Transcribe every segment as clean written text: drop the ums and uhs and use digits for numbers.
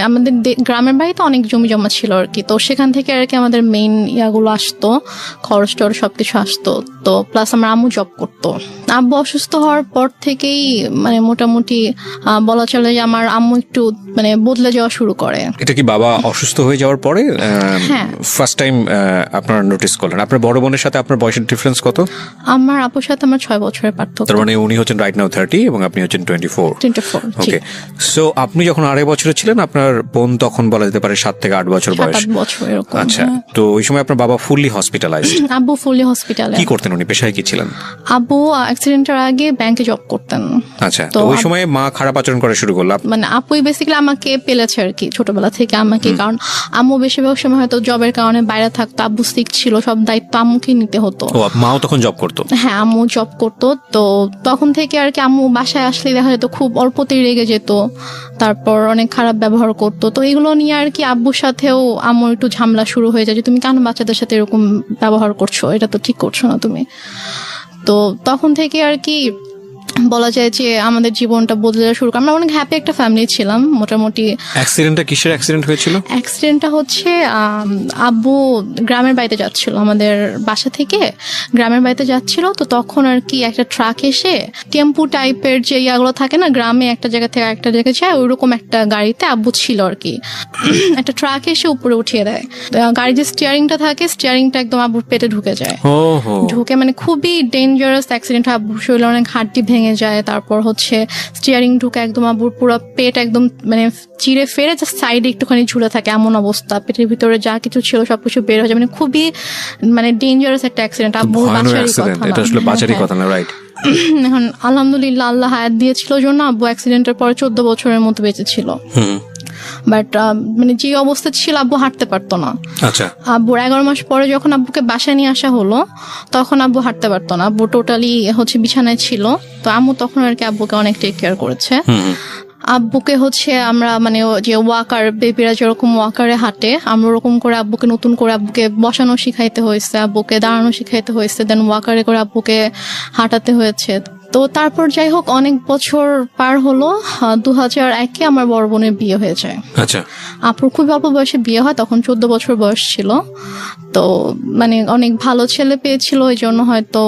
আমাদের গ্রামের বাড়িতে অনেক জমি জমা ছিল আর কি, তো সেখান থেকে আর কি আমাদের মেইন ইয়াগুলো আসতো, খরচ টরচ সবকিছু আসতো। তো প্লাস আমার আম্মু জব করতো। আব্বু অসুস্থ হওয়ার পর থেকেই মানে মোটামুটি বলা চলে যে আমার আম্মু একটু মানে বদলে যাওয়া শুরু করে। এটা কি বাবা অসুস্থ হয়ে যাওয়ার পরে ফার্স্ট টাইম আপনারা নোটিস করলেন? আপনার বড় বোনের সাথে আপনার বয়সের ডিফারেন্স কত? আমার আপুর সাথে আমার 6 বছরের পার্থক্য। তার মানে উনি হচ্ছেন রাইট নাও 30 এবং আপনি হচ্ছেন 24। ওকে, সো আপনি যখন 2.5 বছরের ছিলেন, আপনার বোন তখন বলা যেতে পারে 7 থেকে 8 বছর বয়স। আচ্ছা, তো ওই সময় আপনার বাবা ফুললি হসপিটালাইজড? আব্বু ফুললি হসপিটালে। কি করতেন উনি, পেশায় কি ছিলেন? আব্বু অ্যাক্সিডেন্টের আগে ব্যাংকে জব করতেন। আচ্ছা, তো ওই সময় মা খারাপ আচরণ করা শুরু করলো? মানে আপুই বেসিক্যালি আমাকে পেলেছে আর কি ছোটবেলা থেকে আমাকে, কারণ আম্মু বেশিরভাগ সময় হয়তো জবের কারণে বাইরে থাকতো, আব্বু সিক ছিল, সব দায়িত্ব আম্মুকে নিতে হতো। ও, মাও তখন জব করতো? হ্যাঁ, আম্মু জব করতো। তো তখন থেকে আর কি আম্মু বাসায় আসলে দেখা যেত খুব অল্পতেই রেগে যেত, তারপর অনেক খারাপ ব্যবহার করতো। তো এগুলো নিয়ে আর কি আব্বুর সাথেও আম্মুর একটু ঝামেলা শুরু হয়ে যায় যে তুমি কেন বাচ্চাদের সাথে এরকম ব্যবহার করছো, এটা তো ঠিক করছো না তুমি। তো তখন থেকে আর কি বলা যায় যে আমাদের জীবনটা বদলে যাওয়া শুরু করে। আমরা অনেক হ্যাপি একটা ফ্যামিলি ছিলাম মোটামুটি। অ্যাক্সিডেন্টটা কিসের অ্যাক্সিডেন্ট হয়েছিল? অ্যাক্সিডেন্টটা হচ্ছে আব্বু গ্রামের বাড়িতে যাচ্ছিল, আমাদের বাসা থেকে গ্রামের বাড়িতে যাচ্ছিল। তো তখন আর কি একটা ট্রাক এসে টেম্পু টাইপের যে ইয়াগুলো থাকে না গ্রামে, একটা জায়গা থেকে একটা জায়গায় যায়, ওইরকম একটা গাড়িতে আব্বু ছিল আর কি। একটা ট্রাক এসে উপরে উঠিয়ে দেয়, গাড়ির যে স্টিয়ারিংটা থাকে স্টিয়ারিংটা একদম আব্বুর পেটে ঢুকে যায়। ঢুকে মানে খুবই ডেঞ্জারাস অ্যাক্সিডেন্ট। আব্বুর শরীরে অনেক হাড্ডি ভেঙে যায়, তারপর হচ্ছে স্টিয়ারিং ঢুকে একদম আব্বুর পুরো পেট একদম মানে চিড়ে ফেরে জাস্ট সাইডে একটুখানি ঝুলে থাকে, এমন অবস্থা। পেটের ভিতরে যা কিছু ছিল সবকিছু বের হয়ে যায়, মানে খুবই মানে ডেঞ্জারাস একটা অ্যাক্সিডেন্ট। আব্বুর বাঁচারই কথা না, রাইট? এখন আলহামদুলিল্লাহ আল্লাহ হায়াত দিয়েছিল জন্য আব্বু অ্যাক্সিডেন্টের পরে 14 বছরের মতো বেঁচে ছিল। বাট মানে যে অবস্থা ছিল আব্বু হাঁটতে পারতো না। আচ্ছা, আব্বুর 11 মাস পরে যখন আব্বুকে বাসায় নিয়ে আসা হলো তখন আব্বু হাঁটতে পারতো না, আব্বু টোটালি হচ্ছে বিছানায় ছিল। তো আম্মু তখন আর কি আব্বুকে অনেক টেক কেয়ার করেছে। আব্বুকে হচ্ছে আমরা মানে যে ওয়াকার, বেবিরা যেরকম ওয়াকারে হাঁটে আমরা ওরকম করে আব্বুকে নতুন করে আব্বুকে বসানো শিখাইতে হয়েছে, আব্বুকে দাঁড়ানো শিখাইতে হয়েছে, দেন ওয়াকারে করে আব্বুকে হাঁটাতে হয়েছে। তো তারপর যাই হোক অনেক বছর পার হলো, 2001-এ আমার বড় বোনের বিয়ে হয়ে যায়। আচ্ছা, আপুর খুব অল্প বয়সে বিয়ে হয়, তখন 14 বছর বয়স ছিল। তো মানে অনেক ভালো ছেলে পেয়েছিল, এই জন্য হয়তো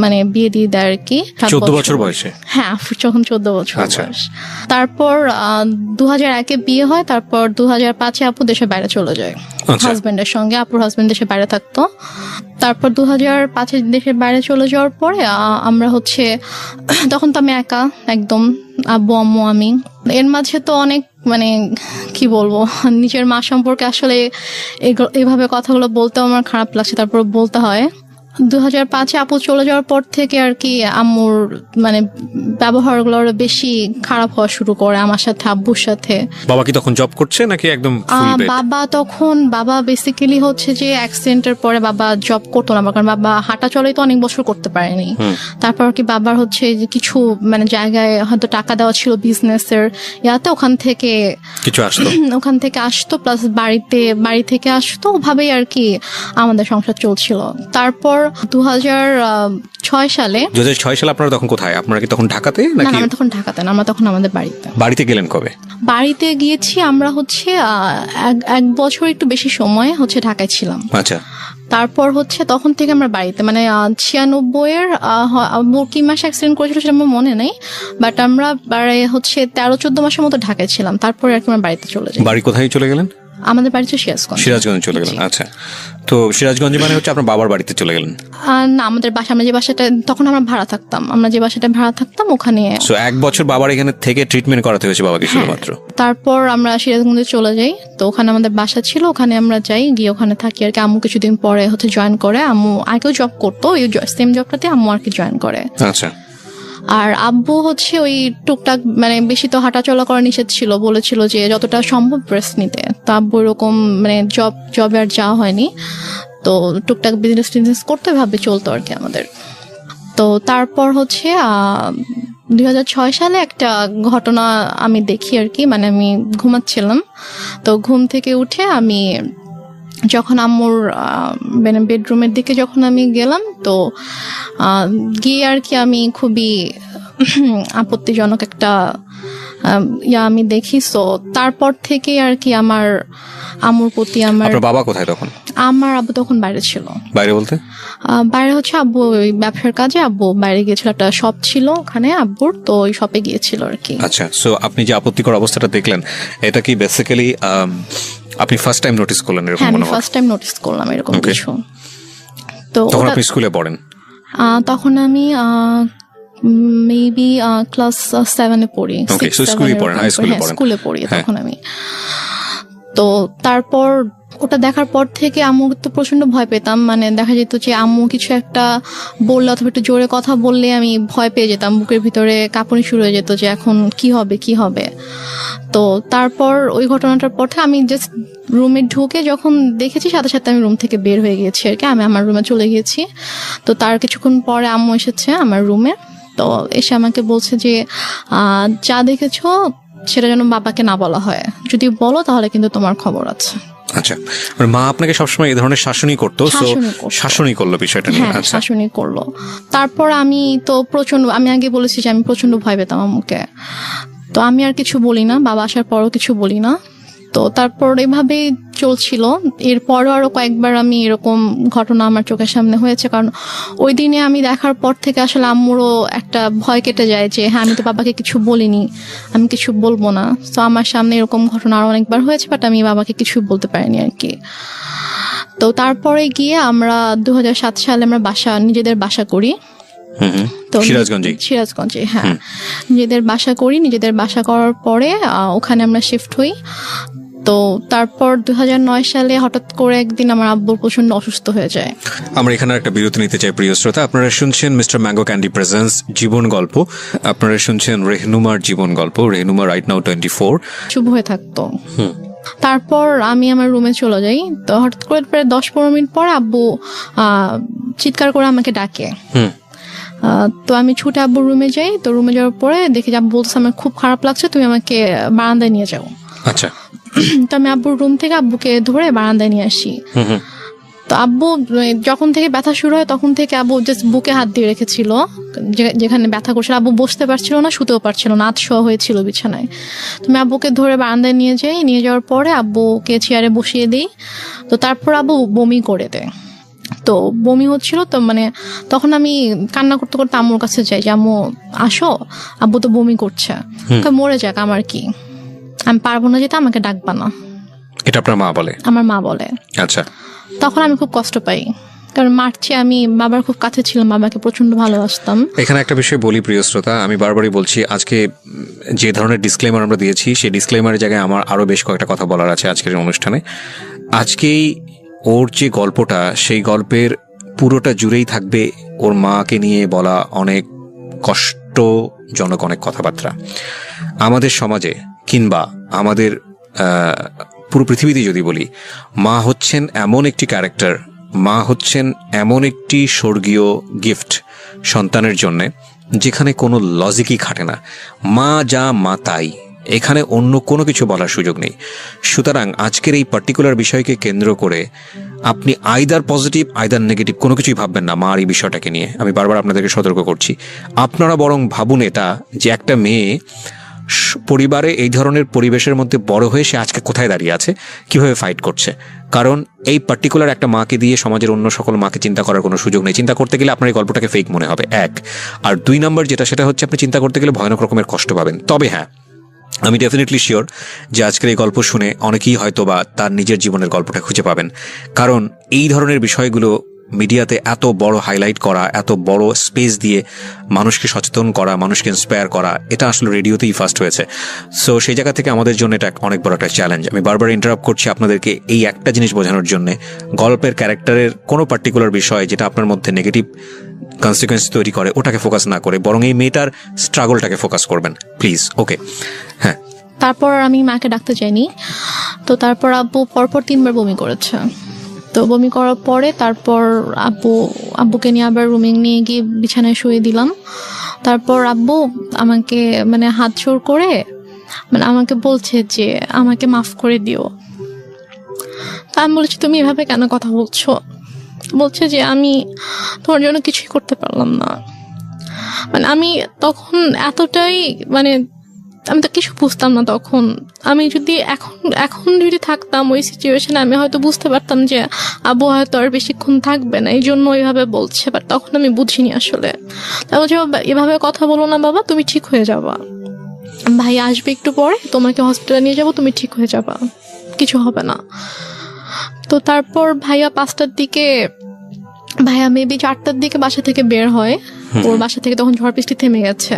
মানে বিয়ে দিয়ে দেয় আর কি। 14 বছর বয়সে? হ্যাঁ, যখন 14 বছর বয়স। তারপর 2001-এ বিয়ে হয়, তারপর 2005-এ আপু দেশের বাইরে চলে যায় হাজবেন্ডের সঙ্গে। আপুর হাজবেন্ড দেশের বাইরে থাকতো। তারপর 2005-এ দেশের বাইরে চলে যাওয়ার পরে আমরা হচ্ছে তখন তো আমি একা একদম, আব্বু আম্মু আমি। এর মাঝে তো অনেক মানে কি বলবো, নিজের মা সম্পর্কে আসলে এভাবে কথাগুলো বলতেও আমার খারাপ লাগছে, তারপর বলতে হয়। 2005-এ আপু চলে যাওয়ার পর থেকে আর কি আম্মুর মানে ব্যবহারগুলো আরো বেশি খারাপ হওয়া শুরু করে আমার সাথে, আব্বুর সাথে। বাবা কি তখন জব করছে নাকি একদম বাবা বেসিক্যালি হচ্ছে যে অ্যাক্সিডেন্টের পরে বাবা জব করতো না, কারণ বাবা হাঁটা চলাই তো অনেক বছর করতে পারেনি। তারপর কি বাবার হচ্ছে যে কিছু মানে জায়গায় হয়তো টাকা দেওয়া ছিল বিজনেসের ইয়াতে, ওখান থেকে আসতো প্লাস বাড়ি থেকে আসতো, ওভাবেই আর কি আমাদের সংসার চলছিল। তারপর 2006 সালে আপনারা তখন কোথায়? আপনারা কি তখন ঢাকাতে নাকি? আমরা তখন ঢাকাতে না, আমরা তখন আমাদের বাড়িতে গেলেন কবে? বাড়িতে গিয়েছি আমরা হচ্ছে 1 বছর একটু বেশি সময় হচ্ছে ঢাকায় ছিলাম। আচ্ছা, তারপর হচ্ছে তখন থেকে আমরা বাড়িতে মানে 96-এর কি মাসে অ্যাক্সিডেন্ট করেছিল সেটা আমার মনে নেই, বাট আমরা হচ্ছে 13-14 মাসের মতো ঢাকায় ছিলাম। তারপরে আর কি আমরা বাড়িতে চলে যাই। বাড়ি কোথায় চলে গেলেন? আমাদের বাড়ি তো সিরাজগঞ্জ চলে গেলেন। আচ্ছা, তো সিরাজগঞ্জে মানে হচ্ছে আপনার বাবার বাড়িতে চলে গেলেন? না, আমাদের বাসা, আমরা যে বাসাটা তখন আমরা ভাড়া থাকতাম, ওখানে 1 বছর বাবার এখানে থেকে ট্রিটমেন্ট করাতে হয়েছে বাবাকে শুধুমাত্র। তারপর আমরা সিরাজগঞ্জে চলে যাই, তো ওখানে আমাদের বাসা ছিল, ওখানে আমরা যাই, গিয়ে ওখানে থাকি আর কি। আম্মু কিছুদিন পরে হচ্ছে জয়েন করে, আম্মু আগেও জব করতো, ওই সেম জবটাতে আম্মু আর কি জয়েন করে। আচ্ছা, আর আব্বু হচ্ছে ওই টুকটাক মানে বেশি তো হাঁটাচলা করা নিষেধ ছিল, বলেছিল যে যতটা সম্ভব রেস্ট নিতে। তো আব্বু এরকম মানে জবে আর যাওয়া হয়নি, তো টুকটাক বিজনেস করতে ভাবে চলতো আর কি আমাদের। তো তারপর হচ্ছে 2006 সালে একটা ঘটনা আমি দেখি আর কি, মানে আমি ঘুমাচ্ছিলাম, তো ঘুম থেকে উঠে আমি যখন আম্মুর মানে বেডরুমের দিকে যখন আমি গেলাম, তো গিয়ে আর কি আমি খুবই আপত্তিজনক একটা আমি দেখি। সো তারপর থেকে আর কি আমার আম্মুর প্রতি আমার। বাবা কোথায় তখন? আমার আব্বু তখন বাইরে ছিল। বাইরে বলতে? বাইরে হচ্ছে আব্বু ওই ব্যবসার কাজে আব্বু বাইরে গিয়েছিল, একটা শপ ছিল ওখানে আব্বুর, তো ওই শপে গিয়েছিল আর কি। আচ্ছা, সো আপনি যে আপত্তিকর অবস্থাটা দেখলেন, এটা কি বেসিক্যালি আপনি ফার্স্ট টাইম নোটিস করলেন এরকম? হ্যাঁ, আমি ফার্স্ট টাইম নোটিস করলাম এরকম কিছু। তো তখন আপনি স্কুলে পড়েন? তখন আমি মেবি ক্লাস 7-এ পড়ি। স্কুলে পড়ি তখন আমি। তো তারপর ওটা দেখার পর থেকে আম্মু তো প্রচন্ড ভয় পেতাম, মানে দেখা যেত যে আম্মু কিছু একটা বললে অথবা একটু জোরে কথা বললে আমি ভয় পেয়ে যেতাম, বুকের ভিতরে কাঁপুনি শুরু হয়ে যেত যে এখন কি হবে। তো তারপর ওই ঘটনাটার পর থেকে আমি জাস্ট রুমে ঢুকে যখন দেখেছি সাথে সাথে আমি রুম থেকে বের হয়ে গিয়েছি আর কি। আমি আমার রুমে চলে গিয়েছি। তো তার কিছুক্ষণ পরে আম্মু এসেছে আমার রুমে। তো এসে আমাকে বলছে যে যা দেখেছো সেটা যেন বাবাকে না বলা হয়, যদি বলো তাহলে কিন্তু তোমার খবর আছে। আচ্ছা, মা আপনাকে সবসময় এই ধরনের শাসনই করতো? শাসনই করলো বিষয়টা নিয়ে? আচ্ছা, শাসনই করলো। তারপর আমি তো আমি আগে বলেছি যে আমি প্রচন্ড ভয় পেতাম আম্মুকে, তো আমি আর কিছু বলি না, বাবা আসার পরও কিছু বলি না। তো তারপর এভাবেই চলছিল। এরপরও আরো কয়েকবার আমি এরকম ঘটনা আমার চোখের সামনে হয়েছে, কারণ ওই দিনে আমি দেখার পর থেকে আসলে আম্মুরও একটা ভয় কেটে যায় যে হ্যাঁ আমি তো বাবাকে কিছু বলিনি, আমি কিছু বলবো না। তো আমার সামনে এরকম ঘটনা আরো অনেকবার হয়েছে, বাট আমি বাবাকে কিছু বলতে পারিনি আর কি। তো তারপরে গিয়ে আমরা 2007 সালে আমরা নিজেদের বাসা করি। তো সিরাজগঞ্জে, হ্যাঁ, নিজেদের বাসা করার পরে ওখানে আমরা শিফট হই। তো তারপর 2009 সালে হঠাৎ করে একদিন আমার আব্বু প্রচন্ড অসুস্থ হয়ে যায়। আমরা এখানে একটা বিরতি নিতে চাই প্রিয় শ্রোতা। আপনারা শুনছেন মিস্টার ম্যাঙ্গো ক্যান্ডি প্রেজেন্স জীবন গল্প। আপনারা শুনছেন রেহনুমার জীবন গল্প। রেহনুমা রাইট নাও 24 শুভ হয়ে থাকতো। তারপর আমি আমার রুমে চলে যাই। তো হঠাৎ করে প্রায় 10-15 মিনিট পর আব্বু চিৎকার করে আমাকে ডাকে। তো আমি ছুটে আব্বুর রুমে যাই। তো রুমে যাওয়ার পরে দেখি আব্বু বলছে আমার খুব খারাপ লাগছে, তুমি আমাকে বারান্দায় নিয়ে যাও। আচ্ছা। তো আমি আব্বুর রুম থেকে আব্বুকে ধরে বারান্দায় নিয়ে আসি। তো আব্বু যখন থেকে ব্যথা শুরু হয় তখন থেকে আব্বু জাস্ট বুকে হাত দিয়ে রেখেছিল, যেখানে ব্যথা করছিল। আব্বু বসতে পারছিল না, শুতেও পারছিল না, আতশোয়া হয়েছিল বিছানায়। তুমি আব্বুকে ধরে বারান্দায় নিয়ে যাওয়ার পরে আব্বুকে চেয়ারে বসিয়ে দিই। তো তারপর আব্বু বমি করে দেয়। তো বমি হচ্ছিল, তো মানে তখন আমি কান্না করতে করতে আম্মুর কাছে যাই যে আম্মু আসো, আব্বু তো বমি করছে, মরে যাক আমার কি, আমি পারবো না যেতে, আমাকে ডাকবা না। এটা আপনার মা বলে? আমার মা বলে। আচ্ছা। তখন আমি খুব কষ্ট পাই, কারণ মার চেয়ে আমি বাবার খুব কাছে ছিলাম, বাবাকে প্রচন্ড ভালোবাসতাম। এখানে একটা বিষয় বলি প্রিয় শ্রোতা, আমি বারবারই বলছি, আজকে যে ধরনের ডিসক্লেমার আমরা দিয়েছি সেই ডিসক্লেমারের জায়গায় আমার আরো বেশ কয়েকটা কথা বলার আছে আজকের অনুষ্ঠানে। আজকেই ওর যে গল্পটা, সেই গল্পের পুরোটা জুড়েই থাকবে ওর মাকে নিয়ে বলা অনেক কষ্টজনক অনেক কথাবার্তা। আমাদের সমাজে কিংবা আমাদের পুরো পৃথিবীতে যদি বলি, মা হচ্ছেন এমন একটি ক্যারেক্টার, মা হচ্ছেন এমন একটি স্বর্গীয় গিফট সন্তানের জন্যে, যেখানে কোনো লজিকই খাটে না। মা যা মা তাই, এখানে অন্য কোনো কিছু বলার সুযোগ নেই। সুতরাং আজকের এই পার্টিকুলার বিষয়কে কেন্দ্র করে আপনি আইদার পজিটিভ আইদার নেগেটিভ কোনো কিছুই ভাববেন না মার এই বিষয়টাকে নিয়ে। আমি বারবার আপনাদেরকে সতর্ক করছি। আপনারা বরং ভাবুন এটা, যে একটা মেয়ে পরিবারে এই ধরনের পরিবেশের মধ্যে বড় হয়ে সে আজকে কোথায় দাঁড়িয়ে আছে, কিভাবে ফাইট করছে। কারণ এই পার্টিকুলার একটা মাকে দিয়ে সমাজের অন্য সকল মাকে চিন্তা করার কোনো সুযোগ নেই। চিন্তা করতে গেলে আপনার এই গল্পটাকে ফেক মনে হবে, এক। আর 2 নম্বর যেটা, সেটা হচ্ছে আপনি চিন্তা করতে গেলে ভয়ানক রকমের কষ্ট পাবেন। তবে হ্যাঁ, আমি ডেফিনেটলি শিওর যে আজকের এই গল্প শুনে অনেকেই হয়তো বা তার নিজের জীবনের গল্পটা খুঁজে পাবেন। কারণ এই ধরনের বিষয়গুলো মিডিয়াতে এত বড় হাইলাইট করা, এত বড় স্পেস দিয়ে মানুষকে সচেতন করা, মানুষকে ইন্সপায়ার করা, এটা আসলে রেডিওতেই ফার্স্ট হয়েছে। সো সেই জায়গা থেকে আমাদের জন্য এটা অনেক বড় একটা চ্যালেঞ্জ। আমি বারবার ইন্টারাপ্ট করছি আপনাদেরকে এই একটা জিনিস বোঝানোর জন্য, গল্পের ক্যারেক্টারের কোনো পার্টিকুলার বিষয় যেটা আপনার মধ্যে নেগেটিভ কনসিকুয়েন্স তৈরি করে ওটাকে ফোকাস না করে বরং এই মেয়েটার স্ট্রাগলটাকে ফোকাস করবেন প্লিজ। ওকে, হ্যাঁ। তারপর আমি মাকে ডাকতে চাইনি। তো তারপর আব্বু পরপর 3 বার বমি করেছে। তো বমি করার পরে তারপর আব্বুকে নিয়ে আবার রুমে নিয়ে গিয়ে বিছানায় শুয়ে দিলাম। তারপর আব্বু আমাকে মানে হাত জোড় করে মানে আমাকে বলছে যে আমাকে মাফ করে দিও। তা আমি বলছি তুমি এভাবে কেন কথা বলছো? বলছে যে আমি তোমার জন্য কিছুই করতে পারলাম না। মানে আমি তখন এতটাই মানে আমি তো কিছু বুঝতাম না তখন। আমি যদি এখন যদি থাকতাম ওই সিচুয়েশনে, আমি হয়তো বুঝতে পারতাম যে আব্বু হয়তো আর বেশিক্ষণ থাকবে না, এই জন্য ওইভাবে বলছে। বাট তখন আমি বুঝিনি আসলে। তারপর যে এভাবে কথা বলো না বাবা, তুমি ঠিক হয়ে যাবা, ভাই আসবে একটু পরে, তোমাকে হসপিটালে নিয়ে যাবো, তুমি ঠিক হয়ে যাবা, কিছু হবে না। তো তারপর ভাইয়া 5টার দিকে, ভাইয়া মেবি 4টার দিকে বাসা থেকে বের হয়। ওর বাসা থেকে তখন ঝড় বৃষ্টি থেমে গেছে,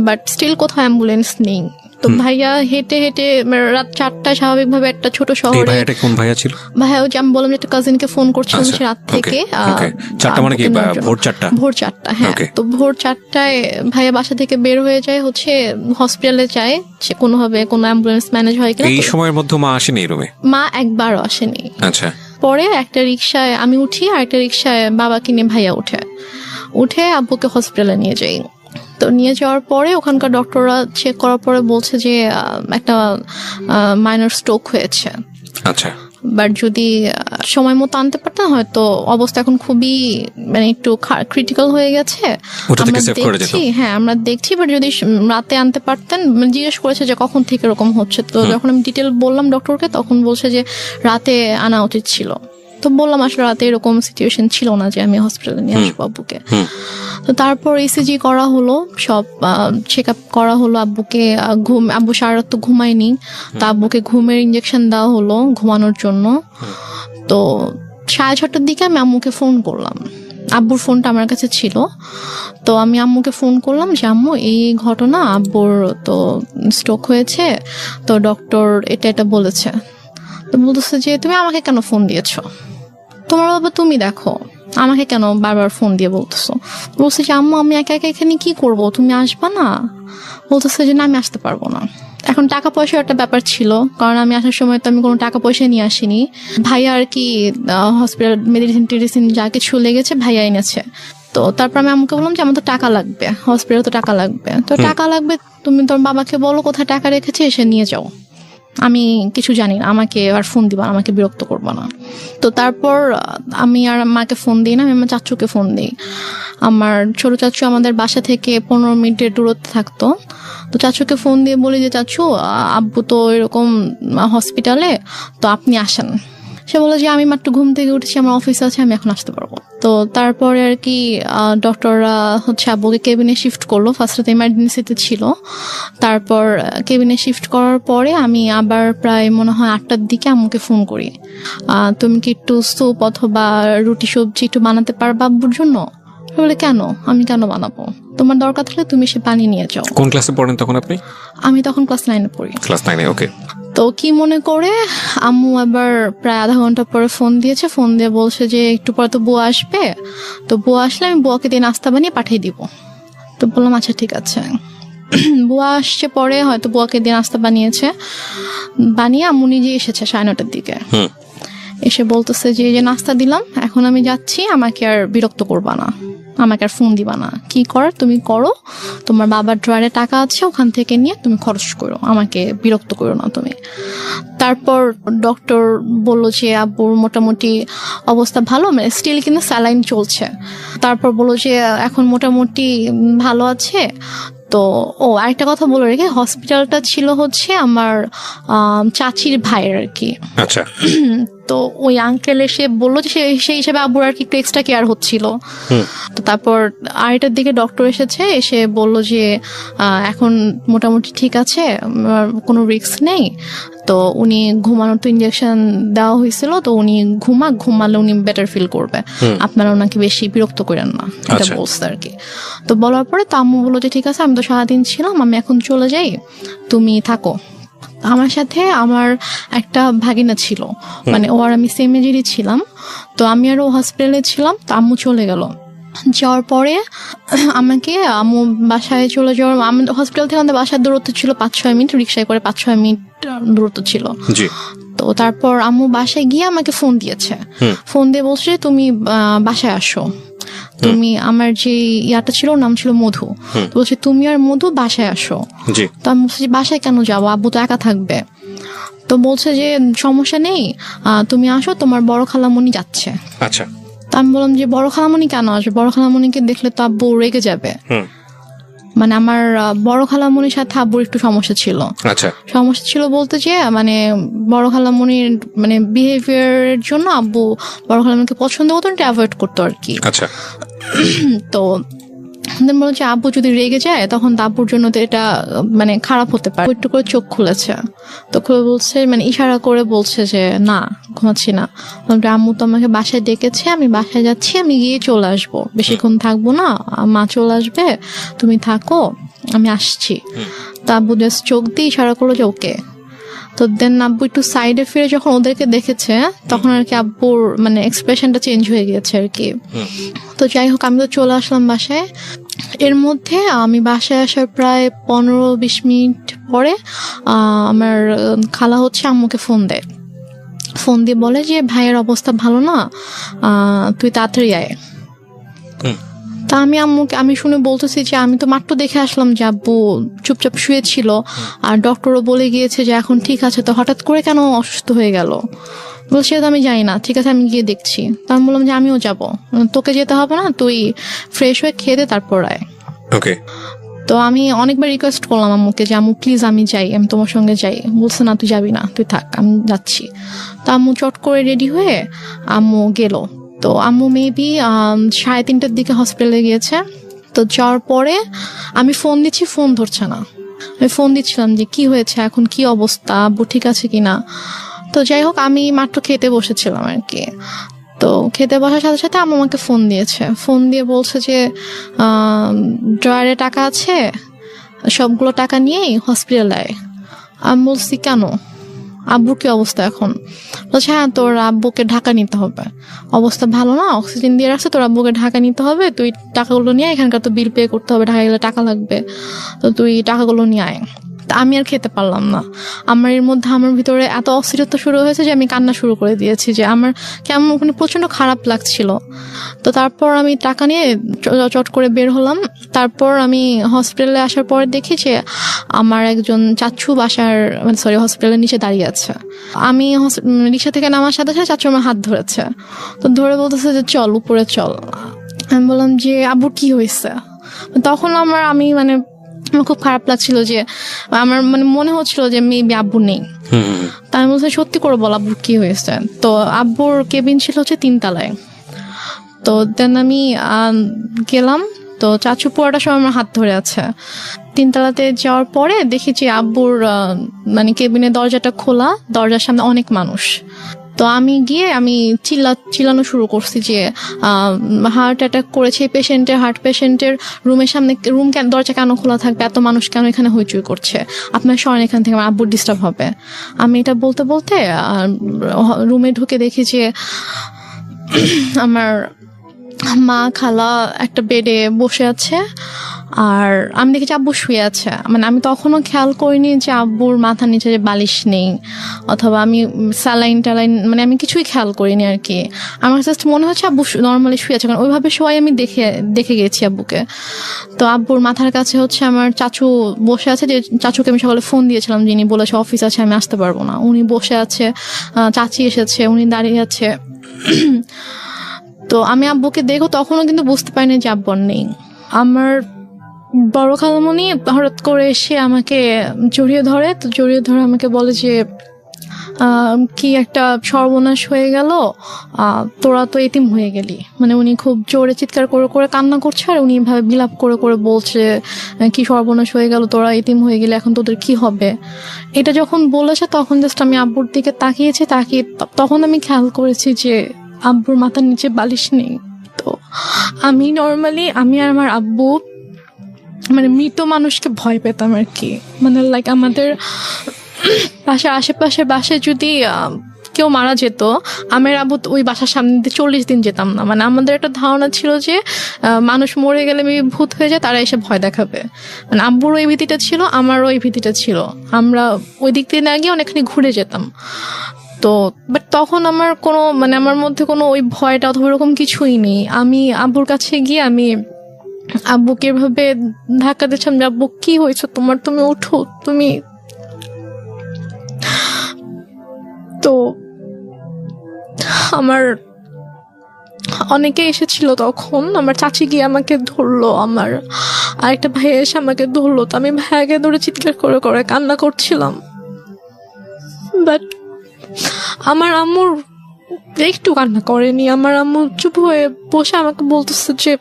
বাট স্টিল কোথাও অ্যাম্বুলেন্স নেই। তো ভাইয়া হেঁটে হেঁটে রাত 4টায় স্বাভাবিকভাবে একটা ছোট শহরে। কোন ভাইয়া ছিল? ভাইয়া ওই যে আমি বললাম যে একটা কাজিনকে ফোন করছিলাম সে রাত থেকে। 4টা মানে কি ভোর 4টা? ভোর 4টা, হ্যাঁ। তো ভোর 4টায় ভাইয়া বাসা থেকে বের হয়ে যায়, হচ্ছে হসপিটালে যায়, সে কোনোভাবে কোনো অ্যাম্বুলেন্স ম্যানেজ হয় কিনা। এই সময়ের মধ্যে মা আসেনি রুমে? মা একবারও আসেনি। আচ্ছা। পরে একটা রিক্সায় আমি উঠি, আর একটা রিক্সায় বাবাকে নিয়ে ভাইয়া উঠে আব্বুকে হসপিটালে নিয়ে যাই। তো নিয়ে যাওয়ার পরে ওখানকার ডক্টররা চেক করার পরে বলছে যে একটা মাইনর স্ট্রোক হয়েছে। আচ্ছা। বাট যদি সময় মতো আনতে পারতাম হয়তো অবস্থা এখন খুবই মানে একটু ক্রিটিক্যাল হয়ে গেছে। আমরা দেখছি বাট যদি রাতে আনতে পারতেন। জিজ্ঞেস করেছে যে কখন থেকে এরকম হচ্ছে, তো যখন আমি ডিটেল বললাম ডক্টরকে তখন বলছে যে রাতে আনা উচিত ছিল। তো বললাম আসলে রাতে এরকম সিচুয়েশন ছিল না যে আমি হসপিটালে নিয়ে আসবো আব্বুকে। তো তারপর ইসিজি করা হলো, সব চেক আপ করা হলো। আব্বুকে আব্বু সারা রাত তো ঘুমায়নি, তা আব্বুকে ঘুমের ইঞ্জেকশন দেওয়া হলো ঘুমানোর জন্য। তো 6:30টার দিকে আমি আম্মুকে ফোন করলাম, আব্বুর ফোনটা আমার কাছে ছিল। তো আমি আম্মুকে ফোন করলাম যে আম্মু এই ঘটনা, আব্বুর তো স্ট্রোক হয়েছে, তো ডক্টর এটা বলেছে। তো বলতেছে যে তুমি আমাকে কেন ফোন দিয়েছো, তোমার বাবা তুমি দেখো, আমাকে কেন বারবার ফোন দিয়ে বলতেছো। বলছে যে আম্মু আমি একা একা এখানে কি করব, তুমি আসবা না? বলতেছে যে না আমি আসতে পারবো না। এখন টাকা পয়সার একটা ব্যাপার ছিল, কারণ আমি আসার সময় তো আমি কোনো টাকা পয়সা নিয়ে আসিনি। ভাইয়া আর কি হসপিটাল মেডিসিন যা কিছু লেগেছে ভাইয়া এনেছে। তো তারপর আমি আমাকে বললাম যে আমার তো টাকা লাগবে, হসপিটালে তো টাকা লাগবে। তো টাকা লাগবে, তুমি তোর বাবাকে বলো কোথায় টাকা রেখেছে, এসে নিয়ে যাও, আমি কিছু জানি না, আমাকে আর ফোন দিবা, আমাকে বিরক্ত করবো না। তো তারপর আমি আর মাকে ফোন দিই না, আমি আমার চাচুকে ফোন দিই। আমার ছোট চাচু আমাদের বাসা থেকে 15 মিনিটের দূরত্বে থাকতো। তো চাচুকে ফোন দিয়ে বলি যে চাচু আব্বু তো এরকম হসপিটালে, তো আপনি আসেন। সে বলে যে আমি মাত্র ঘুম থেকে উঠেছি, আমার অফিস আছে, আমি এখন আসতে পারবো। তো তারপরে আর কি ডক্টররা হচ্ছে আব্বুকে কেবিনে শিফট করলো। ফার্স্টে তো ইমার্জেন্সিতে ছিল, তারপর কেবিনে শিফট করার পরে আমি আবার প্রায় মনে হয় 8টার দিকে আম্মুকে ফোন করি, তুমি কি একটু স্যুপ অথবা রুটি সবজি একটু বানাতে পারবা আব্বুর জন্য? বলে কেন, আমি কেন বানাবো, তোমার দরকার থাকলে তুমি সে পানি নিয়ে যাও। কোন ক্লাসে পড়েন তখন আপনি? আমি তখন ক্লাস 9-এ পড়ি। ক্লাস 9-এ, ওকে। তো কি মনে করে আম্মু আবার প্রায় আধা ঘন্টা পরে ফোন দিয়েছে, ফোন দিয়ে বলছে যে একটু পরে তো বুয়া আসবে, তো বুয়া আসলে আমি বুয়াকে দিয়ে নাস্তা বানিয়ে পাঠিয়ে দিব। তো বললাম আচ্ছা ঠিক আছে। বুয়া আসছে পরে, হয়তো বুয়াকে দিয়ে নাস্তা বানিয়ে আম্মু নিজে এসেছে 9:30টার দিকে। এসে বলতেছে যে নাস্তা দিলাম, এখন আমি যাচ্ছি, আমাকে আর বিরক্ত করবা না, আমাকে আর ফোন দিবা না, কি কর তুমি করো, তোমার বাবার ড্রয়ারে টাকা আছে ওখান থেকে নিয়ে তুমি খরচ করো, আমাকে বিরক্ত করো না তুমি। তারপর ডক্টর বললো যে আব্বুর মোটামুটি অবস্থা ভালো, মানে স্টিল কিন্তু স্যালাইন চলছে। তারপর বললো যে এখন মোটামুটি ভালো আছে। তো আরেকটা কথা বলে রেখে, হসপিটালটা ছিল হচ্ছে আমার চাচির ভাইয়ের আর কি। আচ্ছা। তো ওই আঙ্কেল এসে বললো যে সেই হিসেবে আব্বুর আর কি একটু এক্সট্রা কেয়ার হচ্ছিল। তো তারপর 8টার দিকে ডক্টর এসে বললো যে এখন মোটামুটি ঠিক আছে, কোনো রিস্ক নেই। তো উনি ঘুমানোর তো ইঞ্জেকশন দেওয়া হয়েছিল, তো উনি ঘুমালে উনি বেটার ফিল করবে, আপনারা ওনাকে বেশি বিরক্ত করেন না, এটা বলছে আর কি। তো বলার পরে তো আম্মু বললো যে ঠিক আছে, আমি তো সারাদিন ছিলাম, আমি এখন চলে যাই, তুমি থাকো। আমার সাথে আমার একটা ভাগিনা ছিল, মানে ও আর আমি সেম এজেরই ছিলাম। তো আমি আর ও হসপিটালে ছিলাম। তো আম্মু চলে গেল, যাওয়ার পরে আমাকে আম্মু বাসায় চলে যাওয়ার, হসপিটাল থেকে আমাদের বাসার দূরত্ব ছিল 5-6 মিনিট, রিক্সায় করে 5-6 মিনিট দূরত্ব ছিল। তো তারপর আম্মু বাসায় গিয়ে আমাকে ফোন দিয়েছে, ফোন দিয়ে বলছে তুমি বাসায় আসো, তুমি আমার যে ইয়াটা ছিল নাম ছিল মধু, বলছে তুমি আর মধু বাসায় আসো। তো আমি বলছি বাসায় কেন যাবো, আব্বু তো একা থাকবে। তো বলছে যে সমস্যা নেই, তুমি আসো, তোমার বড় খালামণি যাচ্ছে। আচ্ছা। তো আমি বললাম যে বড় খালামণি কেন আসবে, বড় খালামণিকে দেখলে তো আব্বু রেগে যাবে। মানে আমার বড় খালামণির সাথে আব্বুর একটু সমস্যা ছিল। আচ্ছা, সমস্যা ছিল বলতে যে মানে বড় খালামণির মানে বিহেভিয়ারের জন্য আব্বু বড় খালামণিকে পছন্দ করতো, এটা অ্যাভয়েড করতো আর কি। আচ্ছা। তো বলো যে আব্বু যদি রেগে যায় তখন আব্বুর জন্য তো এটা মানে খারাপ হতে পারে। একটু করে চোখ খুলেছে, তো খুলে বলছে মানে ইশারা করে বলছে যে না ঘুমাচ্ছি না। আম্মু তো আমাকে বাসায় ডেকেছে, আমি বাসায় যাচ্ছি, আমি গিয়ে চলে আসবো, বেশিক্ষণ থাকবো না, মা চলে আসবে, তুমি থাকো, আমি আসছি। তো আব্বু জাস্ট চোখ দিয়ে ইশারা করলো যে ওকে। তো দেন আব্বু একটু সাইডে ফিরে যখন ওদেরকে দেখেছে তখন আর কি আব্বুর মানে এক্সপ্রেশনটা চেঞ্জ হয়ে গিয়েছে আর কি। তো যাই হোক আমি তো চলে আসলাম বাসায়। এর মধ্যে আমি বাসায় আসার প্রায় 15-20 মিনিট পরে আমার খালা হচ্ছে আম্মুকে ফোন দেয়। ফোন দিয়ে বলে যে ভাইয়ের অবস্থা ভালো না, তুই তাড়াতাড়ি আয়। তা আমি শুনে বলতেছি যে আমি তো মাত্র দেখে আসলাম যে আব্বু চুপচাপ শুয়েছিল, আর ডক্টরও বলে গিয়েছে যে এখন ঠিক আছে, তো হঠাৎ করে কেন অসুস্থ হয়ে গেল? বলছে তো আমি জানি না, ঠিক আছে আমি গিয়ে দেখছি। তা আমি বললাম যে আমিও যাব, তোকে যেতে হবে না, তুই ফ্রেশ হয়ে খেয়ে দে তারপর আয়। ওকে। তো আমি অনেকবার রিকোয়েস্ট করলাম আম্মুকে যে আম্মু প্লিজ আমি যাই, আমি তোমার সঙ্গে যাই। বলছে না তুই যাবি না, তুই থাক, আমি যাচ্ছি। তো আম্মু চট করে রেডি হয়ে আম্মু গেল। তো আম্মু মেবি 3:30টার দিকে হসপিটালে গিয়েছে। তো যাওয়ার পরে আমি ফোন দিচ্ছি, ফোন ধরছে না। আমি ফোন দিচ্ছিলাম যে কি হয়েছে, এখন কি অবস্থা, আব্বু ঠিক আছে কিনা। তো যাই হোক আমি মাত্র খেতে বসেছিলাম আর কি। তো খেতে বসার সাথে সাথে আম্মু আমাকে ফোন দিয়েছে, ফোন দিয়ে বলছে যে ড্রয়ারে টাকা আছে, সবগুলো টাকা নিয়েই হসপিটালে আয়। আমি বলছি কেন, আব্বুর কি অবস্থা এখন? বলছে হ্যাঁ তোর আব্বুকে ঢাকা নিতে হবে, অবস্থা ভালো না, অক্সিজেন দিয়ে রাখছে, তোর আব্বুকে ঢাকা নিতে হবে, তুই টাকাগুলো নিয়ে, এখানকার তো বিল পে করতে হবে, ঢাকা গেলে টাকা লাগবে, তো তুই টাকাগুলো নিয়ে আয়। আমি আর খেতে পারলাম না। আমার ভিতরে এত অস্থিরতা শুরু হয়েছে যে আমি কান্না শুরু করে দিয়েছি, যে আমার কেমন ওখানে প্রচন্ড খারাপ লাগছিল। তো তারপর আমি টাকা নিয়ে চট করে বের হলাম। তারপর আমি হসপিটালে আসার পর দেখি যে আমার একজন চাচু হসপিটালের নিচে দাঁড়িয়ে আছে। আমি রিক্সা থেকে নামার সাথে সাথে চাচু আমার হাত ধরেছে, তো ধরে বলতেছে যে চল উপরে চল। আমি বললাম যে আব্বুর কি হয়েছে? তখন আমার খুব খারাপ লাগছিল, যে আমার মনে হচ্ছিল যে মেবি আব্বু নেই। তাই আমি বলছি সত্যি করে বল আব্বুর কি হয়েছে। তো আব্বুর কেবিন ছিল হচ্ছে 3 তলায়। তো দেন আমি গেলাম, তো চাচু পুরোটা সময় আমার হাত ধরে আছে। 3 তলাতে যাওয়ার পরে দেখি যে আব্বুর কেবিনের দরজাটা খোলা, দরজার সামনে অনেক মানুষ। তো আমি গিয়ে চিল্লানো শুরু করছি যে হার্ট অ্যাটাক করেছে হার্ট পেশেন্টের রুমের সামনে, দরজা কেন খোলা থাকবে, এত মানুষ কেন এখানে হইচই করছে, আপনার সরেন এখান থেকে, আমার আব্বুর ডিস্টার্ব হবে। আমি এটা বলতে বলতে রুমে ঢুকে দেখি যে আমার মা খালা একটা বেডে বসে আছে, আর আমি দেখেছি আব্বু শুয়ে আছে। আমি তখনও খেয়াল করিনি যে আব্বুর মাথার নিচে যে বালিশ নেই, অথবা আমি স্যালাইন টালাইন আমি কিছুই খেয়াল করিনি আর কি। আমার জাস্ট মনে হচ্ছে আব্বু নর্মালি শুয়ে আছে, কারণ ওইভাবে শোয়াই আমি দেখে গেছি আব্বুকে। তো আব্বুর মাথার কাছে হচ্ছে আমার চাচু বসে আছে, যে চাচুকে আমি সকালে ফোন দিয়েছিলাম, যিনি বলেছে অফিস আছে আমি আসতে পারবো না, উনি বসে আছে। চাচি এসেছে, উনি দাঁড়িয়ে আছে। তো আমি আব্বুকে দেখো তখনও কিন্তু বুঝতে পারিনি যে আব্বু নেই। আমার বড় খালামণি হঠাৎ করে এসে আমাকে জড়িয়ে ধরে আমাকে বলে যে কি একটা সর্বনাশ হয়ে গেল, তোরা তো এতিম হয়ে গেলি। উনি খুব জোরে চিৎকার করে করে কান্না করছে, আর উনি এভাবে বিলাপ করে করে বলছে কি সর্বনাশ হয়ে গেল, তোরা এতিম হয়ে গেলে এখন তোদের কি হবে। এটা যখন বলেছে তখন জাস্ট আমি আব্বুর দিকে তাকিয়ে তখন আমি খেয়াল করেছি যে আব্বুর মাথার নিচে বালিশ নেই। তো আমি নর্মালি আমি আর আমার আব্বু মৃত মানুষকে ভয় পেতাম আর কি। আমাদের বাসার আশেপাশে বাসায় যদি কেউ মারা যেত, আমার আব্বু ওই বাসার সামনে দিয়ে 40 দিন যেতাম না। আমাদের একটা ধারণা ছিল যে মানুষ মরে গেলে ভূত হয়ে যায়, তারা এসে ভয় দেখাবে। আব্বুর ওই ভীতিটা ছিল, আমারও ওই ভীতিটা ছিল। আমরা ওই দিক দিয়ে না গিয়ে অনেকখানি ঘুরে যেতাম। তো বাট তখন আমার কোনো আমার মধ্যে কোনো ওই ভয়টা অথবা এরকম কিছুই নেই। আমি আব্বুর কাছে গিয়ে আমি আব্বুকে এভাবে ধাক্কা দিচ্ছিলাম যে আব্বু কি হয়েছে তোমার, তুমি উঠো, তুমি। তো আমার অনেকে এসেছিল তখন। আমার চাচি গিয়ে আমাকে ধরলো, আমার আরেকটা ভাইয়া এসে আমাকে ধরলো। তো আমি ভাইয়াকে ধরে চিৎকার করে করে কান্না করছিলাম। বাট আমার আম্মুর একটু কান্না করেনি। আমার আম্মু চুপ হয়ে বসে আমাকে বলতেছে যে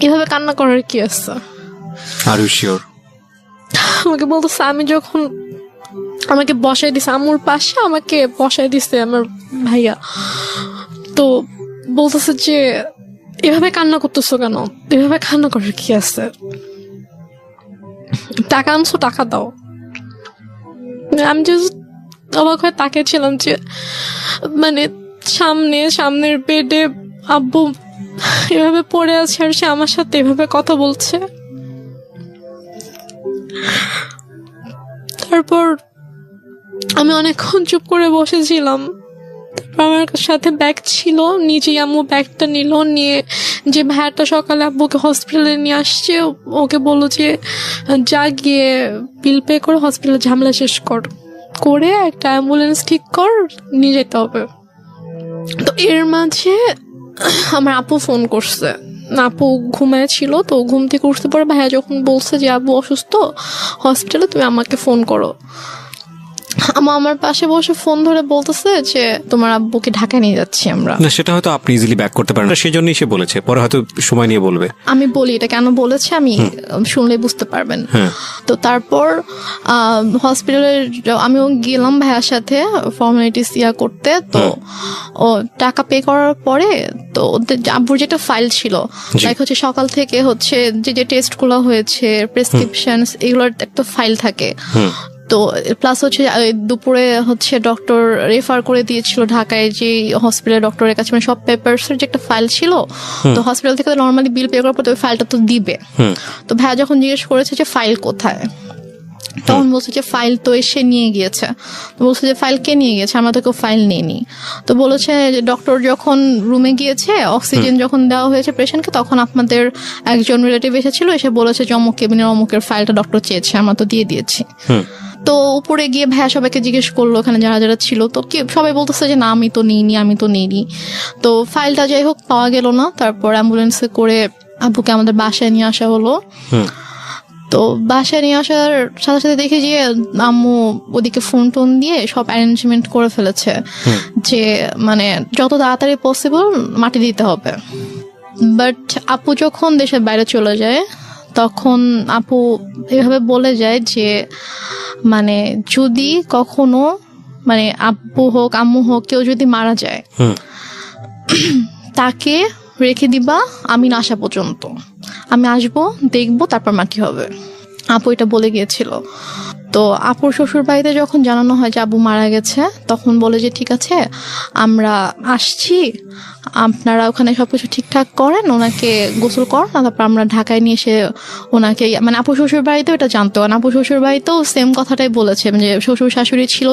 এভাবে কান্না করার কি আছে। আমাকে বলতেছে, আমি যখন আমাকে বসাই দিছে আম্মুর পাশে, আমাকে বসাই দিছে আমার ভাইয়া, তো বলতেছে যে এভাবে কান্না করতেছো কেন, এভাবে কান্না করার কি আছে, টাকা আনছো টাকা দাও। আমি জাস্ট অবাক হয়ে তাকিয়েছিলাম যে মানে সামনের বেডে আব্বু এভাবে পড়ে আছে আর সে আমার সাথে এভাবে কথা বলছে। তারপর আমি অনেকক্ষণ চুপ করে বসেছিলাম। আমার সাথে ব্যাগ ছিল, নিজেই আম্মু ব্যাগটা নিল, নিয়ে যে ভাইয়াটা সকালে আব্বুকে হসপিটালে নিয়ে আসছে ওকে বললো যে যা গিয়ে বিল পে করে হসপিটালে ঝামেলা শেষ করে একটা অ্যাম্বুলেন্স ঠিক কর, নিয়ে যেতে হবে। তো এর মাঝে আমার আপু ফোন করছে। আপু ঘুমায় ছিল, তো ঘুম থেকে উঠতে পরে ভাইয়া যখন বলছে যে আব্বু অসুস্থ হসপিটালে, তুমি আমাকে ফোন করো। আমার পাশে বসে ফোন ধরে বলতেছে যে তোমার আব্বুকে ঢাকায় নিয়ে যাচ্ছি আমরা। না, সেটা হয়তো আপনি ইজিলি ব্যাক করতে পারেন, সেজন্যই সে বলেছে, পরে হয়তো সময় নিয়ে বলবে। আমি বলি এটা কেন বলেছে, আমি শুনলে বুঝতে পারবেন। তো তারপর হসপিটালে আমিও গেলাম ভাইয়ার সাথে ফর্মালিটিস করতে। তো ও টাকা পে করার পরে তো ওদের আব্বুর যেটা ফাইল ছিল, লাইক হচ্ছে সকাল থেকে হচ্ছে যে টেস্ট গুলো হয়েছে, প্রেসক্রিপশন, এগুলোর একটা ফাইল থাকে। তো প্লাস হচ্ছে দুপুরে হচ্ছে ডক্টর রেফার করে দিয়েছিল ঢাকায় যে হসপিটাল ডক্টরের কাছে, মানে সব পেপারসের যে একটা ফাইল ছিল। তো হসপিটাল থেকে নর্মালি বিল পে করার পর ওই ফাইলটা তো দিবে। তো ভাইয়া যখন জিজ্ঞেস করেছে যে ফাইল কোথায়, তখন বলছে যে ফাইল তো এসে নিয়ে গিয়েছে। তো বলছে যে ফাইল কে নিয়ে গিয়েছে, আমরা তো কেউ ফাইল নিইনি। তো বলেছে যে ডক্টর যখন রুমে গিয়েছে, অক্সিজেন যখন দেওয়া হয়েছে পেশেন্টকে, তখন আপনাদের একজন রিলেটিভ এসেছিল, এসে বলেছে যে অমুক কেবিনের অমুকের ফাইলটা ডক্টর চেয়েছে, আমরা তো দিয়ে দিয়েছি। তো উপরে গিয়ে ভাইয়া সবাইকে জিজ্ঞেস করলো ওখানে যারা যারা ছিল, তো সবাই বলতেছে যে না আমি তো নিইনি। তো ফাইলটা যাই হোক পাওয়া গেল না। তারপর অ্যাম্বুলেন্সে করে আব্বুকে আমাদের বাসায় নিয়ে আসা হলো। তো বাসায় নিয়ে আসার সাথে সাথে দেখে যে আম্মু ওদিকে ফোন টোন দিয়ে সব অ্যারেঞ্জমেন্ট করে ফেলেছে যে মানে যত তাড়াতাড়ি পসিবল মাটি দিতে হবে। বাট আপু যখন দেশের বাইরে চলে যায়, তখন আপু এভাবে বলে যায় যে মানে যদি কখনো মানে আব্বু হোক আম্মু হোক কেউ যদি মারা যায়, তাকে রেখে দিবা আমি না আসা পর্যন্ত, আমি আসবো দেখবো তারপর মাটি হবে। আপু এটা বলে গিয়েছিল। তো আপুর শ্বশুর বাড়িতে যখন জানানো হয় যে আব্বু মারা গেছে, তখন বলে যে ঠিক আছে আমরা আসছি, আপনারা ওখানে সবকিছু ঠিকঠাক করেন, ওনাকে গোসল করেন, তারপর আমরা ঢাকায় নিয়ে এসে ওনাকে, মানে আপু শ্বশুর বাড়িতেও এটা জানতো, আর আপু শ্বশুর বাড়িতেও সেম কথাটাই বলেছে যে শ্বশুর শাশুড়ি ছিল,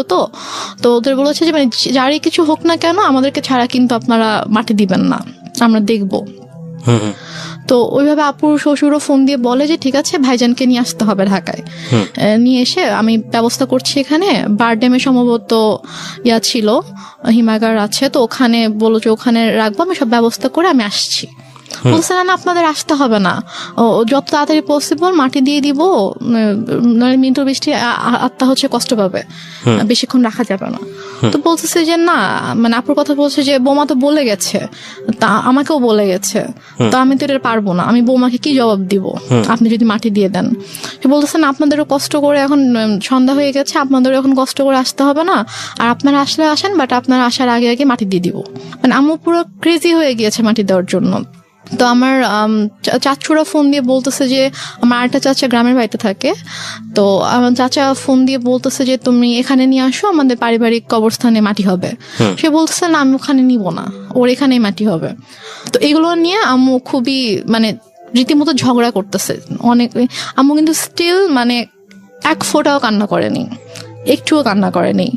তো ওদের বলেছে যে মানে যারই কিছু হোক না কেন আমাদেরকে ছাড়া কিন্তু আপনারা মাটি দিবেন না, আমরা দেখবো। তো ওইভাবে আপুর শ্বশুরও ফোন দিয়ে বলে যে ঠিক আছে ভাইজানকে নিয়ে আসতে হবে ঢাকায়, নিয়ে এসে আমি ব্যবস্থা করছি, এখানে বারডেমে সম্ভবত ছিল হিমাগার আছে, তো ওখানে বলো যে ওখানে রাখবো, আমি সব ব্যবস্থা করে আমি আসছি। বলছে না আপনাদের আসতে হবে না, যত তাড়াতাড়ি পসিবল মাটি দিয়ে দিব, মৃত্যু বৃষ্টি আত্মা হচ্ছে কষ্ট পাবে, বেশিক্ষণ রাখা যাবে না। তো বলতেছে যে না, মানে আপুর কথা বলছে যে বৌমা তো বলে গেছে, তা আমাকেও বলে গেছে, তো আমি তো এটা পারবো না, আমি বৌমাকে কি জবাব দিব আপনি যদি মাটি দিয়ে দেন। সে বলতেছে না আপনাদেরও কষ্ট করে, এখন সন্ধ্যা হয়ে গেছে, আপনাদেরও এখন কষ্ট করে আসতে হবে না, আর আপনারা আসলে আসেন, বাট আপনারা আসার আগে আগে মাটি দিয়ে দিব। মানে আম্মু পুরো ক্রেজি হয়ে গিয়েছে মাটি দেওয়ার জন্য। তো আমার চাচুরা ফোন দিয়ে বলতেছে যে আমার আরেকটা চাচা গ্রামের বাড়িতে থাকে, তো আমার চাচা ফোন দিয়ে বলতেছে যে তুমি এখানে নিয়ে আসো, আমাদের পারিবারিক কবরস্থানে মাটি হবে। সে বলতেছে না আমি ওখানে নিব না, ওর এখানেই মাটি হবে। তো এগুলো নিয়ে আম্মু খুবই মানে রীতিমতো ঝগড়া করতেছে অনেক। আম্মু কিন্তু স্টিল মানে এক ফোঁটাও কান্না করেনি, একটুও কান্না করেনি।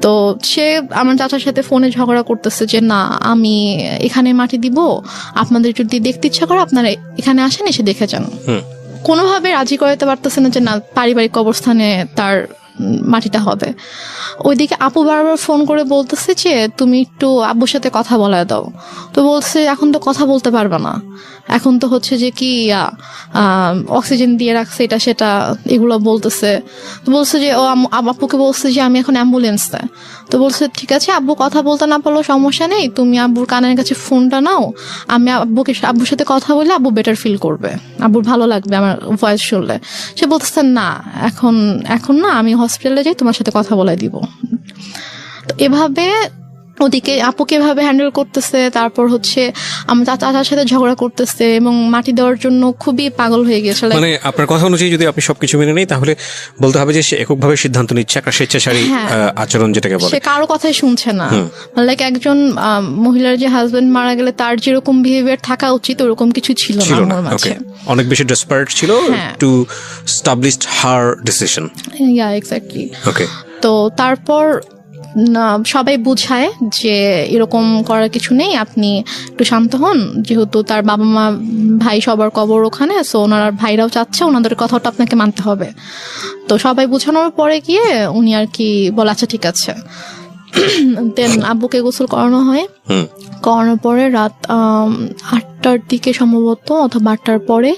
তো সে আমার চাচার সাথে ফোনে ঝগড়া করতেছে যে না আমি এখানে মাটি দিব, আপনাদের যদি দেখতে ইচ্ছা করে আপনারা এখানে আসেন, এসে দেখে যান। কোনোভাবে রাজি করাতে পারতেছে না যে না পারিবারিক কবরস্থানে তার মাটিটা হবে। ওইদিকে আপু বারবার ফোন করে বলতেছে যে তুমি একটু আব্বুর সাথে কথা বলায় দাও। তো বলছে এখন তো কথা বলতে পারবে না, এখন তো হচ্ছে যে কি অক্সিজেন দিয়ে রাখছে এটা সেটা এগুলো বলতেছে। তো বলছে যে ও আপুকে বলছে যে আমি এখন অ্যাম্বুলেন্সে। তো বলছে ঠিক আছে আব্বু কথা বলতে না পারলেও সমস্যা নেই, তুমি আব্বুর কানের কাছে ফোনটা নাও, আমি আব্বুর সাথে কথা বলে আব্বু বেটার ফিল করবে, আব্বুর ভালো লাগবে আমার ভয়েস শুনলে। সে বলতেছে না এখন না, আমি হসপিটালে যাই তোমার সাথে কথা বলে দিব। তো এভাবে ওদিকে আপুকে এভাবে হ্যান্ডেল করতেছে, তারপর হচ্ছে আমার চাচার সাথে ঝগড়া করতেছে এবং মাটি দেওয়ার জন্য খুবই পাগল হয়ে গেছে। মানে আপনার কথা অনুযায়ী যদি আপনি সবকিছু মেনে নেই তাহলে বলতে হবে যে সে এককভাবে সিদ্ধান্ত নিচ্ছে, একটা স্বেচ্ছাচারী আচরণ যেটাকে বলে, সে কারো কথাই শুনছে না। লাইক একজন মহিলার যে হাজবেন্ড মারা গেলে তার যেরকম বিহেভিয়ার থাকা উচিত ওরকম কিছু ছিল না আমার মাঝে। অনেক বেশি ডেসপারেট ছিল to establish her decision. Yeah exactly. Okay, তো তারপর সবাই বুঝায় যে এরকম করার কিছু নেই, আপনি একটু শান্ত হন, যেহেতু তার বাবা মা ভাই সবার কবর ওখানে, সো ওনার ভাইরাও চাচ্ছে ওনাদের কথাটা আপনাকে মানতে হবে। তো সবাই বুঝানোর পরে গিয়ে উনি আর কি বলে আচ্ছা ঠিক আছে। দেন আব্বুকে গোসল করানো হয়, করানোর পরে রাত 8টার দিকে সম্ভবত অথবা 8টার পরে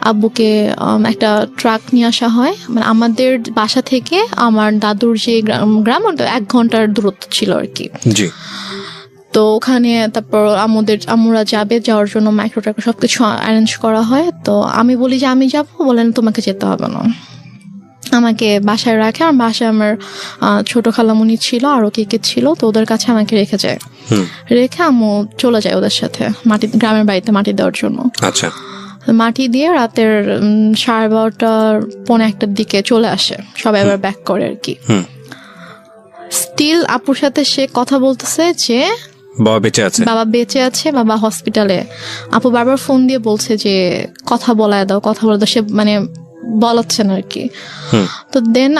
আব্বুকে একটা ট্রাক নিয়ে আসা হয়। মানে আমাদের বাসা থেকে আমার দাদুর যে গ্রাম 1 ঘন্টার দূরত্ব ছিল আর কি। তো ওখানে তারপর আমরা যাওয়ার জন্য মাইক্রো ট্রাক সবকিছু অ্যারেঞ্জ করা হয়। তো আমি বলি যে আমি যাবো, বলেন তোমাকে যেতে হবে না, আমাকে বাসায় রাখে। আমার বাসায় আমার ছোট খালামুনি ছিল, আরো কে ছিল, তো ওদের কাছে আমাকে রেখে যায়। রেখে আম্মু চলে যায় ওদের সাথে গ্রামের বাড়িতে মাটি দেওয়ার জন্য। আচ্ছা, মাটি দিয়ে রাতের 12:30 পৌনে 1টার দিকে চলে আসে, সবাই আবার ব্যাক করে আর কি। স্টিল আপুর সাথে সে কথা বলতেছে যে বাবা বেঁচে আছে, বাবা হসপিটালে। আপু বারবার ফোন দিয়ে বলছে যে কথা বলায় দাও। সে মানে বলাচ্ছে না আর কি। তো দেন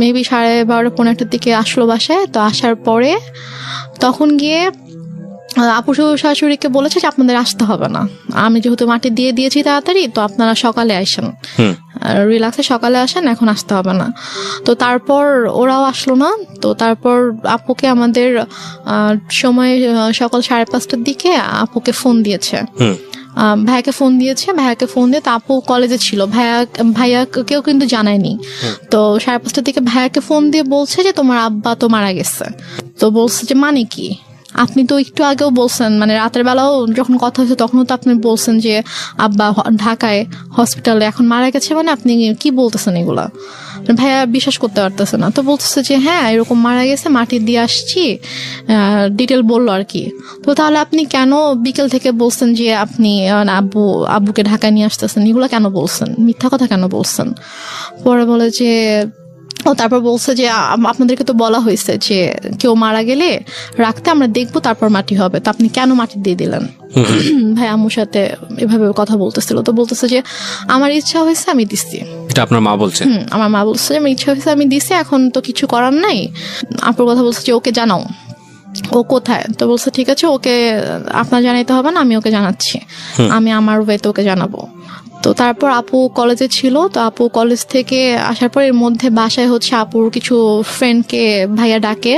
মেবি 12:30 পৌনে 1টার দিকে আসলো বাসায়। তো আসার পরে তখন গিয়ে আপু শাশুড়িকে বলেছে যে আপনাদের আসতে হবে না, আমি যেহেতু মাটি দিয়ে দিয়েছি তাড়াতাড়ি, তো আপনারা সকালে আসেন, রিল্যাক্সে সকালে আসেন, এখন আসতে হবে না। তো তারপর ওরাও আসলো না। তো তারপর আপুকে আমাদের সময় সকাল 5:30টার দিকে আপুকে ফোন দিয়েছে, ভাইয়াকে ফোন দিয়ে তো আপু কলেজে ছিল, ভাইয়াকেও কিন্তু জানায়নি। তো 5:30টার দিকে ভাইয়াকে ফোন দিয়ে বলছে যে তোমার আব্বা তো মারা গেছে। তো বলছে যে মানে কি, আপনি তো একটু আগেও বলছেন, মানে রাতের বেলাও যখন কথা হয়েছে তখনও তো আপনি বলছেন যে আব্বা ঢাকায় হসপিটালে, এখন মারা গেছে, মানে আপনি কি বলতেছেন এগুলা? ভাইয়া বিশ্বাস করতে পারতেছে না। তো বলতেছে যে হ্যাঁ এরকম মারা গেছে, মাটি দিয়ে আসছি, ডিটেল বললো আর কি। তো তাহলে আপনি কেন বিকেল থেকে বলছেন যে আপনি আব্বুকে ঢাকায় নিয়ে আসতেছেন, এগুলো কেন বলছেন, মিথ্যা কথা কেন বলছেন? পরে বলে যে তারপর বলছে যে আপনাদেরকে তো বলা হয়েছে যে কেউ মারা গেলে রাখতে, আমরা দেখবো তারপর মাটি হবে, তো আপনি কেন মাটি দিয়ে দিলেন? ভাই আম্মুর সাথে এভাবে কথা বলতেছিল। তো বলতেছে যে আমার ইচ্ছা হয়েছে আমি দিচ্ছি। এটা আপনার মা বলছে? আমার মা বলছে যে আমার ইচ্ছা হয়েছে আমি দিচ্ছি, এখন তো কিছু করার নাই। আপুর কথা বলছে যে ওকে জানাও, ও কোথায়? তো বলছে ঠিক আছে, ওকে আপনার জানাইতে হবে না, আমি ওকে জানাচ্ছি, আমি আমার ওয়েতে ওকে জানাবো। তো তারপর আপু কলেজে ছিল। তো আপু কলেজ থেকে আসার পর এর মধ্যে বাসায় হচ্ছে আপুর কিছু ফ্রেন্ডকে ভাইয়া ডাকে,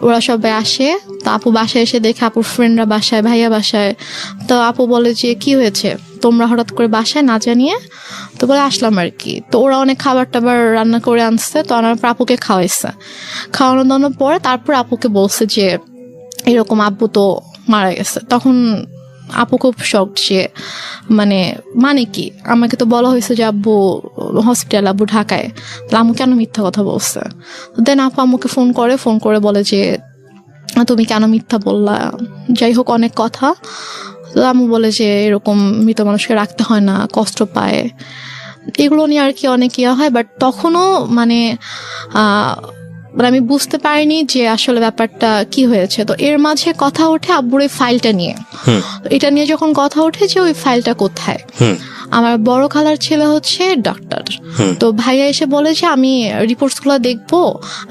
ওরা সবাই আসে। তো আপু বাসায় এসে দেখে আপুর ফ্রেন্ডরা বাসায়, ভাইয়া বাসায়। তো আপু বলে যে কি হয়েছে তোমরা হঠাৎ করে বাসায় না জানিয়ে? তো বলে আসলাম আর কি। তো ওরা অনেক খাবার টাবার রান্না করে আনছে, তো আনার পর আপুকে খাওয়ানোর পরে তারপর আপুকে বলছে যে এরকম আব্বু তো মারা গেছে। তখন আপু খুব শক, যে মানে কি, আমাকে তো বলা হয়েছে যে আব্বু হসপিটাল, আব্বু ঢাকায়, তাহলে আম্মু কেন মিথ্যা কথা বলছে? দেন আপু আম্মুকে ফোন করে বলে যে তুমি কেন মিথ্যা বললা, যাই হোক অনেক কথা। তো আম্মু বলে যে এরকম মৃত মানুষকে রাখতে হয় না, কষ্ট পায়, এগুলো নিয়ে আর কি অনেক ইয়া হয়। বাট তখনও আমি বুঝতে পারিনি যে আসলে ব্যাপারটা কি হয়েছে। তো এর মাঝে কথা ওঠে আব্বুর এই ফাইলটা নিয়ে। এটা নিয়ে যখন কথা ওঠে যে ওই ফাইলটা কোথায়, আমার বড় খালার ছেলে হচ্ছে ডাক্তার। তো ভাইয়া এসে বলে যে আমি রিপোর্টস গুলো দেখবো,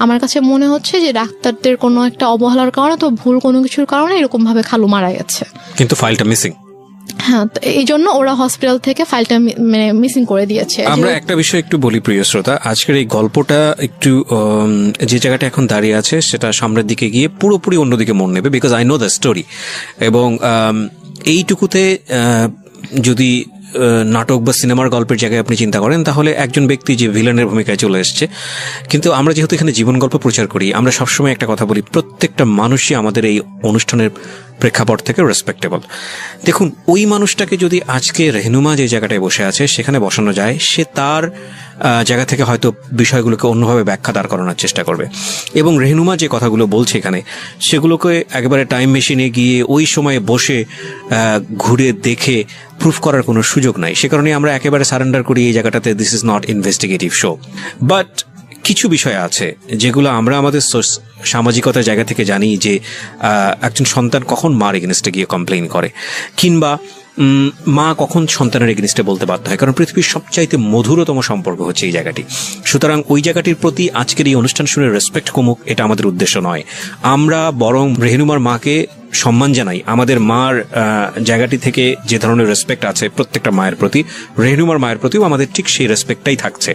আমার কাছে মনে হচ্ছে যে ডাক্তারদের কোনো একটা অবহেলার কারণে, তো ভুল কোনো কিছুর কারণে এরকম ভাবে খালু মারা গেছে, কিন্তু ফাইলটা মিসিং। হ্যাঁ, তো এই জন্য ওরা হসপিটাল থেকে ফাইলটা মানে মিসিং করে দিয়েছে। আমরা একটা বিষয় একটু বলি প্রিয় শ্রোতা, আজকের এই গল্পটা একটু যে জায়গাটা এখন দাঁড়িয়ে আছে সেটা সামনের দিকে গিয়ে পুরোপুরি অন্যদিকে মন নেবে, because I know the story. এবং এইটুকুতে যদি নাটক বা সিনেমার গল্পের জায়গায় আপনি চিন্তা করেন, তাহলে একজন ব্যক্তি যে ভিলেনের ভূমিকায় চলে এসছে। কিন্তু আমরা যেহেতু এখানে জীবন গল্প প্রচার করি, আমরা সবসময় একটা কথা বলি, প্রত্যেকটা মানুষই আমাদের এই অনুষ্ঠানের প্রেক্ষাপট থেকে রেসপেক্টেবল। দেখুন, ওই মানুষটাকে যদি আজকে রেহনুমা যে জায়গাটায় বসে আছে সেখানে বসানো যায়, সে তার জায়গা থেকে হয়তো বিষয়গুলোকে অন্যভাবে ব্যাখ্যা দাঁড় করানোর চেষ্টা করবে। এবং রেহনুমা যে কথাগুলো বলছে এখানে, সেগুলোকে একেবারে টাইম মেশিনে গিয়ে ওই সময়ে বসে ঘুরে দেখে প্রুফ করার কোনো সুযোগ নাই। সে কারণে আমরা একেবারে সারেন্ডার করি এই জায়গাটাতে, this is not investigative show. But কিছু বিষয় আছে যেগুলো আমরা আমাদের সামাজিকতার জায়গা থেকে জানি, যে একজন সন্তান কখন মার এগেনস্টে গিয়ে কমপ্লেইন করে, কিংবা মা কখন সন্তানের এগেনস্টে বলতে বাধ্য হয়, কারণ পৃথিবীর সবচাইতে মধুরতম সম্পর্ক হচ্ছে এই জায়গাটি। সুতরাং ওই জায়গাটির প্রতি আজকের এই অনুষ্ঠান শুনে রেসপেক্ট কমুক, এটা আমাদের উদ্দেশ্য নয়। আমরা বরং রেহনুমার মাকে সম্মান জানাই। আমাদের মার জায়গাটি থেকে যে ধরনের রেসপেক্ট আছে প্রত্যেকটা মায়ের প্রতি, রেহনুমার মায়ের প্রতিও আমাদের ঠিক সেই রেসপেক্টটাই থাকছে।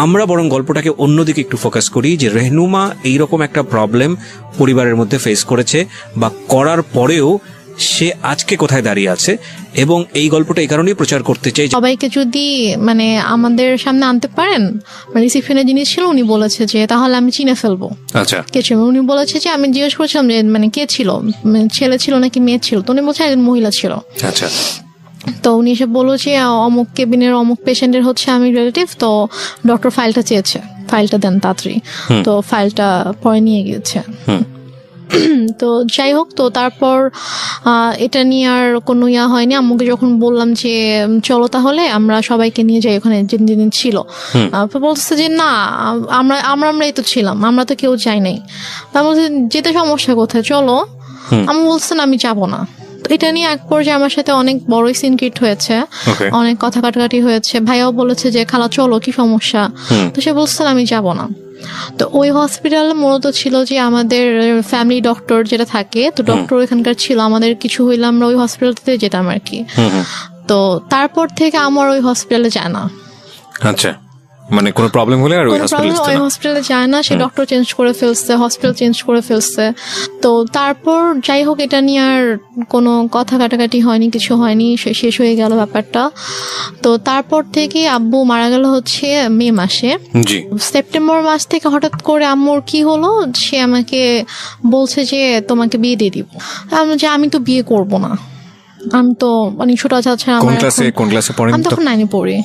আমরা বরং গল্পটাকে অন্যদিকে একটু ফোকাস করি, যে রেহনুমা এইরকম একটা প্রবলেম পরিবারের মধ্যে ফেস করেছে, বা করার পরেও সে আজকে কোথায় দাঁড়িয়ে আছে। এবং এই গল্পটা এই কারণেই প্রচার করতে চাই, সবাইকে যদি মানে আমাদের সামনে আনতে পারেন। রিসিপশনের জিনিস ছিল, উনি বলেছে যে তাহলে আমি চিনে ফেলবো। আচ্ছা, কে ছিল? উনি বলেছে যে, আমি জিজ্ঞেস করছিলাম যে মানে কে ছিল, ছেলে ছিল নাকি মেয়ে ছিল, তো উনি বলছে একজন মহিলা ছিল। আচ্ছা, তো উনি এসে বললো যে অমুক কেবিনের অমুক পেশেন্টের হচ্ছে আমি রিলেটিভ, তো ডক্টর ফাইলটা চেয়েছে, ফাইলটা দেন তাড়াতাড়ি। তো ফাইলটা পরে নিয়ে গিয়েছে। তো যাই হোক, তো তারপর এটা নিয়ে আর কোনো ইয়া হয়নি। আম্মুকে যখন বললাম যে চলো তাহলে আমরা সবাইকে নিয়ে যাই ওখানে যেদিন ছিল, বলতেছে যে না, আমরাই তো ছিলাম, আমরা তো কেউ যাই নাই। তা বলছে যেতে সমস্যা কোথায়, চলো। আমি বলছেন আমি যাবো না। এটা নিয়ে এক পর্যায়ে আমার সাথে অনেক বড়ই সিন ক্রিয়েট হয়েছে, অনেক কথা কাটাকাটি হয়েছে। ভাইয়াও বলেছে যে খালা চলো, কি সমস্যা? তো সে বলছেন আমি যাবো না। তো ওই হসপিটাল মূলত ছিল যে আমাদের ফ্যামিলি ডক্টর যেটা থাকে, তো ডক্টর এখানকার ছিল, আমাদের কিছু হইলে আমরা ওই হসপিটালতে যেতাম আর কি। তো তারপর থেকে আমার ওই হসপিটালে যায় না। আচ্ছা, মানে কোনো প্রবলেম হলে আর ওই হসপিটালে যায় না। সে ডক্টর চেঞ্জ করে ফেলছে, হসপিটাল চেঞ্জ করে ফেলছে। তো তারপর যাই হোক, এটা নিয়ে আর কোনো কথা কাটাকাটি হয়নি, কিছু হয়নি, শেষ হয়ে গেল ব্যাপারটা। তো তারপর থেকে আব্বু মারা গেল হচ্ছে মে মাসে। সেপ্টেম্বর মাস থেকে হঠাৎ করে আম্মুর কি হলো, সে আমাকে বলছে যে তোমাকে বিয়ে দিয়ে দিব। আমি তো বিয়ে করব না, আমি তো অনেক ছোট আছে। আমি তখন 9-এ পড়ি।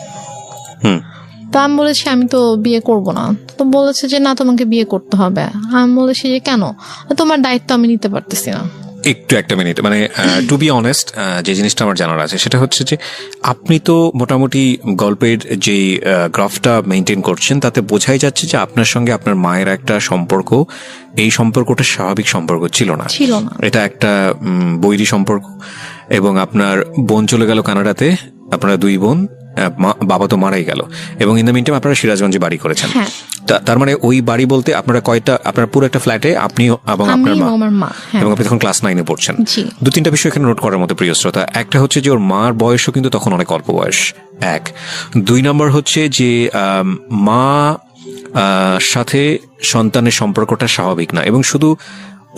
তো আমি বলেছি আমি তো বিয়ে করব না। তো বলেছে যে না, তোমাকে বিয়ে করতে হবে। আমি বলেছি যে কেন? তোমার দায়িত্ব আমি নিতে পারতেছি না। একটু একটা মিনিট, মানে টু বি অনেস্ট, যে জিনিসটা আমার জানার আছে সেটা হচ্ছে যে আপনি তো মোটামুটি গল্পের যে গ্রাফটা মেনটেন করছেন, তাতে বোঝাই যাচ্ছে যে আপনার সঙ্গে আপনার মায়ের একটা সম্পর্ক, এই সম্পর্কটা স্বাভাবিক সম্পর্ক ছিল না। এটা একটা বৈরী সম্পর্ক। এবং আপনার বোন চলে গেল কানাডাতে, আপনারা 2 বোন, বাবা তো মারাই গেল, এবং ইন দ্য মিনটাইম আপনারা সিরাজগঞ্জে বাড়ি করেছেন। তার মানে ওই বাড়ি বলতে আপনারা কয়টা, আপনার পুরো একটা ফ্ল্যাটে আপনি এবং আপনার মা, এবং আপনি তখন ক্লাস 9-এ পড়ছেন। 2-3টা বিষয় এখানে নোট করার মতো প্রিয় শ্রোতা। একটা হচ্ছে যে ওর মার বয়সও কিন্তু তখন অনেক অল্প বয়স, 1। 2 নম্বর হচ্ছে যে মা সাথে সন্তানের সম্পর্কটা স্বাভাবিক না, এবং শুধু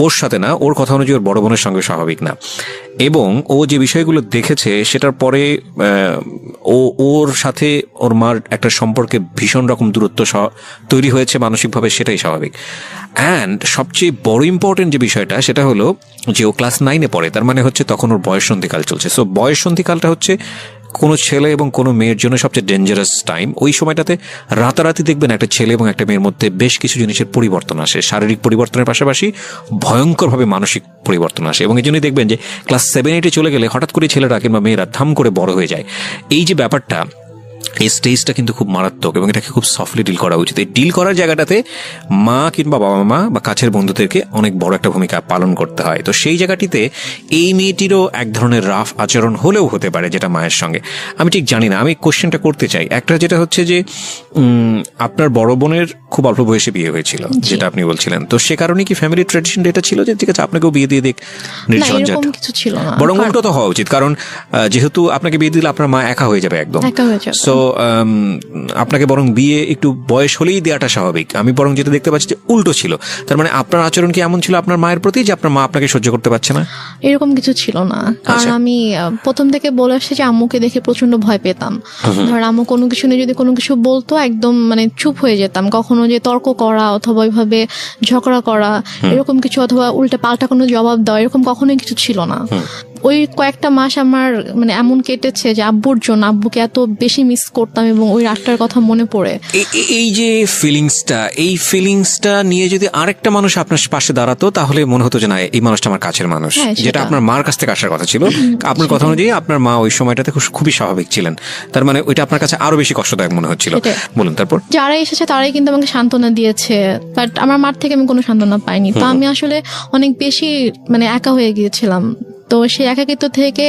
ওর সাথে না, ওর কথা অনুযায়ী ওর বড় বোনের সঙ্গে স্বাভাবিক না। এবং ও যে বিষয়গুলো দেখেছে সেটার পরে ওর সাথে ওর মার একটা সম্পর্কে ভীষণ রকম দূরত্ব তৈরি হয়েছে মানসিকভাবে, সেটাই স্বাভাবিক। অ্যান্ড সবচেয়ে বড় ইম্পর্টেন্ট যে বিষয়টা সেটা হলো যে ও ক্লাস 9-এ পড়ে, তার মানে হচ্ছে তখন ওর বয়ঃসন্ধিকাল চলছে। সো বয়ঃসন্ধিকালটা হচ্ছে কোনো ছেলে এবং কোনো মেয়ের জন্য সবচেয়ে ডেঞ্জারাস টাইম। ওই সময়টাতে রাতারাতি দেখবেন একটা ছেলে এবং একটা মেয়ের মধ্যে বেশ কিছু জিনিসের পরিবর্তন আসে, শারীরিক পরিবর্তনের পাশাপাশি ভয়ঙ্করভাবে মানসিক পরিবর্তন আসে। এবং এই জন্যই দেখবেন যে ক্লাস 7-8-এ চলে গেলে হঠাৎ করে ছেলেরা কিংবা মেয়েরা ধাম করে বড় হয়ে যায়। এই যে ব্যাপারটা, এই স্টেজটা কিন্তু খুব মারাত্মক, এবং এটাকে খুব সফটলি ডিল করা উচিত। এই ডিল করার জায়গাটাতে মা কিংবা বাবা মা বা কাছের বন্ধুদেরকে অনেক বড় একটা ভূমিকা পালন করতে হয়। তো সেই জায়গাটিতে এই মেয়েটিরও এক ধরনের রাফ আচরণ হলেও হতে পারে, যেটা মায়ের সঙ্গে আমি ঠিক জানি না। আমি কোশ্চেনটা করতে চাই একটা, যেটা হচ্ছে যে আপনার বড় বোনের খুব অল্প বয়সে বিয়ে হয়েছিল যেটা আপনি বলছিলেন, তো সে কারণে কি ফ্যামিলি ট্র্যাডিশন এটা ছিল যে ঠিক আছে আপনাকেও বিয়ে দিয়ে দিক নির্ঝঞ্ঝাট? কিছু ছিল না, বরং উল্টো তো হওয়া উচিত, কারণ যেহেতু আপনাকে বিয়ে দিলে আপনার মা একা হয়ে যাবে একদম, সো আপনাকে বরং বিয়ে একটু বয়স হলেই দেওয়াটা স্বাভাবিক। আমি বরং যেটা দেখতে পাচ্ছি যে উল্টো ছিল, তার মানে আপনার আচরণ কি এমন ছিল আপনার মায়ের প্রতি যে আপনার মা আপনাকে সহ্য করতে পারছে না? এরকম কিছু ছিল না, কারণ আমি প্রথম থেকে বলে আসছি যে আম্মুকে দেখে প্রচন্ড ভয় পেতাম। ধর আম্মু কোনো কিছু নিয়ে যদি কোনো কিছু বলতো একদম মানে চুপ হয়ে যেতাম, কখনো যে তর্ক করা অথবা ওইভাবে ঝগড়া করা এরকম কিছু, অথবা উল্টে পাল্টা কোনো জবাব দেওয়া এরকম কখনোই কিছু ছিল না। ওই কয়েকটা মাস আমার মানে এমন কেটেছে যে আব্বুর জন্য, আব্বুকে এত বেশি মিস করতাম এবং ওই রাতটার কথা মনে পড়ে। এই যে ফিলিংসটা নিয়ে যদি আরেকটা মানুষ আপনার পাশে দাঁড়াতো তাহলে মনে হতো যে না এই মানুষটা আমার কাছের মানুষ, যেটা আপনার মার কাছ থেকে আসার কথা ছিল। আপনার কথা অনুযায়ী আপনার মা ওই সময়টাতে খুবই স্বাভাবিক ছিলেন, তার মানে ওইটা আপনার কাছে আরো বেশি কষ্টদায়ক মনে হচ্ছিল। বলুন তারপর। যারা এসেছে তারাই কিন্তু আমাকে সান্ত্বনা দিয়েছে, বাট আমার মার থেকে আমি কোনো সান্ত্বনা পাইনি। তো আমি আসলে অনেক বেশি মানে একা হয়ে গিয়েছিলাম। তো সেই একাকিত্ব থেকে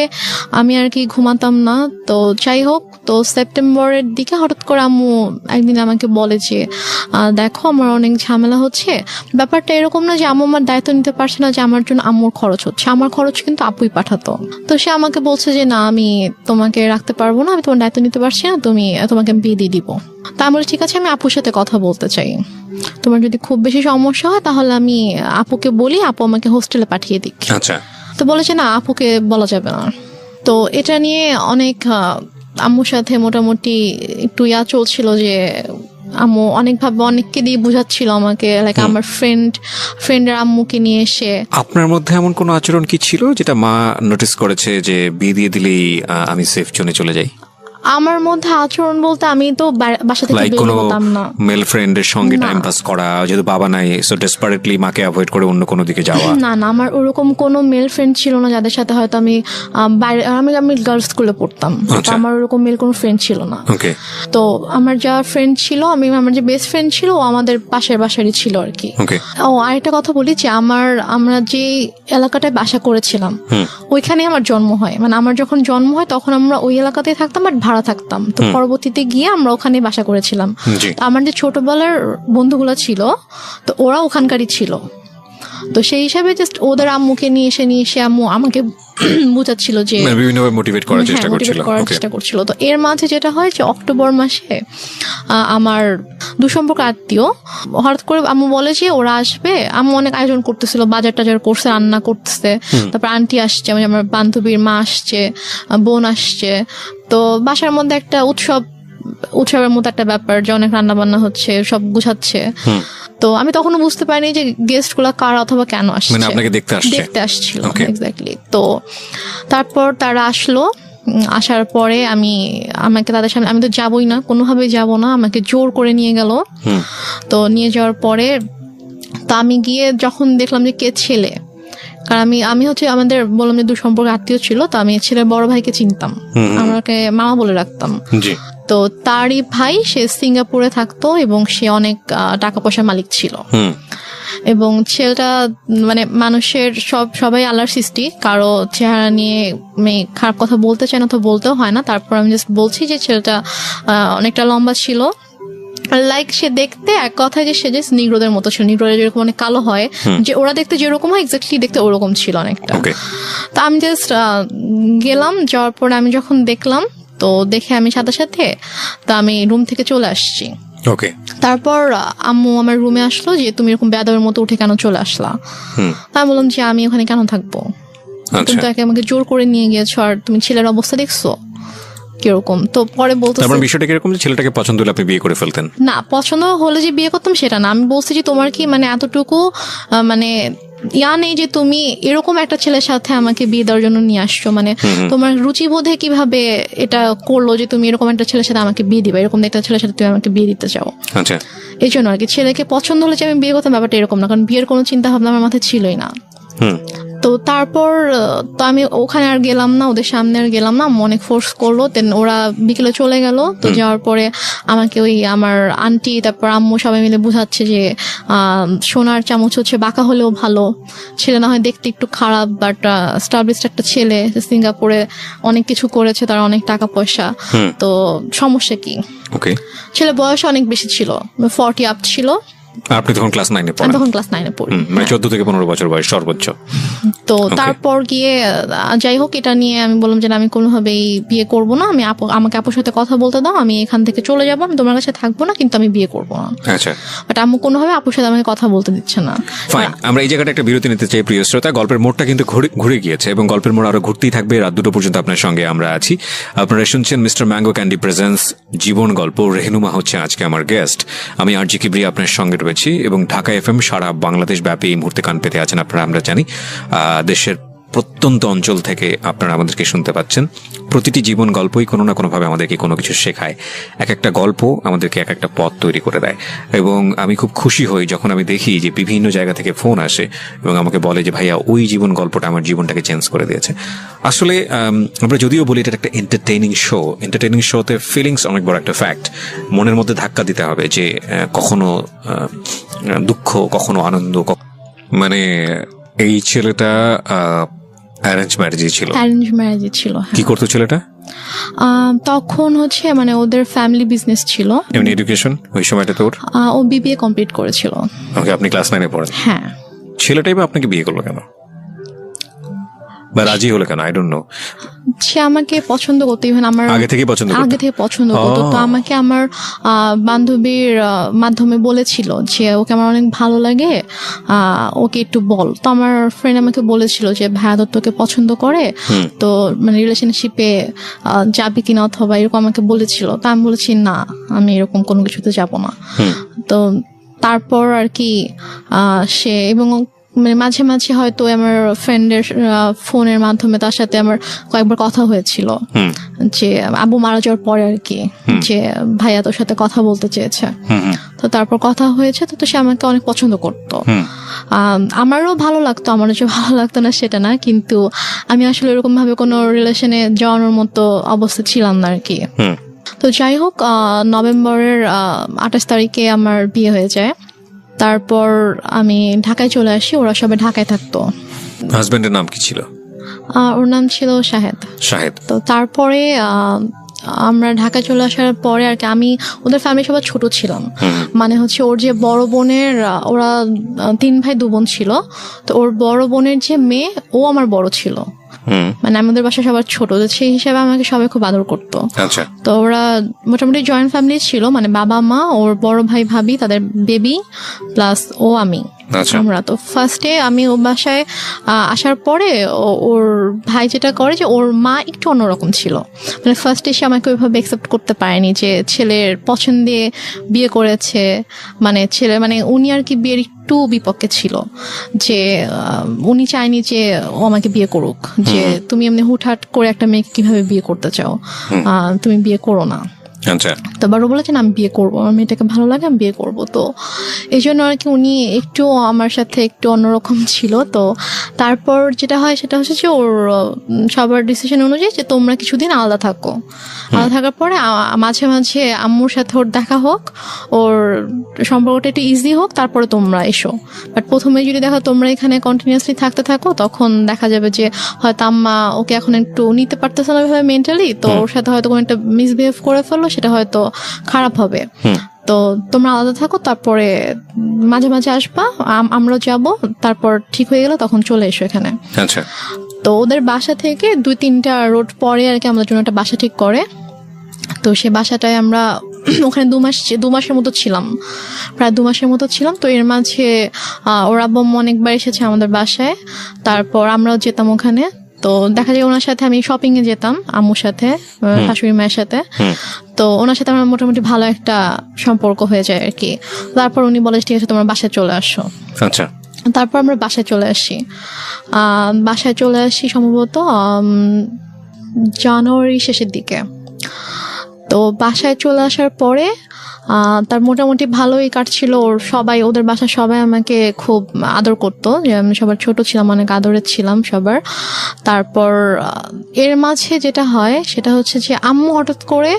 আমি আর কি ঘুমাতাম না। তো যাই হোক, তো সেপ্টেম্বরের দিকে হঠাৎ করে আম্মু একদিন আমাকে বলে যে দেখো আমার অনেক ঝামেলা হচ্ছে। ব্যাপারটা এরকম না যে আম্মু আমার দায়িত্ব নিতে পারছে না যে আমার জন্য আম্মুর খরচ হচ্ছে, আমার খরচ কিন্তু আপুই পাঠাতো। তো সে আমাকে বলছে যে না আমি তোমাকে রাখতে পারবো না, আমি তোমার দায়িত্ব নিতে পারছি না, তোমাকে বিয়ে দিয়ে দিব। তা আমি ঠিক আছে, আমি আপুর সাথে কথা বলতে চাই, তোমার যদি খুব বেশি সমস্যা হয় তাহলে আমি আপুকে বলি, আপু আমাকে হোস্টেলে পাঠিয়ে দিক। আচ্ছা। তো বলেছে না আপুকে বলা যাবে না। তো এটা নিয়ে অনেক আম্মুর সাথে মোটামুটি একটু চলছিল যে আম্মু অনেকভাবে অনেককে দিয়ে বুঝাচ্ছিল আমাকে, লাইক আমার ফ্রেন্ডের আম্মুকে নিয়ে এসে। আপনার মধ্যে এমন কোনো আচরণ কি ছিল যেটা মা নোটিস করেছে যে বিয়ে দিয়ে দিলেই আমি সেফ জোনে চলে যাই? আমার মধ্যে আচরণ বলতে আমি তো বাসা থেকে বের হতাম না। মেল ফ্রেন্ডের সঙ্গে টাইম পাস করা, যেহেতু বাবা নাই সো ডেসপারেটলি মাকে অ্যাভয়েড করে অন্য কোনো দিকে যাওয়া? না আমার ওরকম কোনো মেল ফ্রেন্ড ছিল না যাদের সাথে হয়তো আমি বাইরে, আমি গার্লস স্কুলে পড়তাম, তো আমার ওরকম মেল কোনো ফ্রেন্ড ছিল না। তো আমার যা ফ্রেন্ড ছিল, আমার যে বেস্ট ফ্রেন্ড ছিল ও আমাদের বাসারই ছিল আর কি। ও আরেকটা কথা বলি যে আমরা যে এলাকাটায় বাসা করেছিলাম ওইখানে আমার জন্ম হয়, মানে আমার যখন জন্ম হয় তখন আমরা ওই এলাকাতেই থাকতাম, বাট ভাড়া থাকতাম। তো পরবর্তীতে গিয়ে আমরা ওখানে বাসা করেছিলাম। আমার যে ছোটবেলার বন্ধুগুলো ছিল তো ওরা ওখানকারই ছিল। তো সেই হিসাবে জাস্ট ওদের আম্মুকে নিয়ে এসে আম্মু আমাকে বুঝাচ্ছিল যে বিভিন্নভাবে মোটিভেট করার চেষ্টা করছিল। তো এর মাঝে যেটা হয় যে অক্টোবর মাসে আমার দুঃসম্পর্ক আত্মীয় হঠাৎ করে আম্মু বলে যে ওরা আসবে। আম্মু অনেক আয়োজন করতেছিল, বাজার টাজার করছে, রান্না করতেছে, তারপর আন্টি আসছে, আমার বান্ধবীর মা আসছে, বোন আসছে। তো বাসার মধ্যে একটা উৎসবের মতো একটা ব্যাপার যে অনেক রান্না বান্না হচ্ছে, সব গুছাচ্ছে। তো আমি তখনও বুঝতে পারিনি যে গেস্ট গুলা কারা অথবা কেন আসছে, মানে আপনাকে দেখতে আসছিল। এক্স্যাক্টলি। তো তারপর তারা আসলো, আসার পরে আমাকে তাদের সামনে, আমি তো যাবই না, কোনোভাবেই যাব না, আমাকে জোর করে নিয়ে গেল। তো নিয়ে যাওয়ার পরে তো আমি গিয়ে যখন দেখলাম যে কে ছেলে, কারণ আমি হচ্ছে আমাদের বললাম যে দুঃসম্পর্ক আত্মীয় ছিল, তো আমি ছেলের বড় ভাইকে চিনতাম, আমাকে মামা বলে রাখতাম। তো তারই ভাই সে সিঙ্গাপুরে থাকতো এবং সে অনেক টাকা পয়সার মালিক ছিল। এবং ছেলেটা মানে মানুষের সবাই আল্লাহর সৃষ্টি, কারো চেহারা নিয়ে খারাপ কথা বলতে চায় না, তো বলতেও হয় না। তারপর আমি জাস্ট বলছি যে ছেলেটা অনেকটা লম্বা ছিল, লাইক সে দেখতে এক কথায় যে সে জাস্ট নিগ্রোদের মতো ছিল, নিগ্রোদের যেরকম অনেক কালো হয়, যে ওরা দেখতে যেরকম হয় এক্স্যাক্টলি দেখতে ওরকম ছিল অনেকটা। তো আমি জাস্ট গেলাম, যাওয়ার পরে আমি যখন দেখলাম, তো দেখে আমি সাথে তো আমি রুম থেকে চলে আসছি। তারপর আম্মু আমার রুমে আসলো যে তুমি এরকম বেয়াদবের মতো উঠে কেন চলে আসলা? আমি বললাম যে আমি ওখানে কেন থাকবো, তুমি তো আমাকে জোর করে নিয়ে গিয়েছো, আর তুমি ছেলের অবস্থা দেখছো কিরকম। তো পরে বলতো বিষয়টা কিরকম, ছেলেটাকে পছন্দ হলে আপনি বিয়ে করে ফেলতেন? না, পছন্দ হলে যে বিয়ে করতাম সেটা না, আমি বলছি যে তোমার কি মানে এতটুকু মানে নেই যে তুমি এরকম একটা ছেলের সাথে আমাকে বিয়ে দেওয়ার জন্য নিয়ে আসছো, মানে তোমার রুচিবোধে কিভাবে এটা করলো যে তুমি এরকম একটা ছেলের সাথে আমাকে বিয়ে দিবে, এরকম একটা ছেলের সাথে তুমি আমাকে বিয়ে দিতে চাও। এই জন্য আর কি ছেলেকে পছন্দ হলে যে আমি বিয়ে করতাম, ব্যাপারটা এরকম না, কারণ বিয়ের কোনো চিন্তা ভাবনা আমার মাথায় ছিলই না। তো তারপর তো আমি ওখানে আর গেলাম না, ওদের সামনে আর গেলাম না, অনেক ফোর্স করলো। দেন ওরা বিকেলে চলে গেল। তো যাওয়ার পরে আমাকে ওই আমার আন্টি তারপর আম্মু সবাই মিলে বুঝাচ্ছে যে সোনার চামচ হচ্ছে বাঁকা হলেও ভালো, ছেলে না হয় দেখতে একটু খারাপ বাট স্টাবলিশড একটা ছেলে, সিঙ্গাপুরে অনেক কিছু করেছে, তার অনেক টাকা পয়সা, তো সমস্যা কি? ছেলে বয়স অনেক বেশি ছিল, 40 আপ ছিল। আপনি তখন ক্লাস 9 এ পড়েন? তখন ক্লাস 9 এ পড়ি, মানে 14 থেকে 15 বছর বয়স সর্বোচ্চ। তো তারপর গিয়ে যাই হোক, এটা নিয়ে আমি বললাম যে আমি কোনোভাবেই বিয়ে করব না, আমি আমাকে আপুর সাথে কথা বলতে দাও, আমি এখান থেকে চলে যাবো, আমি তোমার কাছে থাকবো না, কিন্তু আমি বিয়ে করবো না। আচ্ছা, বাট আম্মু কোনোভাবে আপুর সাথে আমাকে কথা বলতে দিচ্ছে না। ফাইন, আমরা এই জায়গাটা একটা বিরতি নিতে চাই প্রিয় শ্রোতা। গল্পের মোড়টা কিন্তু ঘুরে গিয়েছে এবং গল্পের মোড় আরো ঘুরতেই থাকবে। রাত 2টো পর্যন্ত আপনার সঙ্গে আমরা আছি। আপনারা শুনছেন মিস্টার ম্যাঙ্গো ক্যান্ডি প্রেজেন্স জীবন গল্প। রেহনুমা হচ্ছে আজকে আমার গেস্ট। আমি আরজি কিবরিয়া আপনার সঙ্গে রয়েছি এবং ঢাকা এফএম সারা বাংলাদেশ ব্যাপী এই মুহূর্তে কান পেতে আছেন আপনারা, আমরা জানি। দেশের প্রত্যন্ত অঞ্চল থেকে আপনারা আমাদেরকে শুনতে পাচ্ছেন। প্রতিটি জীবন গল্পই কোনো না কোনোভাবে আমাদেরকে কোনো কিছু শেখায়। এক একটা গল্প আমাদেরকে এক একটা পথ তৈরি করে দেয় এবং আমি খুব খুশি হই যখন আমি দেখি যে বিভিন্ন জায়গা থেকে ফোন আসে এবং আমাকে বলে যে ভাইয়া ওই জীবন গল্পটা আমার জীবনটাকে চেঞ্জ করে দিয়েছে। আসলে আমরা যদিও বলি এটা একটা এন্টারটেইনিং শোতে ফিলিংস অনেক বড় একটা ফ্যাক্ট। মনের মধ্যে ধাক্কা দিতে হবে যে কখনো দুঃখ, কখনো আনন্দ। মানে এই ছেলেটা অ্যারেঞ্জ ম্যারেজই ছিল। কি করতো ছেলেটা? তখন হচ্ছে মানে ওদের ফ্যামিলি বিজনেস ছিল। এমনি এডুকেশন ওই সময়টা তোর? ও বিবিএ কমপ্লিট করেছিল। ওকে, আপনি ক্লাস 9 এ পড়েন? হ্যাঁ। ছেলেটাই বা আপনাকে বিয়ে করলো কেন বা রাজি হলো কেন? I don't know. সে আমাকে পছন্দ করতো, ইভেন আমার আগে থেকে পছন্দ করতো। তো আমাকে আমার বান্ধবীর মাধ্যমে বলেছিল যে ওকে আমার অনেক ভালো লাগে, ওকে একটু বল। তো আমার ফ্রেন্ড আমাকে বলেছিল যে ভাইয়া তোকে পছন্দ করে, তো মানে রিলেশনশিপে যাবি কিনা অথবা এরকম আমাকে বলেছিল। তো আমি বলেছি না, আমি এরকম কোনো কিছুতে যাব না। তো তারপর আর কি সে এবং মানে মাঝে মাঝে হয়তো আমার ফ্রেন্ডের ফোনের মাধ্যমে তার সাথে আমার কয়েকবার কথা হয়েছিল যে আবু মারা যাওয়ার পরে আর কি, যে ভাইয়া তোর সাথে কথা বলতে চেয়েছে। তো তারপর কথা হয়েছে। তো সে আমাকে অনেক পছন্দ করতো। আমারও ভালো লাগতো, আমারও যে ভালো লাগতো না সেটা না, কিন্তু আমি আসলে এরকম ভাবে কোনো রিলেশনে যাওয়ানোর মতো অবস্থা ছিলাম না আর কি। তো যাই হোক, নভেম্বরের 28 তারিখে আমার বিয়ে হয়ে যায়। তারপর আমি ঢাকায় চলে আসি, ওরা সবাই ঢাকায় থাকতো। হাজবেন্ডের নাম কি ছিল? ওর নাম ছিল শাহেদ। তো তারপরে আমরা ঢাকায় চলে আসার পরে আর কি আমি ওদের ফ্যামিলি সবাই ছোট ছিলাম। মানে হচ্ছে ওর যে বড় বোনের, ওরা 3 ভাই 2 বোন ছিল। তো ওর বড় বোনের যে মেয়ে, ও আমার বড় ছিল। মানে আমাদের বাসা সবার ছোট, সেই হিসাবে আমাকে সবাই খুব আদর করতো। তো ওরা মোটামুটি জয়েন্ট ফ্যামিলি ছিল, মানে বাবা মা, ওর বড় ভাই ভাবি, তাদের বেবি প্লাস ও আমি, আমরা। তো ফার্স্টে আমি ও বাসায় আসার পরে ওর ভাই যেটা করে যে ওর মা একটু অন্যরকম ছিল। মানে ফার্স্টে সে আমাকে ওইভাবে অ্যাকসেপ্ট করতে পারেনি যে ছেলের পছন্দে বিয়ে করেছে। মানে ছেলে মানে উনি আর কি বিয়ের একটু বিপক্ষে ছিল, যে উনি চায়নি যে ও আমাকে বিয়ে করুক, যে তুমি এমনি হুটহাট করে একটা মেয়েকে কিভাবে বিয়ে করতে চাও, তুমি বিয়ে করো না। তো বারো বলেছেন আমি বিয়ে করবো, আমার মেয়েটাকে ভালো লাগে, আমি বিয়ে করবো। তো এই জন্য আর কি উনি একটু আমার সাথে একটু অন্যরকম ছিল। তো তারপর যেটা হয় সেটা হচ্ছে যে ওর সবার ডিসিশন অনুযায়ী যে তোমরা কিছুদিন আলাদা থাকো। আলাদা থাকার পরে মাঝে মাঝে আম্মুর সাথে ওর দেখা হোক, ওর সম্পর্কটা একটু ইজি হোক, তারপরে তোমরা এসো। বাট প্রথমে যদি দেখো তোমরা এখানে কন্টিনিউয়াসলি থাকতে থাকো, তখন দেখা যাবে যে হয়তো আম্মা ওকে এখন একটু নিতে পারতেছে না ওইভাবে মেন্টালি, তো ওর সাথে হয়তো কোনো একটা মিসবিহেভ করে ফেললো, সেটা হয়তো খারাপ হবে। তো তোমরা আলাদা থাকো, তারপরে মাঝে মাঝে আসবা, আমরাও যাব, তারপর ঠিক হয়ে গেলে তখন চলে এসো এখানে। তো ওদের বাসা থেকে 2-3টা রোড পরে আর কি আমাদের জন্য একটা বাসা ঠিক করে। তো সে বাসাটায় আমরা ওখানে 2 মাসের মতো ছিলাম, প্রায় 2 মাসের মতো ছিলাম। তো এর মাঝে ওর আব্বু অনেকবার এসেছে আমাদের বাসায়, তারপর আমরাও যেতাম ওখানে। তো দেখা যায় ওনার সাথে আমি শপিং এ যেতাম আম্মুর সাথে, শাশুড়ি মায়ের সাথে। তো ওনার সাথে আমার মোটামুটি ভালো একটা সম্পর্ক হয়ে যায় আর কি। তারপর উনি বলে ঠিক আছে তোমরা বাসায় চলে আসো। তারপর আমরা বাসায় চলে আসি সম্ভবত জানুয়ারি শেষের দিকে। তো বাসায় চলে আসার পরে তার মোটামুটি ভালোই কাটছিল। সবাই, ওদের বাসার সবাই আমাকে খুব আদর করতো, যে আমি সবার ছোট ছিলাম, অনেক আদরের ছিলাম সবার। তারপর এর মাঝে যেটা হয় সেটা হচ্ছে যে আম্মু হঠাৎ করে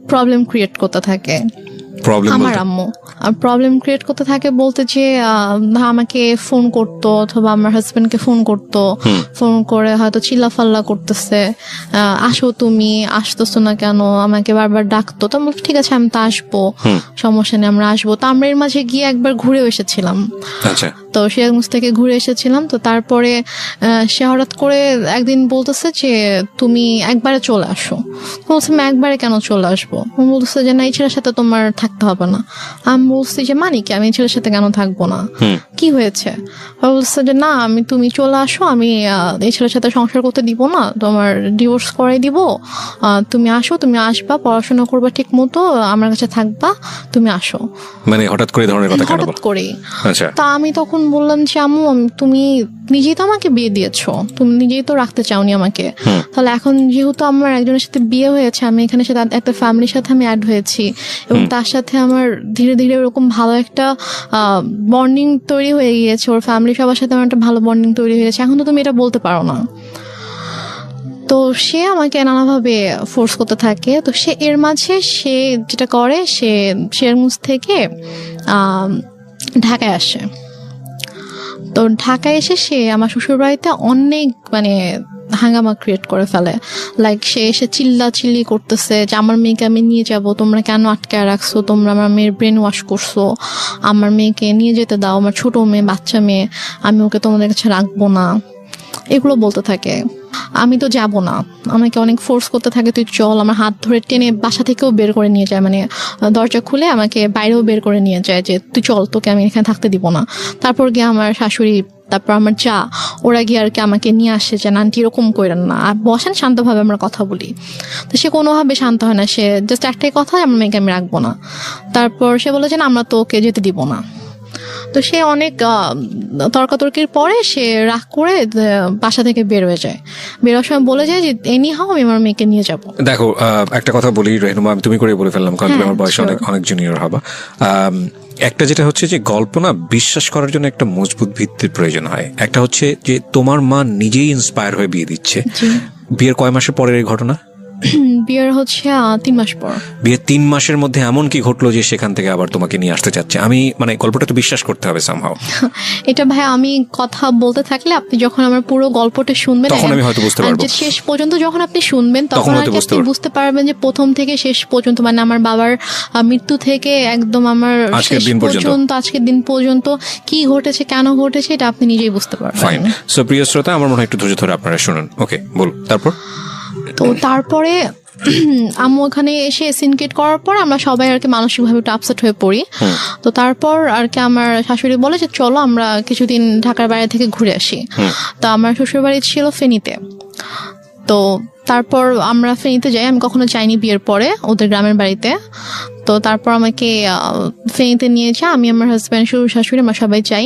প্রবলেম ক্রিয়েট করতে থাকে। আমার আম্মু প্রবলেম ক্রিয়েট করতে থাকে বলতে যে আমাকে ফোন করতো অথবা আমার হাজবেন্ডকে ফোন করতো, ফোন করে হয়তো চিল্লাফাল্লা করতেছে, আসো তুমি, আসতেছো না কেন, আমাকে বারবার ডাকতো। তো ঠিক আছে আমি তো আসবো, সমস্যা নেই আমরা আসবো। তো আমরা এর মাঝে গিয়ে একবার ঘুরে এসেছিলাম, তো সিরাজগঞ্জ থেকে ঘুরে এসেছিলাম। তো তারপরে সে হঠাৎ করে একদিন বলতেছে যে তুমি একবারে চলে আসো। বলছে আমি একবারে কেন চলে আসবো? বলতেছে যে না, এই ছেলের সাথে তোমার থাকতে হবে না। আমি বলছি যে মানে কি, আমি এই ছেলের সাথে কেন থাকবো না, কি হয়েছে? বলছে যে না, তুমি চলে আসো, আমি এই ছেলের সাথে সংসার করতে দিব না, তোমার ডিভোর্স করাই দিব, তুমি আসো, তুমি আসবা, পড়াশোনা করবা ঠিক মতো, আমার কাছে থাকবা, তুমি আসো। মানে হঠাৎ করে ধরনের কথা, হঠাৎ করে। তা আমি তখন বললাম যে আম্মু, তুমি নিজেই তো আমাকে বিয়ে দিয়েছো, তুমি নিজেই তো রাখতে চাওনি আমাকে, তাহলে এখন যেহেতু আমার একজনের সাথে বিয়ে হয়েছে, আমি এখানে সাথে একটা ফ্যামিলির সাথে আমি অ্যাড হয়েছি, এবং তার সাথে আমার ধীরে ধীরে ওরকম ভালো একটা বন্ডিং তৈরি হয়ে গিয়েছে, ওর ফ্যামিলি সবার সাথে আমার একটা ভালো বন্ডিং তৈরি হয়েছে, এখন তো তুমি এটা বলতে পারো না। তো সে আমাকে নানাভাবে ফোর্স করতে থাকে। তো সে এর মাঝে সে যেটা করে, সে সিরাজগঞ্জ থেকে ঢাকায় আসে। তো ঢাকায় এসে সে আমার শ্বশুর বাড়িতে অনেক মানে হাঙ্গামা ক্রিয়েট করে ফেলে। লাইক সে এসে চিল্লি করতেছে যে আমার মেয়েকে আমি নিয়ে যাব, তোমরা কেন আটকে রাখছো, তোমরা আমার মেয়ের ব্রেন ওয়াশ করছো, আমার মেয়েকে নিয়ে যেতে দাও, আমার ছোট মেয়ে, বাচ্চা মেয়ে, আমি ওকে তোমাদের কাছে রাখবো না, এগুলো বলতে থাকে। আমি তো যাব না, আমাকে অনেক ফোর্স করতে থাকে, তুই চল, আমার হাত ধরে টেনে বাসা থেকেও বের করে নিয়ে যায়, মানে দরজা খুলে আমাকে বাইরেও বের করে নিয়ে যায় যে তুই চল, তোকে আমি এখানে থাকতে দিব না। তারপর গিয়ে আমার শাশুড়ি, তারপর আমার যা, ওরা গিয়ে আর কি আমাকে নিয়ে আসে যে আন্টি এরকম করেন না, আর বসেন শান্তভাবে আমরা কথা বলি। তো সে কোনোভাবে শান্ত হয় না, সে জাস্ট একটাই কথা, আমার মেয়েকে আমি রাখবো না। তারপর সে বলে যে আমরা তো ওকে যেতে দিব না। তো সে অনেক তর্কাতর্কির পরে সে রাগ করে বাসা থেকে বের হয়ে যায়। বেরোর সময় বলে যায় যে এনি হাও আমি আমার মেয়েকে নিয়ে যাব। দেখো একটা কথা বলি রেহনুমা, আমি তুমি করে বলে ফেললাম কারণ তুমি আমার বয়সে অনেক জুনিয়র হবা। একটা যেটা হচ্ছে যে গল্প না বিশ্বাস করার জন্য একটা মজবুত ভিত্তির প্রয়োজন হয়। একটা হচ্ছে যে তোমার মা নিজেই ইন্সপায়ার হয়ে বিয়ে দিচ্ছে। বিয়ের কয় মাসের পরের এই ঘটনা? বিয়ের হচ্ছে 3 মাস পর। বিয়ের 3 মাসের মধ্যে এমন কি ঘটলো যে সেখান থেকে আবার তোমাকে নিয়ে আসতে চাচ্ছে? আমি মানে গল্পটা তো বিশ্বাস করতে হবে সামহাও। এটা ভাই আমি কথা বলতে থাকলে আপনি যখন আমার পুরো গল্পটা শুনবেন তখন আমি হয়তো বুঝতে পারবো, শেষ পর্যন্ত যখন আপনি শুনবেন তখন আপনি বুঝতে পারবেন যে প্রথম থেকে শেষ পর্যন্ত, মানে আমার বাবার মৃত্যু থেকে একদম আমার শেষ পর্যন্ত, আজকের দিন পর্যন্ত কি ঘটেছে, কেন ঘটেছে, এটা আপনি নিজেই বুঝতে পারবেন। ফাইন। সো প্রিয় শ্রোতা, আমার মনে হয় একটু ধৈর্য ধরে আপনারা শুনুন। ওকে, বল। তো তারপরে আম্মু ওখানে এসে সিনকেট করার পর আমরা সবাই আর কি মানসিকভাবে একটু আপসেট হয়ে পড়ি। তো তারপর আর কি আমার শাশুড়ি বলে যে চলো আমরা কিছুদিন ঢাকার বাইরে থেকে ঘুরে আসি। তো আমার শ্বশুর বাড়ি ছিল ফেনীতে। তো তারপর আমরা ফেনীতে যাই, আমি কখনো যাইনি বিয়ের পরে ওদের গ্রামের বাড়িতে। তো তারপর আমাকে ফেনীতে নিয়ে যায়, আমি আমার হাজব্যান্ড, শ্বশুর শাশুড়ি, আমরা সবাই যাই।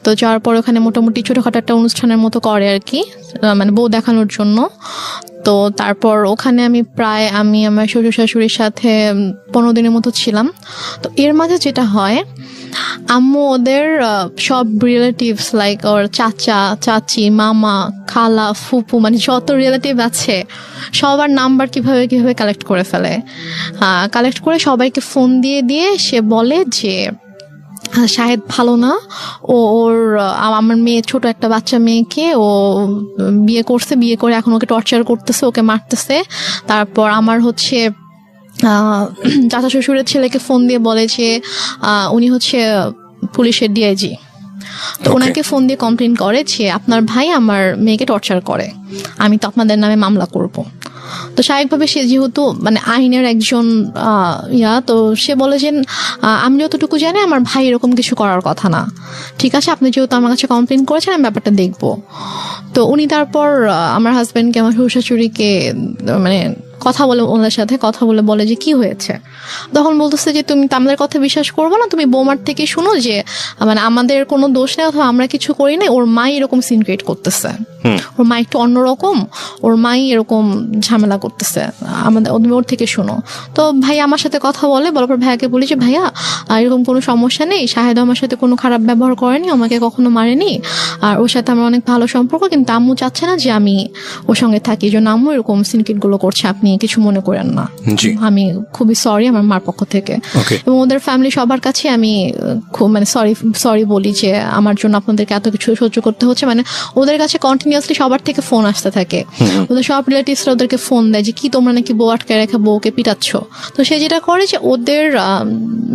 তো যাওয়ার পর ওখানে মোটামুটি ছোটোখাটো একটা অনুষ্ঠানের মতো করে আর কি, মানে বউ দেখানোর জন্য। তো তারপর ওখানে আমি আমার শ্বশুর শাশুড়ির সাথে 15 দিনের মতো ছিলাম। তো এর মাঝে যেটা হয়, আম্মু ওদের সব রিলেটিভস লাইক ওর চাচা, চাচি, মামা, খালা, ফুপু, মানে যত রিলেটিভ আছে সবার নাম্বার কিভাবে কালেক্ট করে ফেলে। কালেক্ট করে সবাইকে ফোন দিয়ে সে বলে যে শাহেদ ভালো না, ওর আমার মেয়ে, ছোট একটা বাচ্চা মেয়েকে ও বিয়ে করছে, বিয়ে করে এখন ওকে টর্চার করতেছে, ওকে মারতেছে। তারপর আমার হচ্ছে চাচা শ্বশুরের ছেলেকে ফোন দিয়ে বলে যে উনি হচ্ছে পুলিশের ডিআইজি। তো ওনাকে ফোন দিয়ে কমপ্লেন করে যে আপনার ভাই আমার মেয়েকে টর্চার করে, আমি তো আপনাদের নামে মামলা করব। তো স্বাভাবিকভাবে সে যেহেতু মানে আইনের একজন তো সে বলে যে আমি যতটুকু জানি আমার ভাই এরকম কিছু করার কথা না, ঠিক আছে আপনি যেহেতু আমার কাছে কমপ্লেন করেছেন আমি ব্যাপারটা দেখবো। তো উনি তারপর আমার হাজব্যান্ডকে, আমার শ্বশুর শাশুড়িকে মানে কথা বলে, ওনার সাথে কথা বলে যে কি হয়েছে। তখন বলতেছে যে তুমি আমাদের কথা বিশ্বাস করবো না, তুমি বৌমার থেকে শুনো যে মানে আমাদের কোনো দোষ নেই অথবা আমরা কিছু করি না, ওর মা এরকম সিন ক্রিয়েট করতেছে। ওর মা একটু অন্যরকম, ওর মাই এরকম ঝামেলা করতেছে, আমাদের ওর থেকে শুনো। তো ভাইয়া আমার সাথে কথা বলার পর ভাইয়াকে বলি যে ভাইয়া এরকম কোনো সমস্যা নেই, শাহেদ আমার সাথে কোনো খারাপ ব্যবহার করেনি, আমাকে কখনো মারেনি, আর ওর সাথে আমার অনেক ভালো সম্পর্ক, কিন্তু আম্মু চাচ্ছে না যে আমি ওর সঙ্গে থাকি, এই জন্য আম্মু এরকম সিনকেট গুলো করছে, আপনি কিছু মনে করেন না, আমি খুবই সরি আমার মার পক্ষ থেকে। এবং ওদের ফ্যামিলি সবার কাছে আমি খুব মানে সরি বলি যে আমার জন্য আপনাদেরকে এত কিছু সহ্য করতে হচ্ছে। মানে ওদের কাছে কন্টিনিউয়াসলি সবার থেকে ফোন আসতে থাকে, ওদের সব রিলেটিভসরা ওদেরকে ফোন দেয় যে কি তোমরা নাকি বউ আটকে রেখে বউকে পিটাচ্ছ। তো সে যেটা করে যে ওদের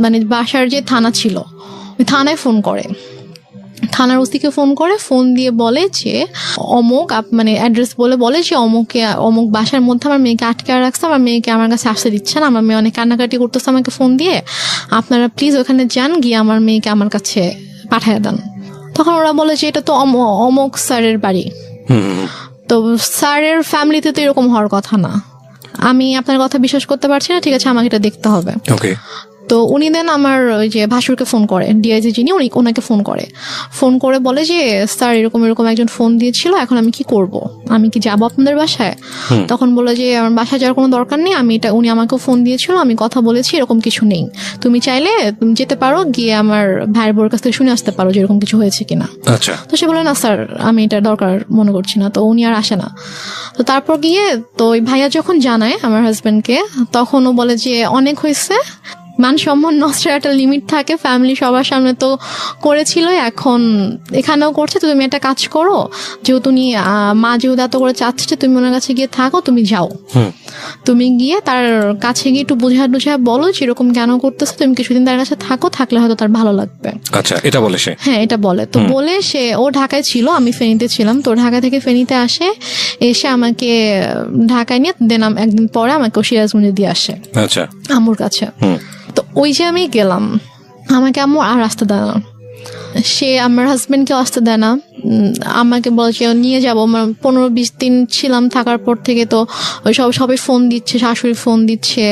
মানে বাসার যে থানা ছিল ওই থানায় ফোন করে, থানার ওসিকে ফোন করে, ফোন দিয়ে বলে যে অমুক মানে অ্যাড্রেস বলে যে অমুক বাসার মধ্যে আমার মেয়েকে আটকে রাখছে, আমার মেয়েকে আমার কাছে আসতে দিচ্ছে না, আমার মেয়ে অনেক কান্নাকাটি করতেছে আমাকে ফোন দিয়ে, আপনারা প্লিজ ওখানে যান, গিয়ে আমার মেয়েকে আমার কাছে পাঠিয়ে দেন। তখন ওরা বলে যে এটা তো অমুক স্যারের বাড়ি, তো স্যারের ফ্যামিলিতে তো এরকম হওয়ার কথা না, আমি আপনার কথা বিশ্বাস করতে পারছি না, ঠিক আছে আমাকে এটা দেখতে হবে। তো উনি দেন আমার ওই যে ভাসুরকে ফোন করে, ডিআইজি যিনি ওনাকে ফোন করে বলে যে স্যার এরকম একজন ফোন দিয়েছিল, এখন আমি কি করব, আমি কি যাবো আপনাদের বাসায়? তখন বলে যে আমার বাসায় যাওয়ার কোনো দরকার নেই, উনি আমাকেও ফোন দিয়েছিল, আমি কথা বলেছি, এরকম কিছু নেই, তুমি চাইলে তুমি যেতে পারো, গিয়ে আমার ভাইয়ের বোর কাছ থেকে শুনে আসতে পারো যে এরকম কিছু হয়েছে কিনা। তো সে বলে না স্যার আমি এটা দরকার মনে করছি না, তো উনি আর আসে না। তো তারপর গিয়ে তো ওই ভাইয়া যখন জানায় আমার হাজবেন্ডকে, তখন ও বলে যে অনেক হয়েছে, মান সম্মান নষ্টের একটা লিমিট থাকে, ফ্যামিলি সবার সামনে তো করেছিল, এখন এখানেও করছে, তো তুমি একটা কাজ করো, যেহেতু মা যেহেতু এত করে চাচ্ছে তুমি ওনার কাছে গিয়ে থাকো, তুমি যাও, তুমি গিয়ে তার কাছে গিয়ে একটু বোঝা বলো যে এরকম কেন করতেছে, তুমি কিছুদিন তার কাছে থাকো, থাকলে হয়তো তার ভালো লাগবে। আচ্ছা, এটা বলে সে? হ্যাঁ এটা বলে। তো বলে সে, ও ঢাকায় ছিল, আমি ফেনীতে ছিলাম, তো ঢাকা থেকে ফেনীতে আসে, এসে আমাকে ঢাকায় নিয়ে দেন একদিন পরে আমাকে সিরাজগঞ্জে দিয়ে আসে আম্মুর কাছে। তো ওই যে আমি গেলাম, আমাকে আম্মু আর আসতে দেয় না, সে আমার হাজবেন্ডকেও আসতে দেয় না, আমাকে বলছে নিয়ে যাবো, 15-20 দিন ছিলাম, থাকার পর থেকে তো ওই সবাই ফোন দিচ্ছে, শাশুড়ি ফোন দিচ্ছে,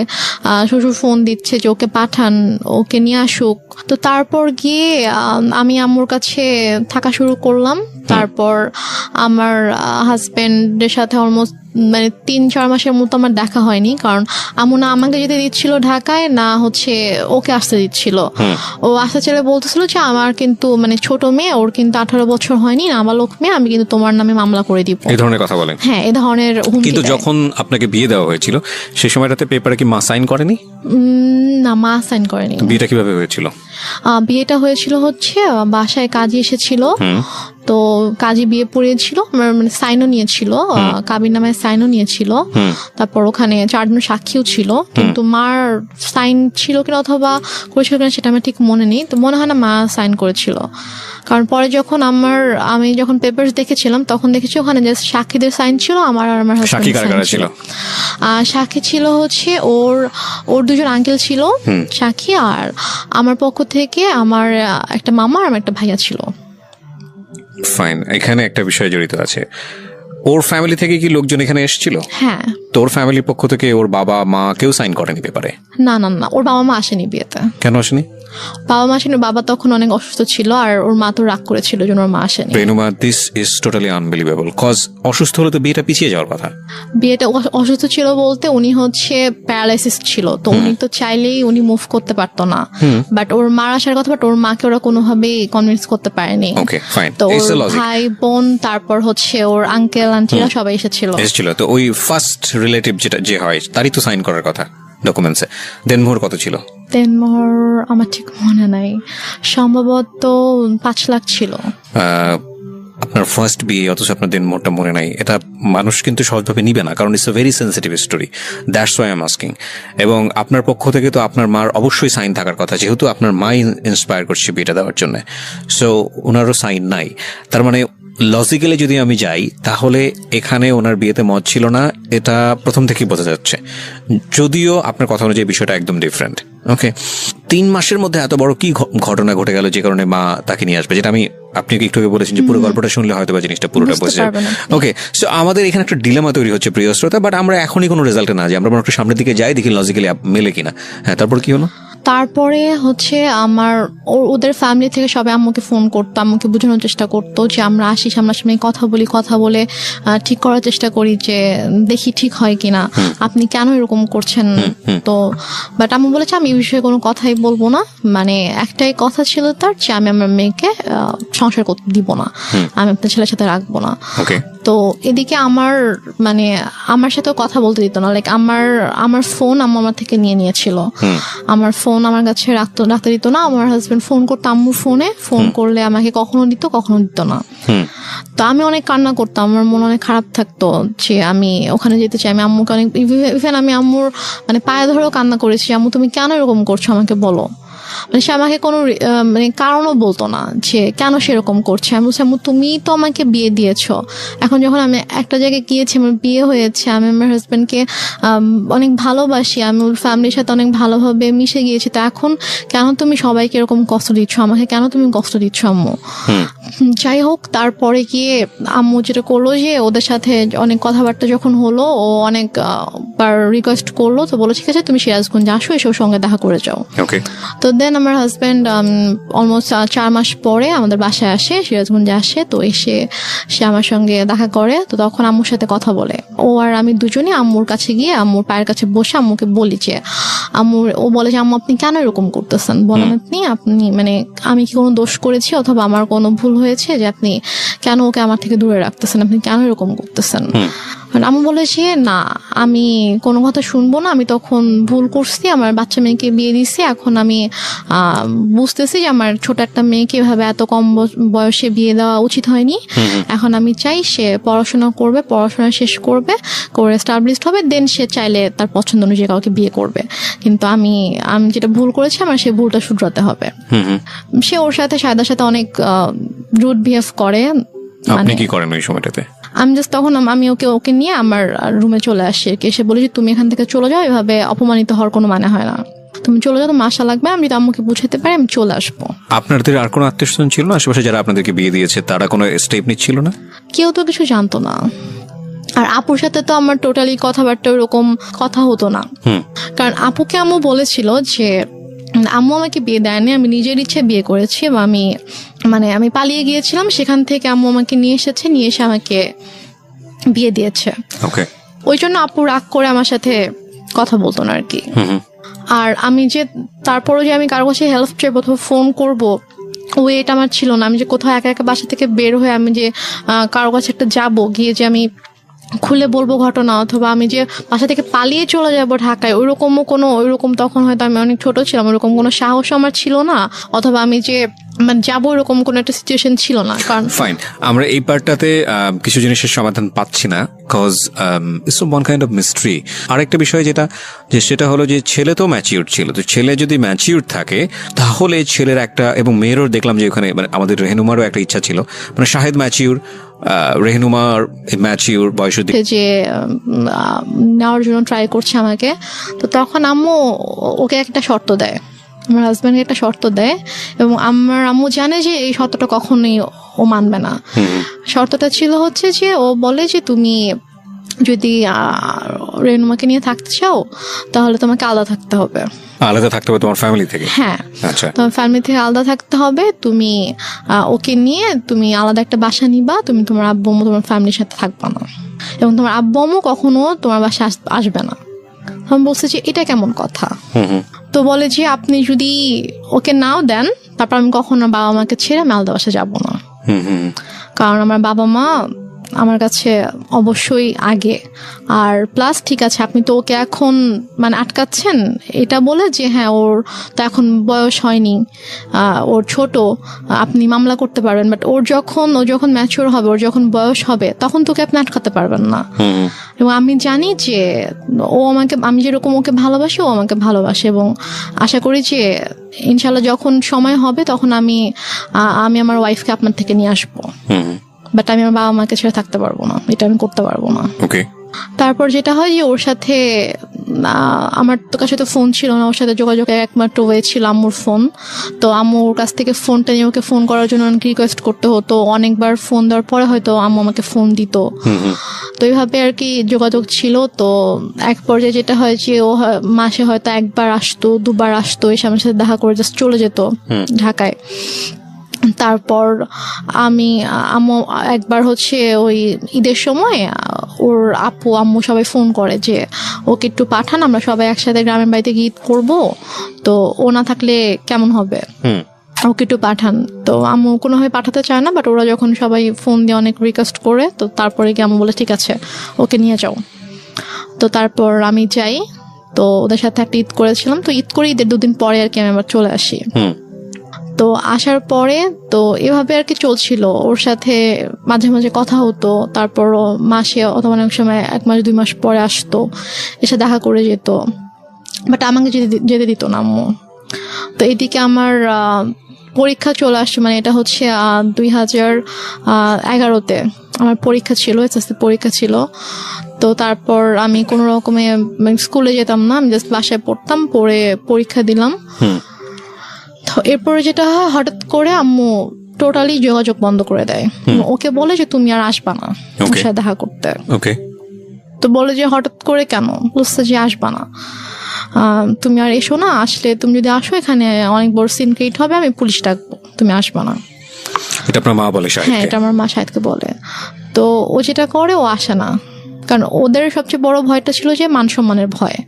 শ্বশুর ফোন দিচ্ছে যে ওকে পাঠান, ওকে নিয়ে আসুক। তো তারপর গিয়ে আমি আম্মুর কাছে থাকা শুরু করলাম। তারপর আমার হাজবেন্ডের সাথে অলমোস্ট মানে 3-4 মাসের মতো আমার দেখা হয়নি, কারণ আম্মু না আমাকে যেতে দিচ্ছিল ঢাকায়, না হচ্ছে ওকে আসতে দিচ্ছিল। ও আসতে চলে বলতেছিল যে আমার কিন্তু মানে ছোট মেয়ে, ওর কিন্তু 18 বছর হয়নি, নাবালক মেয়ে, আমি কিন্তু তোমার নামে মামলা করে দিব, এই ধরনের কথা বলেন। হ্যাঁ এই ধরনের। কিন্তু যখন আপনাকে বিয়ে দেওয়া হয়েছিল সেই সময়টাতে পেপারে কি মা সাইন করেনি? না, মা সাইন করেনি। বিয়েটা কিভাবে হয়েছিল? বিয়েটা হয়েছিল হচ্ছে বাসায় কাজী এসেছিল, তো কাজী বিয়ে পড়িয়েছিল, মানে সাইনও নিয়েছিল, কাবির নামে সাইনও নিয়েছিল, তারপর ওখানে 4 জন সাক্ষীও ছিল, কিন্তু মার সাইন ছিল কিনা অথবা করেছিল কিনা সেটা আমার ঠিক মনে নেই, তো মনে হয় না মা সাইন করেছিল। কারণ পরে যখন আমি যখন পেপারস দেখেছিলাম তখন দেখেছি ওখানে যে সাক্ষীদের সাইন ছিল, আমার আর আমার হাজবেন্ডের ছিল। সাক্ষী ছিল হচ্ছে ওর 2 জন আঙ্কেল ছিল সাক্ষী, আর আমার পক্ষ থেকে আমার একটা মামা আর আমার একটা ভাইয়া ছিল। ফাইন, এখানে একটা বিষয় জড়িত আছে, ওর ফ্যামিলি থেকে কি লোকজন এখানে এসেছিল? হ্যাঁ। তোর ফ্যামিলির পক্ষ থেকে ওর বাবা মা কেউ সাইন করেনি পেপারে? না, ওর বাবা মা আসেনি বিয়েতে। কেন আসেনি? বাবা মা আসেনি, বাবা তখন অনেক অসুস্থ ছিল, আর ওর মা তো রাগ করেছিল জন্য ওর মা আসেনি। Renuma, this is totally unbelievable, cause অসুস্থ হলে তো বিয়েটা পিছিয়ে যাওয়ার কথা। বিয়েটা অসুস্থ ছিল বলতে উনি হচ্ছে প্যারালাইসিস ছিল, তো উনি তো চাইলেই উনি মুভ করতে পারতো না, বাট ওর মার আসার কথা, বাট ওর মাকে ওরা কোনোভাবেই কনভিন্স করতে পারেনি। Okay fine. তো ওর ভাই বোন, তারপর হচ্ছে ওর আঙ্কেল আন্টিরা সবাই এসেছিল। তো ওই ফার্স্ট রিলেটিভ যে হয় তারই তো সাইন করার কথা ডকুমেন্টসে। দেনমোহর কত ছিল? দেনমোহর আমার ঠিক মনে নাই, সম্ভবত 5 লাখ ছিল। আপনার ফার্স্ট বিয়ে অথচ আপনার দেনমোহরটা মনে নাই, এটা মানুষ কিন্তু সহজভাবে নিবে না, কারণ it's a very sensitive story, that's why I am asking. এবং আপনার পক্ষ থেকে তো আপনার মার অবশ্যই সাইন থাকার কথা, যেহেতু আপনার মাই ইন্সপায়ার করছে বিয়েটা দেওয়ার জন্য, সো ওনারও সাইন নাই। তার মানে লজিক্যালি যদি আমি যাই তাহলে এখানে ওনার বিয়েতে মত ছিল না, এটা প্রথম থেকেই বোঝা যাচ্ছে, যদিও আপনার কথা অনুযায়ী বিষয়টা একদম ডিফারেন্ট। ওকে, 3 মাসের মধ্যে এত বড় কি ঘটনা ঘটে গেল যে কারণে মা তাকে নিয়ে আসবে, যেটা আপনি একটু আগে বলেছেন যে পুরো গল্পটা শুনলে হয়তো বা জিনিসটা পুরোটা বোঝা যাবে। ওকে, সো আমাদের এখানে একটা ডিলেমা তৈরি হচ্ছে প্রিয় শ্রোতা, বাট আমরা এখনই কোনো রেজাল্টে না যাই, আমরা একটু সামনের দিকে যাই, দেখি লজিক্যালি মেলে কিনা। হ্যাঁ, তারপর কি হলো? তারপরে হচ্ছে আমার ওদের ফ্যামিলি থেকে সবাই আম্মুকে ফোন করতো, আম্মুকে বোঝানোর চেষ্টা করতো যে আমরা আসি সামনাসামনি কথা বলে ঠিক করার চেষ্টা করি যে দেখি ঠিক হয় কিনা, আপনি কেন এরকম করছেন। তো বাট আম্মু বলেছে আমি এই বিষয়ে কোনো কথাই বলবো না, মানে একটাই কথা ছিল তার যে আমি আমার মেয়েকে সংসার করতে দিব না, আমি আপনার ছেলের সাথে রাখবো না। তো এদিকে আমার সাথেও কথা বলতে দিত না, লাইক আমার ফোন আম্মু আমার থেকে নিয়েছিল, আমার ফোন আমার কাছে রাখতে দিত না। আমার হাজবেন্ড ফোন করতো আম্মুর ফোনে, ফোন করলে আমাকে কখনো দিত কখনো দিত না। তো আমি অনেক কান্না করতাম, আমার মন অনেক খারাপ থাকতো যে আমি ওখানে যেতে চাই। আমি আম্মুকে অনেক ইভেন আমি আম্মুর পায়ে ধরেও কান্না করেছি, আম্মু তুমি কেন এরকম করছো আমাকে বলো। সে আমাকে কোনো কারণও বলতো না যে কেন সেরকম করছে। আমি বলছি আম্মু তুমি তো আমাকে বিয়ে দিয়েছো, এখন যখন আমি একটা জায়গায় গিয়েছি, আমার বিয়ে হয়েছে, আমি আমার হাজবেন্ডকে অনেক ভালোবাসি, আমি ওর ফ্যামিলির সাথে অনেক ভালোভাবে মিশে গিয়েছি, তো এখন কেন তুমি সবাইকে এরকম কষ্ট দিচ্ছ, আমাকে কেন তুমি কষ্ট দিচ্ছ আম্মু। যাই হোক, তারপরে গিয়ে আম্মু যেটা করলো যে ওদের সাথে অনেক কথাবার্তা যখন হলো, ও অনেক বার রিকোয়েস্ট করলো, তো বলো ঠিক আছে তুমি সিরাজগঞ্জ আসো, এসে ওর সঙ্গে দেখা করে যাও। তো দেন আমার হাজব্যান্ড অলমোস্ট 4 মাস পরে আমাদের বাসায় আসে, সিরাজগঞ্জে আসে। তো এসে সে আমার সঙ্গে দেখা করে, তো তখন আম্মুর সাথে কথা বলে। ও আর আমি দুজনে আম্মুর কাছে গিয়ে আম্মুর পায়ের কাছে বসে আম্মুকে বলি যে ও বলে যে আম্মু আপনি কেন এরকম করতেছেন, বলেন আপনি আমি কি কোনো দোষ করেছি অথবা আমার কোনো ভুল হয়েছে যে আপনি কেন ওকে আমার থেকে দূরে রাখতেছেন, আপনি কেন এরকম করতেছেন। আম্মু বলেছে না আমি কোনো কথা শুনবো না, আমি তখন ভুল করছি, আমার বাচ্চা মেয়েকে বিয়ে দিচ্ছি, এখন আমি বুঝতেছি যে আমার ছোট একটা মেয়েকে এভাবে এত কম বয়সে বিয়ে দেওয়া উচিত হয়নি। এখন আমি চাই সে পড়াশোনা করবে, পড়াশোনা শেষ করবে, করে এস্টাবলিশড হবে, দেন সে চাইলে তার পছন্দ অনুযায়ী কাউকে বিয়ে করবে, কিন্তু আমি যেটা ভুল করেছি আমার সেই ভুলটা শুধরাতে হবে। সে ওর সাথে সায়দার সাথে অনেক রুড বিহেভ করে। আপনি কি করেন ওই সময়টাতে? আমি জাস্ট তখন আমি ওকে নিয়ে আমার রুমে চলে আসি, এসে বলি যে তুমি এখান থেকে চলে যাও, এভাবে অপমানিত হওয়ার কোনো মানে হয় না, তুমি চলে যাও, তোমার আশা লাগবে, আমি যদি আম্মুকে বুঝাতে পারি আমি চলে আসবো। আপনাদের আর কোনো আত্মীয়স্বজন ছিল না আশেপাশে যারা আপনাদেরকে বিয়ে দিয়েছে, তারা কোনো স্টেপ নিচ্ছিল না? কেউ তো কিছু জানতো না, আর আপুর সাথে তো আমার টোটালি কথাবার্তা ওরকম কথা হতো না, কারণ আপুকে আম্মু বলেছিল যে আম্মু আমাকে বিয়ে দেয়নি, আমি নিজের ইচ্ছে বিয়ে করেছি, এবং আমি পালিয়ে গিয়েছিলাম, সেখান থেকে আম্মু আমাকে নিয়ে এসে আমাকে বিয়ে দিয়েছে। ওই জন্য আপু রাগ করে আমার সাথে কথা বলতো না আর কি। আর আমি যে তারপরে যে আমি কারো কাছে হেল্প চাইবো অথবা ফোন করবো, এটা আমার ছিল না। আমি যে কোথাও একা একা বাসা থেকে বের হয়ে আমি যে কারো কাছে একটা যাবো, গিয়ে যে আমি খুলে বলবো ঘটনা, অথবা আমি যে বাসা থেকে পালিয়ে চলে যাবো ঢাকায়, ওইরকম তখন হয়তো আমি অনেক ছোট ছিলাম, ওইরকম কোনো সাহস আমার ছিল না, অথবা আমি যে যাবো এরকম কোন একটা সিচুয়েশন ছিল না। কারণ ফাইন, আমরা এই পার্টটাতে কিছু জিনিসের সমাধান পাচ্ছি না, cause it's one kind of mystery. আরেকটা বিষয় সেটা হলো যে ছেলে তো ম্যাচিউর ছিল, তো ছেলে যদি ম্যাচিউর থাকে তাহলে ছেলের একটা, এবং মেয়েরও দেখলাম যে ওখানে আমাদের রেহনুমারও একটা ইচ্ছা ছিল, শাহেদ ম্যাচিউর, রেহনুমার ম্যাচিউর, বয়সের দিকে যে নেওয়ার জন্য ট্রাই করছে আমাকে। তো তখন আম্মু ওকে একটা শর্ত দেয়, আমার হাজব্যান্ডকে একটা শর্ত দেয়, এবং আমার আম্মু জানে যে এই শর্তটা কখনোই ও মানবে না। শর্তটা ছিল হচ্ছে যে ও বলে যে তুমি যদি রেনুমাকে নিয়ে থাকতে চাও তাহলে তোমাকে আলাদা থাকতে হবে। আলাদা থাকতে হবে তোমার ফ্যামিলি থেকে? হ্যাঁ, আচ্ছা, তোমার ফ্যামিলি থেকে আলাদা থাকতে হবে, তুমি ওকে নিয়ে তুমি আলাদা একটা বাসা নিবা, তুমি তোমার আব্বু আম্মু তোমার ফ্যামিলির সাথে থাকবা না, এবং তোমার আব্বু আম্মু কখনো তোমার বাসায় আসবে না। আমি বলছি যে এটা কেমন কথা? তো বলে যে আপনি যদি ওকে নাও দেন তারপর আমি কখনো বাবা মাকে ছেড়ে আমি আলাদা বাসায় যাবো না, কারণ আমার বাবা মা আমার কাছে অবশ্যই আগে। আর প্লাস ঠিক আছে আপনি তো ওকে এখন আটকাচ্ছেন এটা বলে যে হ্যাঁ ওর তো এখন বয়স হয়নি, ওর ছোট, আপনি মামলা করতে পারবেন, বাট ও যখন ম্যাচিওর হবে, ওর যখন বয়স হবে তখন তোকে আপনি আটকাতে পারবেন না। এবং আমি জানি যে আমি যেরকম ওকে ভালোবাসি ও আমাকে ভালোবাসে, এবং আশা করি যে ইনশাল্লাহ যখন সময় হবে তখন আমি আমার ওয়াইফকে আপনার থেকে নিয়ে আসবো, বাট আমি আমার বাবা মাকে ছেড়ে থাকতে পারবো না, এটা আমি করতে পারবো না। তারপর যেটা হয় যে ওর সাথে আমার তো কাছে তো ফোন ছিল না, ওর সাথে যোগাযোগের একমাত্র ওয়ে ছিল আম্মুর ফোন। তো আম্মু ওর কাছ থেকে ফোনটা নিয়ে ওকে ফোন করার জন্য অনেক রিকোয়েস্ট করতে হতো, অনেকবার ফোন দেওয়ার পরে হয়তো আম্মু আমাকে ফোন দিত। তো এইভাবে আর কি যোগাযোগ ছিল। তো এক পর্যায়ে যেটা হয় যে ও মাসে হয়তো একবার আসতো, দুবার আসতো, এসে আমার সাথে দেখা করে জাস্ট চলে যেত ঢাকায়। তারপর আম্মু একবার হচ্ছে ওই ঈদের সময় ওর আপু আম্মু সবাই ফোন করে যে ওকে একটু পাঠান, আমরা সবাই একসাথে গ্রামের বাড়িতে গিয়ে ঈদ করবো, তো ও না থাকলে কেমন হবে, ওকে একটু পাঠান। তো আম্মু কোনোভাবে পাঠাতে চায় না, বাট ওরা যখন সবাই ফোন দিয়ে অনেক রিকোয়েস্ট করে, তো তারপরে গিয়ে আম্মু বলে ঠিক আছে ওকে নিয়ে যাও। তো তারপর আমি যাই, তো ওদের সাথে একটা ঈদ করেছিলাম। তো ঈদ করে ঈদের 2 দিন পরে আর কি আমি আবার চলে আসি। তো আসার পরে তো এভাবে আর কি চলছিল, ওর সাথে মাঝে মাঝে কথা হতো, তারপর মাসে অথবা অনেক সময় 1 মাস 2 মাস পরে আসতো, এসে দেখা করে যেত, বাট আমাকে যেতে দিত না আম্মু। তো এদিকে আমার পরীক্ষা চলে আসছে, মানে এটা হচ্ছে 2011-তে আমার পরীক্ষা ছিল, এসএসসি পরীক্ষা ছিল। তো তারপর আমি কোনো রকমে স্কুলে যেতাম না, আমি জাস্ট বাসায় পড়তাম, পড়ে পরীক্ষা দিলাম। তো এরপরে যেটা হয়, হঠাৎ করে আম্মু টোটালি যোগাযোগ বন্ধ করে দেয়। ওকে বলে যে তুমি আর আসবা না ওর সাথে দেখা করতে। তো বলে যে হঠাৎ করে কেন, বলছে যে আসবা না, তুমি আর এসো না, আসলে তুমি যদি আসো এখানে অনেক বড় সিন ক্রিয়েট হবে, আমি পুলিশ ডাকবো, তুমি আসবা না। এটা আপনার মা বলে? হ্যাঁ, এটা আমার মা শাহেদকে বলে। তো ও যেটা করে, ও আসে না, কারণ ওদের সবচেয়ে বড় ভয়টা ছিল যে মান সম্মানের ভয়,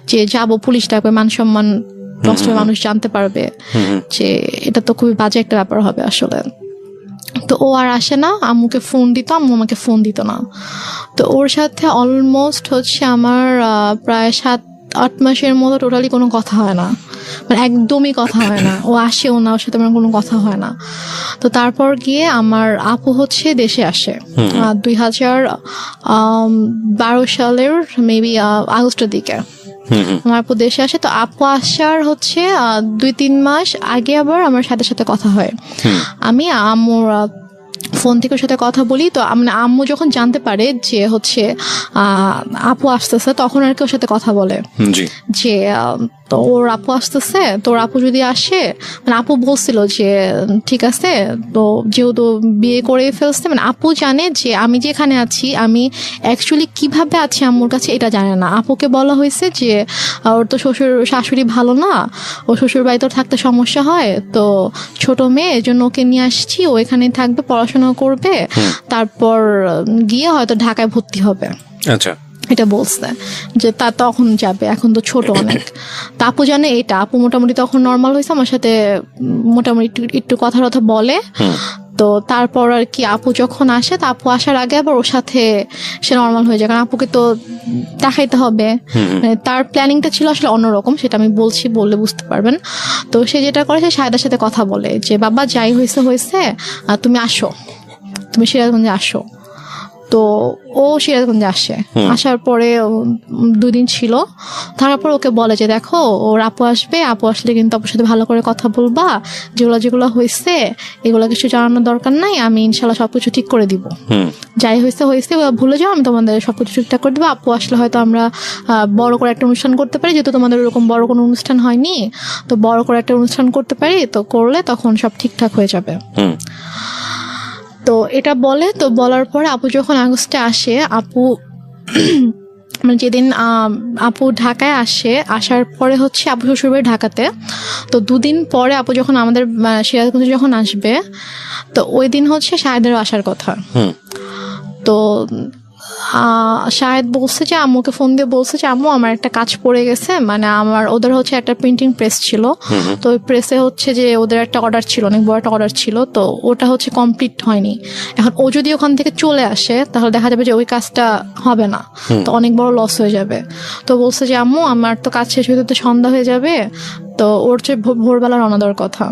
যে যাবো পুলিশ ডাকবে, মান সম্মান নষ্ট, মানুষ জানতে পারবে, যে এটা তো খুবই বাজে একটা ব্যাপার হবে আসলে। তো ও আর আসে না, আম্মুকে ফোন দিত, আম্মু আমাকে ফোন দিত না। তো ওর সাথে অলমোস্ট হচ্ছে আমার প্রায় 7-8 মাসের মতো টোটালি কোনো কথা হয় না, মানে একদমই কথা হয় না। ও আসেও না, ওর সাথে আমার কোনো কথা হয় না। তো তারপর গিয়ে আমার আপু হচ্ছে দেশে আসে 2012 সালের মেবি আগস্টের দিকে আমার আপু দেশে আসে। তো আপু আসার হচ্ছে 2-3 মাস আগে আবার আমার সাথে সাথে কথা হয়। আমি আম্মুর ফোন থেকে ওর সাথে কথা বলি। তো আম্মু যখন জানতে পারে যে হচ্ছে আপু আসতেছে, তখন আর কি ওর সাথে কথা বলে যে তো ওর আপু আসতেছে, তো ওর আপু যদি আসে, মানে আপু বলছিল যে ঠিক আছে, তো যেহেতু বিয়ে করে ফেলছে, মানে আপু জানে যে আমি যেখানে আছি, আমি অ্যাকচুয়ালি কিভাবে আছি আম্মুর কাছে এটা জানে না। আপুকে বলা হয়েছে যে ওর তো শ্বশুর শাশুড়ি ভালো না, ও শ্বশুর বাড়িতে থাকতে সমস্যা হয়, তো ছোট মেয়ে, এজন্য ওকে নিয়ে আসছি, ও এখানে থাকবে, পড়াশোনা করবে, তারপর গিয়ে হয়তো ঢাকায় ভর্তি হবে। আচ্ছা, এটা বলছে যে তা তখন যাবে, এখন তো ছোট অনেক। তা আপু জানে এটা, আপু মোটামুটি তখন নর্মাল হয়েছে, আমার সাথে মোটামুটি একটু কথা বলে। তো তারপর আর কি আপু যখন আসে, তা আপু আসার আগে আবার ওর সাথে সে নর্মাল হয়ে যায়, কারণ আপুকে তো দেখাইতে হবে। তার প্ল্যানিংটা ছিল আসলে অন্যরকম, সেটা আমি বললে বুঝতে পারবেন। তো সে যেটা করে, সে শাহেদার সাথে কথা বলে যে বাবা যাই হয়েছে তুমি আসো, তুমি সিরাজগঞ্জে আসো। তো ও সিরাজগঞ্জে আসে, আসার পরে 2 দিন ছিল, তারপর ওকে বলে যে দেখো ওর আপু আসবে, আপু আসলে কিন্তু আপুর সাথে ভালো করে কথা বলবা, যেগুলো হয়েছে এগুলো কিছু জানানোর দরকার নাই, আমি ইনশাল্লাহ সবকিছু ঠিক করে দিব, যাই হয়েছে ভুলে যাও, আমি তোমাদের সবকিছু ঠিকঠাক করে দেবো। আপু আসলে হয়তো আমরা বড় করে একটা অনুষ্ঠান করতে পারি, যেহেতু তোমাদের ওরকম বড় কোনো অনুষ্ঠান হয়নি, তো বড় করে একটা অনুষ্ঠান করতে পারি, তো করলে তখন সব ঠিকঠাক হয়ে যাবে। তো এটা বলে, তো বলার পরে আপু যখন আগস্টে আসে, আপু মানে যেদিন আপু ঢাকায় আসে, আসার পরে হচ্ছে আপু শ্বশুরবাড়ি ঢাকাতে। তো 2 দিন পরে আপু যখন আমাদের সিরাজগঞ্জে যখন আসবে, তো ওই দিন হচ্ছে শাহেদেরও আসার কথা। তো শাহেদ বলছে যে আম্মুকে ফোন দিয়ে বলছে যে আম্মু আমার একটা কাজ পড়ে গেছে, মানে ওদের হচ্ছে একটা প্রিন্টিং প্রেস ছিল, তো ওই প্রেসে হচ্ছে যে ওদের একটা অর্ডার ছিল, অনেক বড় একটা অর্ডার ছিল, তো ওটা হচ্ছে কমপ্লিট হয়নি। এখন ও যদি ওখান থেকে চলে আসে, তাহলে দেখা যাবে যে ওই কাজটা হবে না, তো অনেক বড় লস হয়ে যাবে। তো বলছে যে আম্মু আমার তো কাজ শেষ হতে তো সন্ধ্যা হয়ে যাবে, তো ওর হচ্ছে ভোরবেলা রওনা দেওয়ার কথা।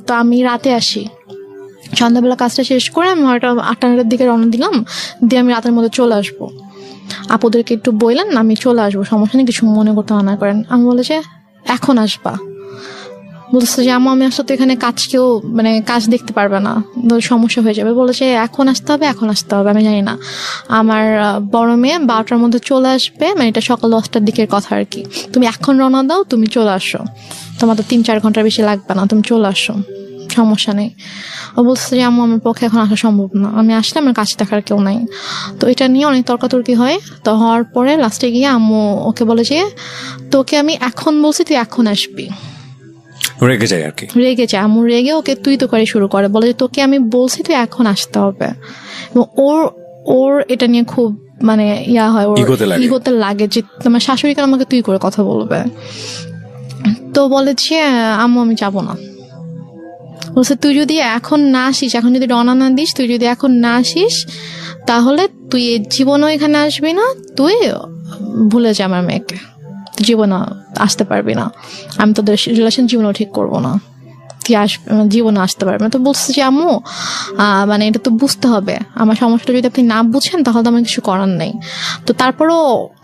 তো আমি রাতে আসি, সন্ধ্যাবেলা কাজটা শেষ করে আমি হয়তো 8-9টার দিকে রওনা দিলাম, দিয়ে আমি রাতের মধ্যে চলে আসবো। আপুদেরকে একটু বললেন আমি চলে আসবো, সমস্যা নেই, কিছু মনে করতে মানা করেন। আমি বলে যে এখন আসবা, বলছে যে আমি আসলে তো এখানে কাজ দেখতে পারবে না, সমস্যা হয়ে যাবে। বলেছে এখন আসতে হবে। আমি জানি না, আমার বড় মেয়ে 12টার মধ্যে চলে আসবে, মানে এটা সকাল 10টার দিকের কথা আর কি। তুমি এখন রওনা দাও, তুমি চলে আসো, তোমার তো 3-4 ঘন্টার বেশি লাগবে না, তুমি চলে আসো সমস্যা নেই। ও বলছে যে আম্মু আমার পক্ষে এখন আসা সম্ভব না, আমি আসলে আমার কাছে দেখার কেউ নাই। তো এটা নিয়ে অনেক তর্কাতর্কি হয়। তো হওয়ার পরে লাস্টে গিয়ে আম্মু ওকে বলে যে তোকে আমি এখন বলছি তুই এখন আসবি। রেগে যায় আর কি, রেগে যায়। আম্মু রেগে ওকে তুই তো করে শুরু করে, বলে যে তোকে আমি বলছি তুই এখন আসতে হবে। এবং ওর এটা নিয়ে খুব মানে ইয়া হয়, ওর ইগোতে লাগে যে তোমার শাশুড়ি কেন আমাকে তুই করে কথা বলবে। তো বলে যে আম্মু আমি যাবো না। বলছে তুই যদি এখন না আসিস, এখন যদি রওনা না দিস, তুই যদি এখন না আসিস তাহলে তুই জীবনও এখানে আসবি না, তুই ভুলে যা আমার মেয়েকে, জীবনে আসতে পারবি না, আমি তোদের রিলেশন জীবনেও ঠিক করবো না, তুই জীবনে আসতে পারবি না। তো বলছে যে আম্মু মানে এটা তো বুঝতে হবে, আমার সমস্যাটা যদি আপনি না বুঝেন তাহলে তো আমার কিছু করার নেই। তো তারপরও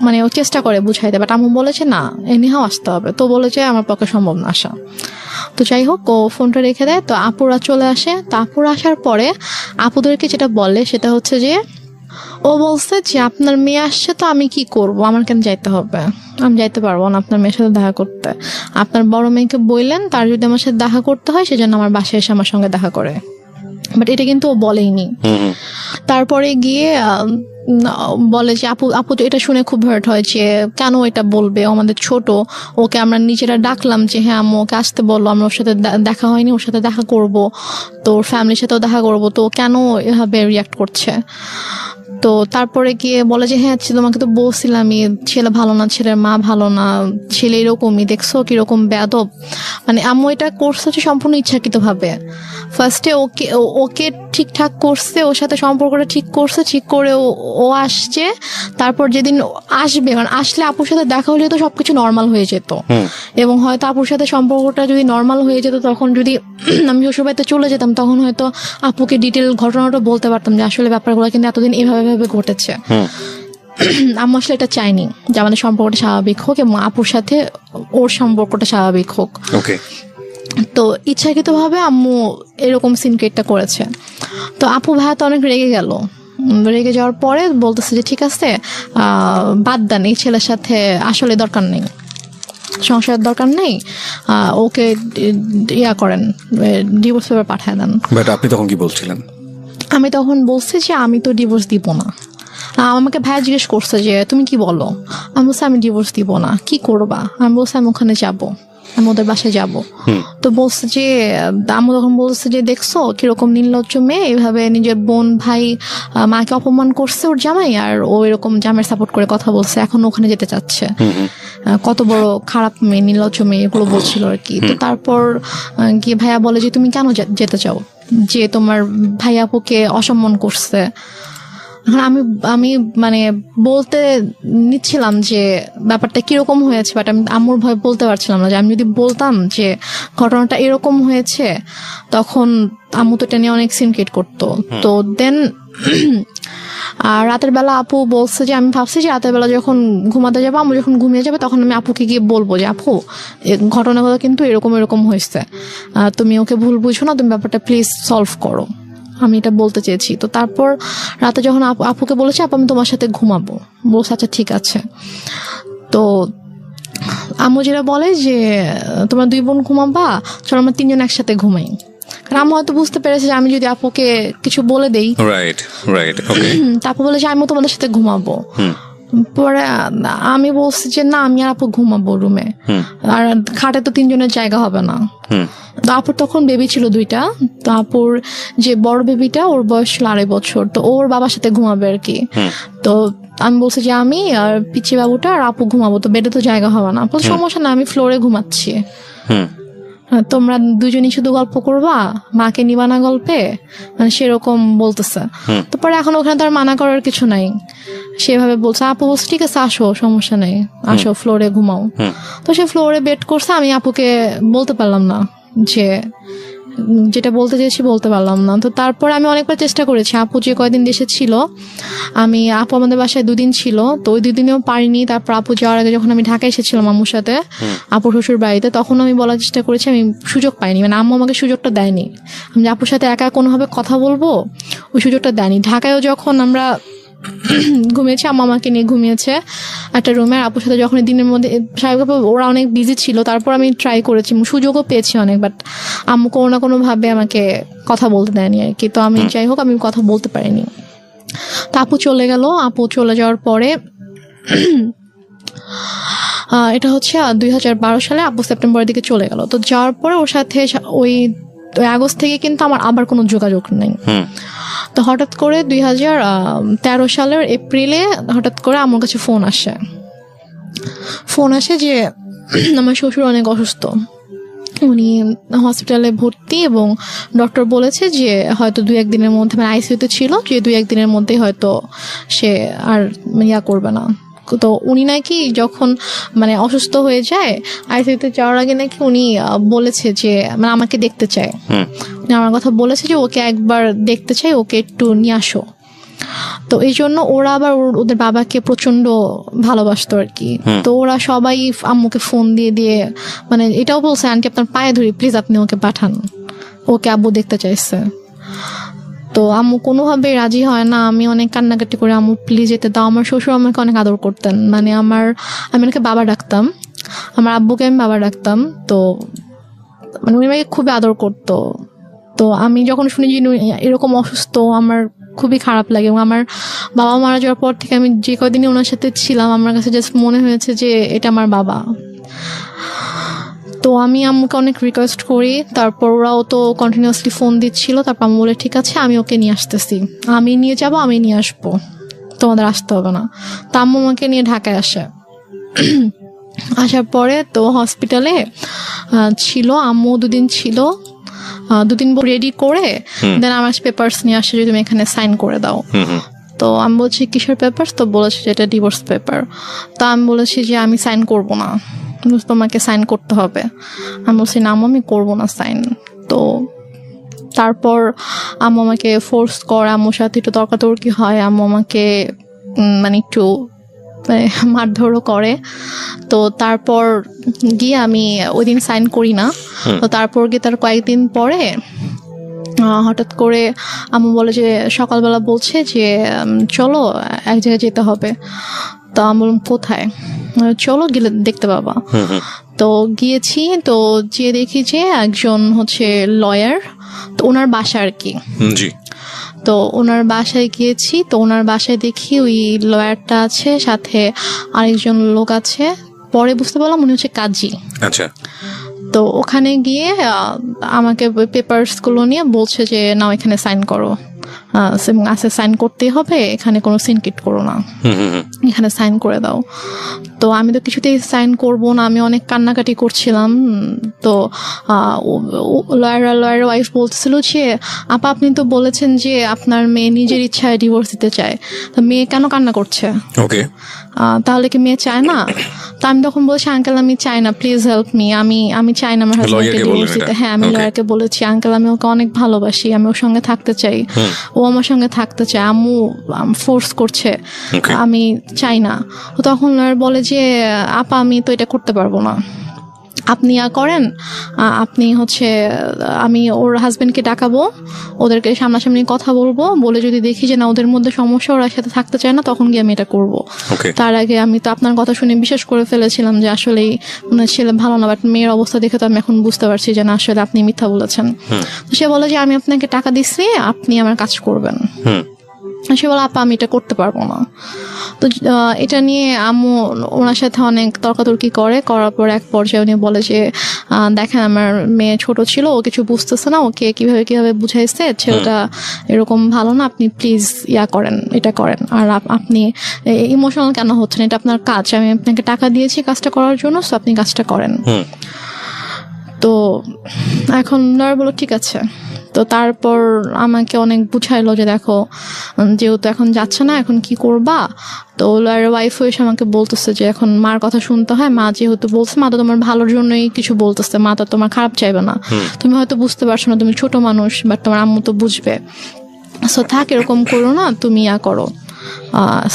মানে ও চেষ্টা করে বুঝাইতে, বাট আম্মু বলেছে না এনিহাও আসতে হবে। তো বলেছে আমার পক্ষে সম্ভব না আসা। তো যাই হোক ও ফোনটা রেখে দেয়। তো আপুরা চলে আসে। তো আপুরা আসার পরে আপুদেরকে যেটা বলে সেটা হচ্ছে যে ও বলছে যে আপনার মেয়ে আসছে তো আমি কি করব, আমার কেন যাইতে হবে, আমি যাইতে পারবো না আপনার মেয়ের সাথে দেখা করতে। আপনার বড় মেয়েকে বললেন তার যদি আমার সাথে দেখা করতে হয় সেজন্য আমার বাসায় এসে আমার সঙ্গে দেখা করে, বাট এটা কিন্তু ও বলেইনি। তারপরে গিয়ে বলে যে আপু এটা শুনে খুব হার্ট হয় যে কেন এটা বলবে, আমাদের ছোট, ওকে আমরা নিজেরা ডাকলাম যে হ্যাঁ আম্মু ওকে আসতে বললো, আমরা ওর সাথে দেখা হয়নি, ওর সাথে দেখা করব, তো ওর ফ্যামিলির সাথেও দেখা করব, তো কেন এভাবে রিয়াক্ট করছে। তো তারপরে গিয়ে বলে যে হ্যাঁ তোমাকে তো বলছিলামই ছেলে ভালো না, ছেলের মা ভালো না, ছেলে এরকমই, দেখছো কিরকম বেয়াদব। মানে আম্মু এটা করছে হচ্ছে সম্পূর্ণ ইচ্ছাকৃতভাবে। ফার্স্টে ওকে ঠিকঠাক করছে, ওর সাথে সম্পর্কটা ঠিক করছে, ঠিক করে ও আসছে। তারপর যেদিন আসবে মানে আসলে আপুর সাথে দেখা হলে তো সবকিছু নর্মাল হয়ে যেত, এবং হয়তো আপুর সাথে সম্পর্কটা যদি নর্মাল হয়ে যেত তখন যদি আমি শ্বশুরবাড়িতে চলে যেতাম তখন হয়তো আপুকে ডিটেল ঘটনাটা বলতে পারতাম যে আসলে ব্যাপারগুলো কিন্তু এতদিন এভাবে ঘটেছে। আম্মু আসলে এটা চাইনি যে আমাদের সম্পর্কটা স্বাভাবিক হোক এবং আপুর সাথে ওর সম্পর্কটা স্বাভাবিক হোক। তো ইচ্ছাকৃতভাবে আম্মু এরকম সিনক্রেটটা করেছে। তো আপু ভাইয়া তো অনেক রেগে গেল। রেগে যাওয়ার পরে বলতেছে যে ঠিক আছে বাদ দেন, এই ছেলের সাথে আসলে দরকার নেই, সংসারের দরকার নেই, ওকে ইয়া করেন, ডিভোর্স পেপার পাঠায় দেন। বাট আপনি তখন কি বলছিলেন? আমি তখন বলছি যে আমি তো ডিভোর্স দিব না। আমাকে ভাইয়া জিজ্ঞেস করছে যে তুমি কি বলো, আমি বলছি আমি ডিভোর্স দিব না, কি করবা? আমি বলছি আমি ওখানে যাবো, আমি ওদের বাসায় যাবো। তো বলছে যে আমি তখন বলছে যে দেখছো কিরকম নির্লজ্জ মেয়ে, এইভাবে নিজের বোন ভাই মাকে অপমান করছে ওর জামাই, আর ও এরকম জামাইয়ের সাপোর্ট করে কথা বলছে, এখন ওখানে যেতে চাচ্ছে, কত বড় খারাপ মেয়ে, নির্লজ্জ মেয়ে, এগুলো বলছিল আর কি। তো তারপর গিয়ে ভাইয়া বলে যে তুমি কেন যেতে চাও, যে তোমার ভাই আপুকে অসম্মান করছে। আমি মানে বলতে নিচ্ছিলাম যে ব্যাপারটা কিরকম হয়েছে, বাট আমি আম্মুর ভয় বলতে পারছিলাম না যে আমি যদি বলতাম যে ঘটনাটা এরকম হয়েছে তখন আম্মু তো এটা নিয়ে অনেক সিনক্রেট করতো। তো দেন আর রাতের বেলা আপু বলছে যে আমি ভাবছি যে রাতের বেলা যখন ঘুমাতে যাবো, আম্মু যখন ঘুমিয়ে যাবে তখন আমি আপুকে গিয়ে বলবো যে আপু ঘটনাগুলো কিন্তু এরকম হয়েছে, তুমি ওকে ভুল বুঝো না, তুমি ব্যাপারটা প্লিজ সলভ করো, আমি এটা বলতে চেয়েছি। তো তারপর রাতে যখন আপুকে বলেছি আপু আমি তোমার সাথে ঘুমাবো, বলছে আচ্ছা ঠিক আছে। তো আম্মু যেটা বলে যে তোমরা 2 বোন ঘুমাবা, চলো আমরা 3 জন একসাথে ঘুমাই। কারণ আম্মু হয়তো বুঝতে পেরেছে যে আমি যদি আপুকে কিছু বলে দেই, তারপর বলে যে আমি তোমাদের সাথে ঘুমাবো। পরে আমি বলছি যে না আমি আর আপু ঘুমাবো রুমে, আর খাটে তো 3 জনের জায়গা হবে না। তো আপুর তখন বেবি ছিল 2টা। তো আপুর যে বড় বেবিটা ওর বয়স ছিল 2.5 বছর, তো ওর বাবার সাথে ঘুমাবে আর কি। তো আমি বলছি যে আমি আর পিচি বাবুটা আর আপু ঘুমাবো, তো বেডে তো জায়গা হবে না। সমস্যা না, আমি ফ্লোরে ঘুমাচ্ছি, তোমরা 2 জনই শুধু গল্প করবা, মাকে নিবা না গল্পে, মানে সেরকম বলতেছে। তো পরে এখন ওখানে তো আর মানা করার কিছু নাই, সেভাবে বলছে। আপু বলছে ঠিক আছে আসো, সমস্যা নেই, আসো ফ্লোরে ঘুমাও। তো সে ফ্লোরে বেড করছে, আমি আপুকে বলতে পারলাম না, যে যেটা বলতে চেয়েছি বলতে পারলাম না। তো তারপর আমি অনেকবার চেষ্টা করেছি, আপু যে কয়দিন দেশে ছিল, আপু আমাদের বাসায় 2 দিন ছিল, তো ওই 2 দিনেও পারিনি। তারপর আপু যাওয়ার আগে যখন আমি ঢাকা এসেছিলাম আম্মুর সাথে আপুর শ্বশুর বাড়িতে, তখন আমি বলার চেষ্টা করেছি, আমি সুযোগ পাইনি, মানে আম্মু আমাকে সুযোগটা দেয়নি, আমি আপুর সাথে একা কোনোভাবে কথা বলবো ওই সুযোগটা দেয়নি। ঢাকায়ও যখন আমরা ঘুমিয়েছে, আম্মু আমাকে নিয়ে ঘুমিয়েছে একটা রুমে। আপুর সাথে যখন দিনের মধ্যে স্বাভাবিকভাবে ওরা অনেক বিজি ছিল, তারপর আমি ট্রাই করেছি, সুযোগও পেয়েছি অনেক, বাট আম্মু কোনো না কোনো ভাবে আমাকে কথা বলতে দেয়নি আর কি। তো আমি যাই হোক আমি কথা বলতে পারিনি। তা আপু চলে গেল। আপু চলে যাওয়ার পরে এটা হচ্ছে 2012 সালে আপু সেপ্টেম্বরের দিকে চলে গেল। তো যাওয়ার পরে ওর সাথে ওই আগস্ট থেকে কিন্তু আমার আবার কোনো যোগাযোগ নেই। তো হঠাৎ করে 2013 সালের এপ্রিলে হঠাৎ করে আমার কাছে ফোন আসে যে আমার শ্বশুর অনেক অসুস্থ, উনি হসপিটালে ভর্তি এবং ডক্টর বলেছে যে হয়তো 2-1 দিনের মধ্যে, মানে আইসিইউতে ছিল, যে 2-1 দিনের মধ্যেই হয়তো সে আর করবে না। তো উনি নাকি যখন মানে অসুস্থ হয়ে যায় আইসিইউতে যাওয়ার আগে নাকি উনি বলেছে যে মানে আমাকে দেখতে চায়, উনি আমার কথা বলেছে যে ওকে একবার দেখতে চাই, ওকে একটু নিয়ে আসো। তো এই জন্য ওরা আবার ওদের বাবাকে প্রচন্ড ভালোবাসতো আর কি। তো ওরা সবাই আম্মুকে ফোন দিয়ে মানে এটাও বলছে, আন্টি আপনার পায়ে ধরি প্লিজ আপনি ওকে পাঠান, ওকে আব্বু দেখতে চাইছে। তো আম্মু কোনোভাবে রাজি হয় না। আমি অনেক কান্নাকাটি করে আম্মু প্লিজ যেতে দাও। আমার শ্বশুর আমাকে অনেক আদর করতেন, মানে আমি ওনাকে বাবা ডাকতাম, আমার আব্বুকে আমি বাবা ডাকতাম। তো মানে উনি আমাকে খুবই আদর করতো। তো আমি যখন শুনি যে এরকম অসুস্থ আমার খুবই খারাপ লাগে। এবং আমার বাবা মারা যাওয়ার পর থেকে আমি যে কদিনই ওনার সাথে ছিলাম আমার কাছে জাস্ট মনে হয়েছে যে এটা আমার বাবা। তো আমি আম্মুকে অনেক রিকোয়েস্ট করি, তারপর ওরাও তো কন্টিনিউয়াসলি ফোন দিচ্ছিল। তারপর আম্মু বলে ঠিক আছে আমি ওকে নিয়ে আসতেছি, আমি নিয়ে যাবো, আমি নিয়ে আসবো, তোমাদের আসতে হবে না। তো আম্মু আমাকে নিয়ে ঢাকায় আসার পরে তো হসপিটালে ছিল, আম্মু 2 দিন ছিল, 2 দিন রেডি করে দেন আমার পেপারস নিয়ে আসে যে তুমি এখানে সাইন করে দাও। তো আমি বলছি কিসের পেপার? তো বলেছে যে এটা ডিভোর্স পেপার। তো আমি বলেছি যে আমি সাইন করবো না, তোমাকে সাইন করতে হবে। আমি বলছি না আম্মু আমি করবো না সাইন। তো তারপর আম্মু আমাকে ফোর্স করে, আম্মুর সাথে একটু তর্কাতর্কি হয়, আম্মু আমাকে মানে একটু মারধরও করে। তো তারপর গিয়ে আমি ওই দিন সাইন করি না। তো তারপর গিয়ে তার কয়েকদিন পরে হঠাৎ করে আম্মু বলে যে সকালবেলা বলছে যে চলো এক জায়গায় যেতে হবে। তো আমি বললাম কোথায়? চলো গেলে দেখতে পাবা। তো গিয়েছি, তো যে দেখি যে একজন হচ্ছে লয়ার, তো ওনার বাসা আর কি। তো ওনার বাসায় গিয়েছি, তো ওনার বাসায় দেখি ওই লয়ারটা আছে, সাথে আরেকজন লোক আছে। পরে বুঝতে পারলাম উনি হচ্ছে কাজী। আচ্ছা। তো ওখানে গিয়ে আমাকে পেপারস গুলো নিয়ে বলছে যে নাও এখানে সাইন করো, সাইন করতেই হবে, এখানে কোনো সিনকিট করো না, এখানে সাইন করে দাও। তো আমি তো কিছুতেই সাইন করবো না, আমি অনেক কান্নাকাটি করছিলাম। তো লয়ারের ওয়াইফ বলতেছিল যে আপা আপনি তো বলেছেন যে আপনার মেয়ে নিজের ইচ্ছায় ডিভোর্স দিতে চায়, তো মেয়ে কেন কান্না করছে? তাহলে কি মেয়ে চায় না? তো আমি তখন বলছি আঙ্কেল আমি চাই না, প্লিজ হেল্প মি, আমি চাই না আমার হাজবেন্ডকে ডিভোর্স দিতে। হ্যাঁ আমি লয়ারকে বলেছি আঙ্কেল আমি ওকে অনেক ভালোবাসি, আমি ওর সঙ্গে থাকতে চাই, ও আমার সঙ্গে থাকতে চায়, আম্মু ফোর্স করছে, আমি চাই না। তখন লয়ার বলে যে আপা আমি তো এটা করতে পারবো না, আপনি করেন, আপনি হচ্ছে আমি ওর হাজবেন্ডকে ডাকাবো, ওদেরকে সামনাসামনি কথা বলবো, বলে যদি দেখি যে না ওদের মধ্যে সমস্যা, ওরা সাথে থাকতে চায় না, তখন গিয়ে আমি এটা করবো। তার আগে আমি তো আপনার কথা শুনে বিশ্বাস করে ফেলেছিলাম যে আসলেই ছেলে ভালো না, বাট মেয়ের অবস্থা দেখে তো আমি এখন বুঝতে পারছি যে না আসলে আপনি মিথ্যা বলেছেন। তো সে বলে যে আমি আপনাকে টাকা দিচ্ছি, আপনি আমার কাজ করবেন। সে বলে আপা আমি এটা করতে পারবো না। তো এটা নিয়ে আম্মু ওনার সাথে অনেক তর্কাতর্কি করার পর এক পর্যায়ে উনি বলে যে দেখেন আমার মেয়ে ছোট ছিল, ও কিছু বুঝতেছে না, ওকে কিভাবে বুঝাইছে, ছেলেটা এরকম ভালো না, আপনি প্লিজ করেন, এটা করেন। আর আপনি ইমোশনাল কেন হচ্ছেন, এটা আপনার কাজ, আমি আপনাকে টাকা দিয়েছি কাজটা করার জন্য, সো আপনি কাজটা করেন। তো এখন লয়ার বলো ঠিক আছে। তো তারপর আমাকে অনেক বুঝাইলো যে দেখো যেহেতু এখন যাচ্ছে না, এখন কি করবা? তো লয়ারের ওয়াইফ এসে আমাকে বলতেছে যে এখন মার কথা শুনতে হয়, মা যেহেতু বলছে, মা তো তোমার ভালোর জন্যই কিছু বলতেছে, মা তো তোমার খারাপ চাইবে না, তুমি হয়তো বুঝতে পারছো না, তুমি ছোট মানুষ, বাট তোমার আম্মু তো বুঝবে, সো থাক এরকম করো না, তুমি করো,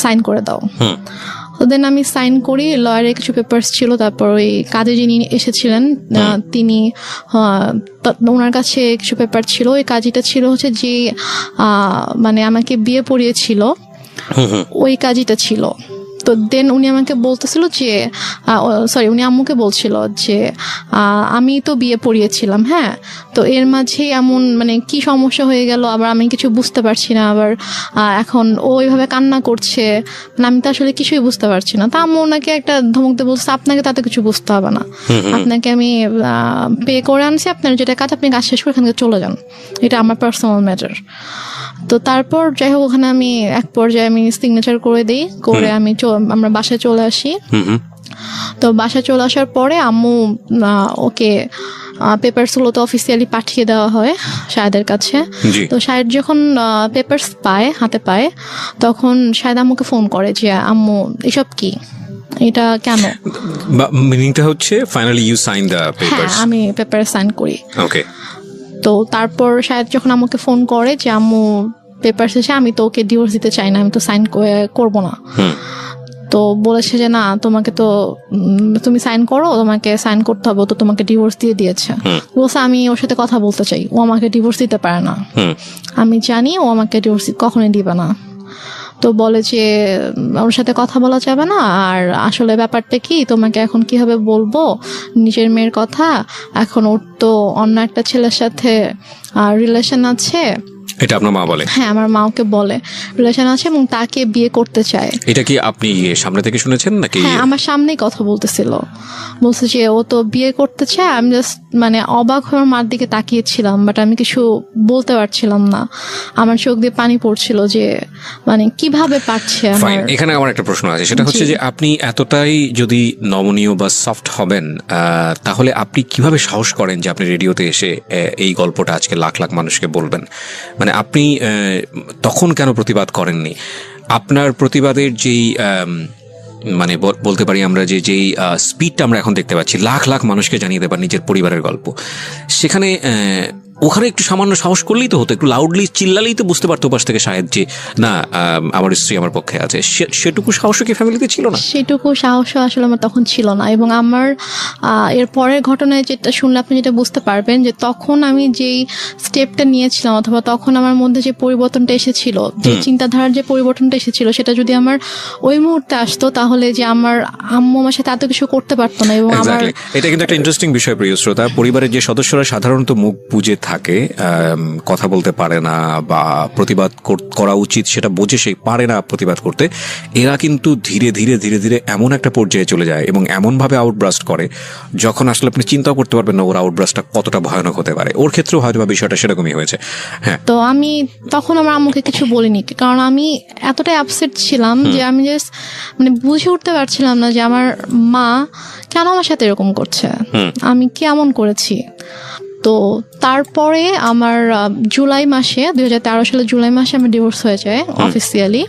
সাইন করে দাও। তো দেন আমি সাইন করি, লয়ারের কিছু পেপারস ছিল, তারপর ওই কাজে যিনি এসেছিলেন তিনি ওনার কাছে কিছু পেপার ছিল, ওই কাজটা ছিল হচ্ছে যে মানে আমাকে বিয়ে পড়িয়েছিল ওই কাজটা ছিল। তো দেন উনি আমাকে বলতেছিল যে উনি আম্মুকে বলছিল যে আমি তো বিয়ে পড়িয়েছিলাম, হ্যাঁ, তো এর মাঝে এমন মানে কি সমস্যা হয়ে গেল, আবার আমি কিছু বুঝতে পারছি না, আবার এখন ও ওইভাবে কান্না করছে, আমি তো আসলে কিছুই বুঝতে পারছি না। তা আম্মু ওনাকে একটা ধমক দিয়ে বলছে, আপনাকে তাতে কিছু বুঝতে হবে না, আপনাকে আমি পে করে আনছি, আপনার যেটা কাজ আপনি কাজ শেষ করে এখান থেকে চলে যান, এটা আমার পার্সোনাল ম্যাটার। তো তারপর যাই হোক ওখানে আমি এক পর্যায়ে আমি সিগনেচার করে দিই, করে আমরা বাসায় চলে আসি। তো বাসায় চলে আসার পরে আম্মু ওকে পেপারস গুলো তো অফিসিয়ালি পাঠিয়ে দেওয়া হয় শাহেদের কাছে। তো শাহেদ যখন পেপারস হাতে পায় তখন শাহেদ আম্মুকে ফোন করে যে আম্মু এসব কি, এটা কেন? মিনিংটা হচ্ছে finally you sign the papers? হ্যাঁ, আমি পেপার সাইন করি। ওকে। তো তারপর শাহেদ যখন আমাকে ফোন করে যে আম্মু পেপার শেষে আমি তো ওকে ডিভোর্স দিতে চাই না, আমি তো সাইন করব না, তো বলেছে যে না তোমাকে তো তুমি সাইন করো, তোমাকে সাইন করতে হবে, তো তোমাকে ডিভোর্স দিয়ে দিয়েছে। বলছে আমি ওর সাথে কথা বলতে চাই, ও আমাকে ডিভোর্স দিতে পারে না, আমি জানি ও আমাকে ডিভোর্স কখনোই দিবে না। তো বলে যে ওর সাথে কথা বলা যাবে না, আর আসলে ব্যাপারটা কি তোমাকে এখন কিভাবে বলবো নিজের মেয়ের কথা, এখন ওর তো অন্য একটা ছেলের সাথে রিলেশন আছে। এটা আপনার মা বলে? হ্যাঁ, আমার মা ওকে বলে রিলেশন আছে এবং তাকে বিয়ে করতে চায়। এটা কি আপনি সামনে থেকে শুনেছেন নাকি? হ্যাঁ, আমার সামনেই কথা বলতেছিল, বলছে যে ও তো বিয়ে করতে চায়। আমি জাস্ট মানে অবাক হয়ে মার দিকে তাকিয়েছিলাম, বাট আমি কিছু বলতে পারছিলাম না, আমার চোখ দিয়ে পানি পড়ছিল যে মানে কিভাবে পারছে। এখানে আমার একটা প্রশ্ন আছে, সেটা হচ্ছে যে আপনি এতটাই যদি নমনীয় বা সফট হবেন, তাহলে আপনি কিভাবে সাহস করেন যে আপনি রেডিওতে এসে এই গল্পটা আজকে লাখ লাখ মানুষকে বলবেন? মানে আপনি তখন কেন প্রতিবাদ করেননি? আপনার প্রতিবাদের যেই মানে বলতে পারি আমরা যেই স্পিডটা আমরা এখন দেখতে পাচ্ছি, লাখ লাখ মানুষকে জানিয়ে দেবার নিজের পরিবারের গল্প, সেখানে ওখানে একটু সামান্য সাহস করলেই তো হতো, একটু লাউডলি চিল্লালেই তো বুঝতে পারতো পাশ থেকে শাহেদ যে না আমার স্ত্রী আমার পক্ষে আছে। সেটুকু সাহস কি ফ্যামিলিতে ছিল না? সেটুকু সাহস আসলে আমার তখন ছিল না। এবং আমার এর পরের ঘটনায় যেটা শুনলে আপনি যেটা বুঝতে পারবেন যে তখন আমি যেই স্টেপটা নিয়েছিলাম অথবা তখন আমার মধ্যে যে পরিবর্তনটা এসেছিল, যে চিন্তাধারার যে পরিবর্তনটা এসেছিল, সেটা যদি আমার ওই মুহূর্তে আসতো তাহলে যে আমার আম্মু আমার সাথে এত কিছু করতে পারতো না। এবং আমার এটা কিন্তু একটা ইন্টারেস্টিং বিষয় প্রিয় শ্রোতা, পরিবারের যে সদস্যরা সাধারণত মুখ বুজে থাকে, কথা বলতে পারে না বা প্রতিবাদ করা উচিত সেটা বুঝে সে পারে না প্রতিবাদ করতে, এরা কিন্তু ধীরে ধীরে ধীরে ধীরে এমন একটা পর্যায়ে চলে যায় এবং এমনভাবে আউটব্রাস্ট করে যখন আসলে আপনি চিন্তাও করতে পারবেন না ওর আউটব্রাস্টটা কতটা ভয়ানক হতে পারে। ওর ক্ষেত্রেও হয়তো বা বিষয়টা সেরকমই হয়েছে। হ্যাঁ, তো আমি তখন আমার আম্মুকে কিছু বলিনি, কারণ আমি এতটাই আপসেট ছিলাম যে আমি জাস্ট মানে বুঝে উঠতে পারছিলাম না যে আমার মা কেন আমার সাথে এরকম করছে, আমি কেমন করেছি। তো তারপরে আমার জুলাই মাসে 2013 সালে জুলাই মাসে আমার ডিভোর্স হয়ে যায় অফিসিয়ালি।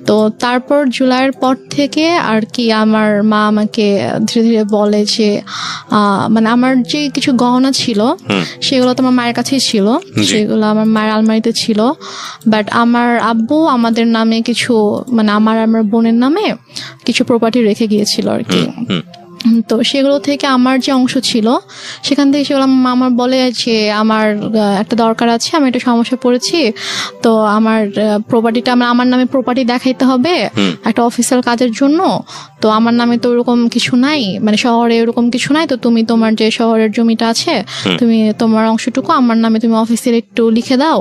তো তারপর জুলাইয়ের পর থেকে আর কি আমার মা আমাকে ধীরে ধীরে বলে যে মানে আমার যে কিছু গহনা ছিল সেগুলো তো আমার মায়ের কাছেই ছিল, সেগুলো আমার মায়ের আলমারিতে ছিল, বাট আমার আব্বু আমাদের নামে কিছু মানে আমার বোনের নামে কিছু প্রপার্টি রেখে গিয়েছিল আর কি। তো সেগুলো থেকে আমার যে অংশ ছিল সেখান থেকে সেগুলো আমার বলে যে আমার একটা দরকার আছে, আমি একটা সমস্যা পড়েছি, তো আমার প্রপার্টিটা আমার নামে প্রপার্টি দেখাইতে হবে একটা অফিসিয়াল কাজের জন্য, তো আমার নামে তো ওরকম কিছু নাই, মানে শহরে ওরকম কিছু নাই, তো তুমি তোমার যে শহরের জমিটা আছে তুমি তোমার অংশটুকু আমার নামে তুমি অফিসিয়াল একটু লিখে দাও,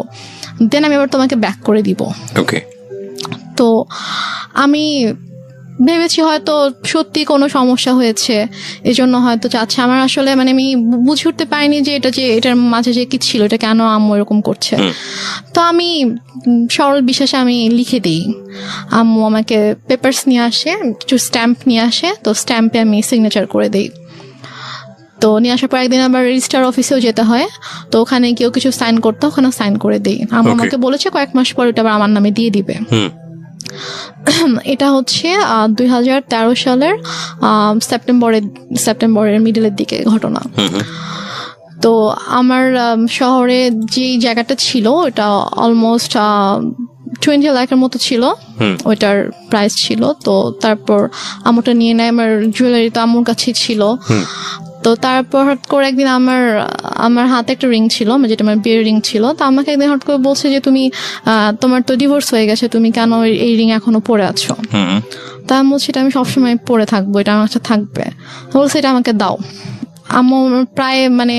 দেন আমি এবার তোমাকে ব্যাক করে দিব। তো আমি ভেবেছি হয়তো সত্যি কোনো সমস্যা হয়েছে, এজন্য হয়তো চাচ্ছে। আমার আসলে মানে আমি বুঝে উঠতে পারিনি যে এটার মাঝে যে কি ছিল, এটা কেন আম্মু এরকম করছে। তো আমি সরল বিশ্বাসে আমি লিখে দিই, আম্মু আমাকে পেপারস নিয়ে আসে, কিছু স্ট্যাম্প নিয়ে আসে, তো স্ট্যাম্পে আমি সিগনেচার করে দিই। তো নিয়ে আসার পর একদিন আবার রেজিস্ট্রার অফিসেও যেতে হয়, তো ওখানে কেউ কিছু সাইন করতে ওখানে সাইন করে দিই। আম্মু আমাকে বলেছে কয়েক মাস পর ওটা আবার আমার নামে দিয়ে দিবে। এটা হচ্ছে 2013 সালের সেপ্টেম্বরের মিডলের দিকে ঘটনা। তো আমার শহরে যে জায়গাটা ছিল ওটা অলমোস্ট 20 লাখের মতো ছিল, ওইটার প্রাইস ছিল। তো তারপর আমুটা নিয়ে নেয়, আমার জুয়েলারি তো আমুর কাছেই ছিল। তো তারপর হঠাৎ করে একদিন আমার হাতে একটা রিং ছিল, যেটা আমার বিয়ের রিং ছিল। তো আমাকে একদিন হঠাৎ করে বলছে যে তুমি তোমার তো ডিভোর্স হয়ে গেছে, তুমি কেন এই রিং এখনো পরে আছো? তা আমি বলছি এটা আমি সবসময় পরে থাকবো, এটা আমার কাছে থাকবে। বলছে এটা আমাকে দাও। আম্মু প্রায় মানে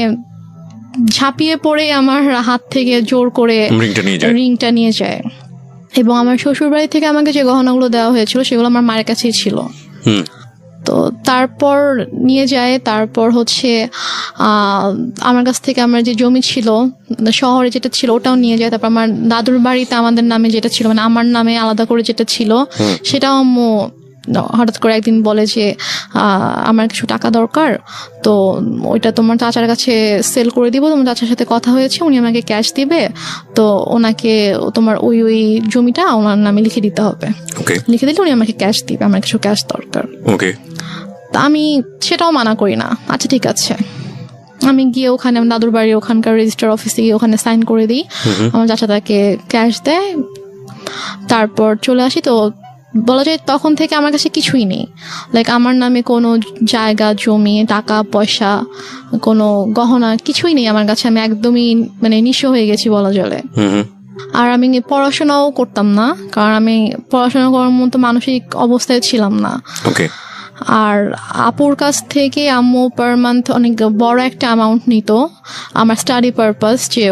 ঝাঁপিয়ে পড়ে আমার হাত থেকে জোর করে রিংটা নিয়ে যায়। এবং আমার শ্বশুর বাড়ি থেকে আমাকে যে গহনাগুলো দেওয়া হয়েছিল সেগুলো আমার মায়ের কাছেই ছিল। তো তারপর নিয়ে যায়। তারপর হচ্ছে আমার কাছ থেকে আমার যে জমি ছিল শহরে যেটা ছিল ওটাও নিয়ে যায়। তারপর আমার দাদুর বাড়িতে আমাদের নামে যেটা ছিল, মানে আমার নামে আলাদা করে যেটা ছিল, সেটাও আম্মু হঠাৎ করে একদিন বলে যে আমার কিছু টাকা দরকার, তো ওইটা তোমার চাচার কাছে সেল করে দিব, তোমার চাচার সাথে কথা হয়েছে, উনি আমাকে ক্যাশ দিবে, তো ওনাকে তোমার ওই জমিটা ওনার নামে লিখে দিতে হবে। লিখে দিলে উনি আমাকে ক্যাশ দিবে, আমার কিছু ক্যাশ দরকার। তা আমি সেটাও মানা করি না, আচ্ছা ঠিক আছে। আমি গিয়ে ওখানে আমার দাদুর বাড়ির ওখানকার রেজিস্টার অফিসে গিয়ে ওখানে সাইন করে দিই, আমার চাচা তাকে ক্যাশ দেয়, তারপর চলে আসি। তো বলা যায় তখন থেকে আমার কাছে কিছুই নেই, লাইক আমার নামে কোনো জায়গা জমি টাকা পয়সা কোনো গহনা কিছুই নেই আমার কাছে। আমি একদমই মানে নিঃস্ব হয়ে গেছি বলা চলে। আর আমি পড়াশোনাও করতাম না, কারণ আমি পড়াশোনা করার মতো মানসিক অবস্থায় ছিলাম না। আর আপুর কাছ থেকে আম্মু পার মান্থ অনেক বড় একটা অ্যামাউন্ট নিত আমার স্টাডি পারপাস, যে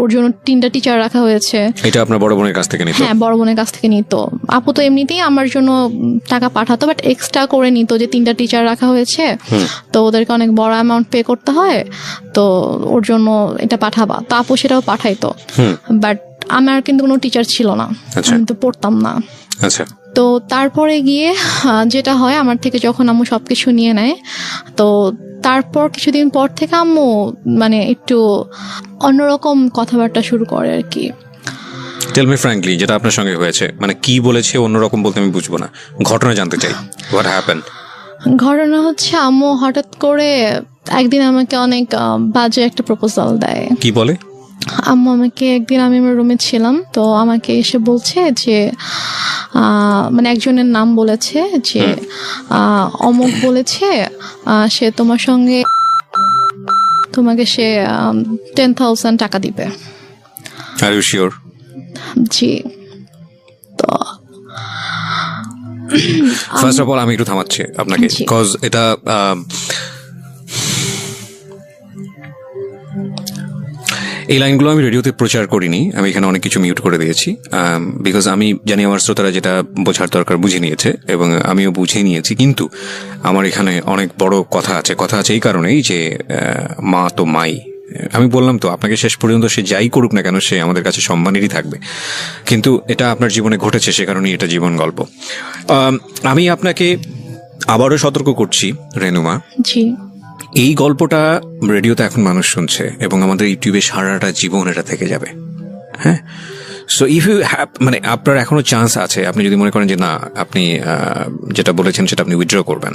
ওর জন্য 3টা টিচার রাখা হয়েছে। এটা আপনার বড় বোনের কাছ থেকে নিত? হ্যাঁ, বড় বোনের কাছ থেকে নিত। আপু তো এমনিতেই আমার জন্য টাকা পাঠাতো, বাট এক্সট্রা করে নিত যে 3টা টিচার রাখা হয়েছে, তো ওদেরকে অনেক বড় অ্যামাউন্ট পে করতে হয়, তো ওর জন্য এটা পাঠাবা। তো আপু সেটাও পাঠাইতো, বাট আমার কিন্তু কোনো টিচার ছিল না, আমি তো পড়তাম না। আচ্ছা। তো তারপরে গিয়ে যেটা হয়, আমার থেকে যখন আম্মু সবকিছু নিয়ে নেয়, তো তারপর কিছুদিন পর থেকে আম্মু মানে একটু অন্যরকম কথাবার্তা শুরু করে আর কি। টেল মি ফ্র্যাঙ্কলি, যেটা আপনার সঙ্গে হয়েছে, মানে কি বলেছে অন্যরকম বলতে আমি বুঝবো না, ঘটনা জানতে চাই। What happened? ঘটনা হচ্ছে আম্মু হঠাৎ করে একদিন আমাকে অনেক বাজে একটা প্রপোজাল দেয়। কি বলে? আম্মু আমাকে একদিন, আমি আমার রুমে ছিলাম, তো আমাকে এসে বলছে যে মানে একজনের নাম বলেছে যে অমুক বলেছে সে তোমার সঙ্গে তোমাকে সে 10,000 টাকা দিবে। Are you sure? জি। তো ফার্স্ট অফ অল আমি একটু থামাচ্ছি আপনাকে, বিকজ এটা এই লাইনগুলো আমি রেডিওতে প্রচার করিনি, আমি এখানে অনেক কিছু মিউট করে দিয়েছি, বিকজ আমি জানি আমার শ্রোতারা যেটা বোঝার দরকার বুঝে নিয়েছে এবং আমিও বুঝে নিয়েছি। কিন্তু আমার এখানে অনেক বড় কথা আছে এই কারণেই যে মা তো মাই। আমি বললাম তো আপনাকে, শেষ পর্যন্ত সে যাই করুক না কেন সে আমাদের কাছে সম্মানেরই থাকবে, কিন্তু এটা আপনার জীবনে ঘটেছে, সে কারণেই এটা জীবন গল্প। আমি আপনাকে আবারও সতর্ক করছি রেনুমা, জি, এই গল্পটা রেডিওতে এখন মানুষ শুনছে এবং আমাদের ইউটিউবে সারাটা জীবন এটা থেকে যাবে। হ্যাঁ, সো ইফ ইউ হ্যাভ, মানে আপনার এখনো চান্স আছে, আপনি যদি মনে করেন যে না আপনি যেটা বলেছেন সেটা আপনি উইথড্র করবেন,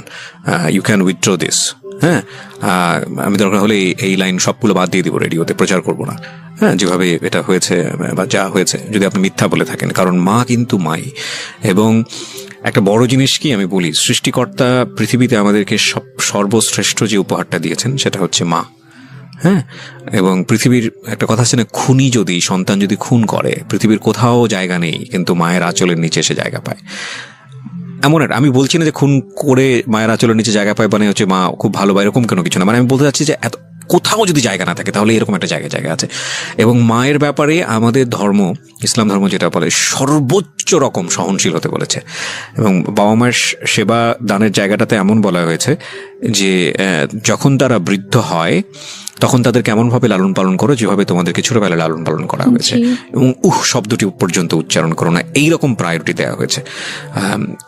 ইউ ক্যান উইথড্র দিস। হ্যাঁ, আমি দরকার হলে এই লাইন সবগুলো বাদ দিয়ে দিব, রেডিওতে প্রচার করব না। হ্যাঁ, যেভাবে এটা হয়েছে বা যা হয়েছে, যদি আপনি মিথ্যা বলে থাকেন, কারণ মা কিন্তু মাই। এবং একটা বড় জিনিস কি আমি বলি, সৃষ্টিকর্তা পৃথিবীতে আমাদেরকে সর্বশ্রেষ্ঠ যে উপহারটা দিয়েছেন সেটা হচ্ছে মা। হ্যাঁ, এবং পৃথিবীর একটা কথা আছে না, খুনি যদি সন্তান যদি খুন করে পৃথিবীর কোথাও জায়গা নেই, কিন্তু মায়ের আঁচলের নিচে সে জায়গা পায়। এমন একটা, আমি বলছি না যে খুন করে মায়ের আঁচলের নিচে জায়গা পায় মানে হচ্ছে মা খুব ভালো বা এরকম কোনো কিছু না, মানে আমি বলতে চাচ্ছি যে এত কোথাও যদি জায়গা না থাকে তাহলে এরকম একটা জায়গা আছে। এবং মায়ের ব্যাপারে আমাদের ধর্ম, ইসলাম ধর্ম যেটা বলে, সর্বোচ্চ রকম সহনশীল হতে বলেছে। এবং বাবা মায়ের সেবা দানের জায়গাটাতে এমন বলা হয়েছে যে যখন তারা বৃদ্ধ হয় তখন তাদের কেমনভাবে লালন পালন করো যেভাবে তোমাদেরকে ছোটবেলায় লালন পালন করা হয়েছে, এবং শব্দটি পর্যন্ত উচ্চারণ করো না, এইরকম প্রায়োরিটি দেওয়া হয়েছে।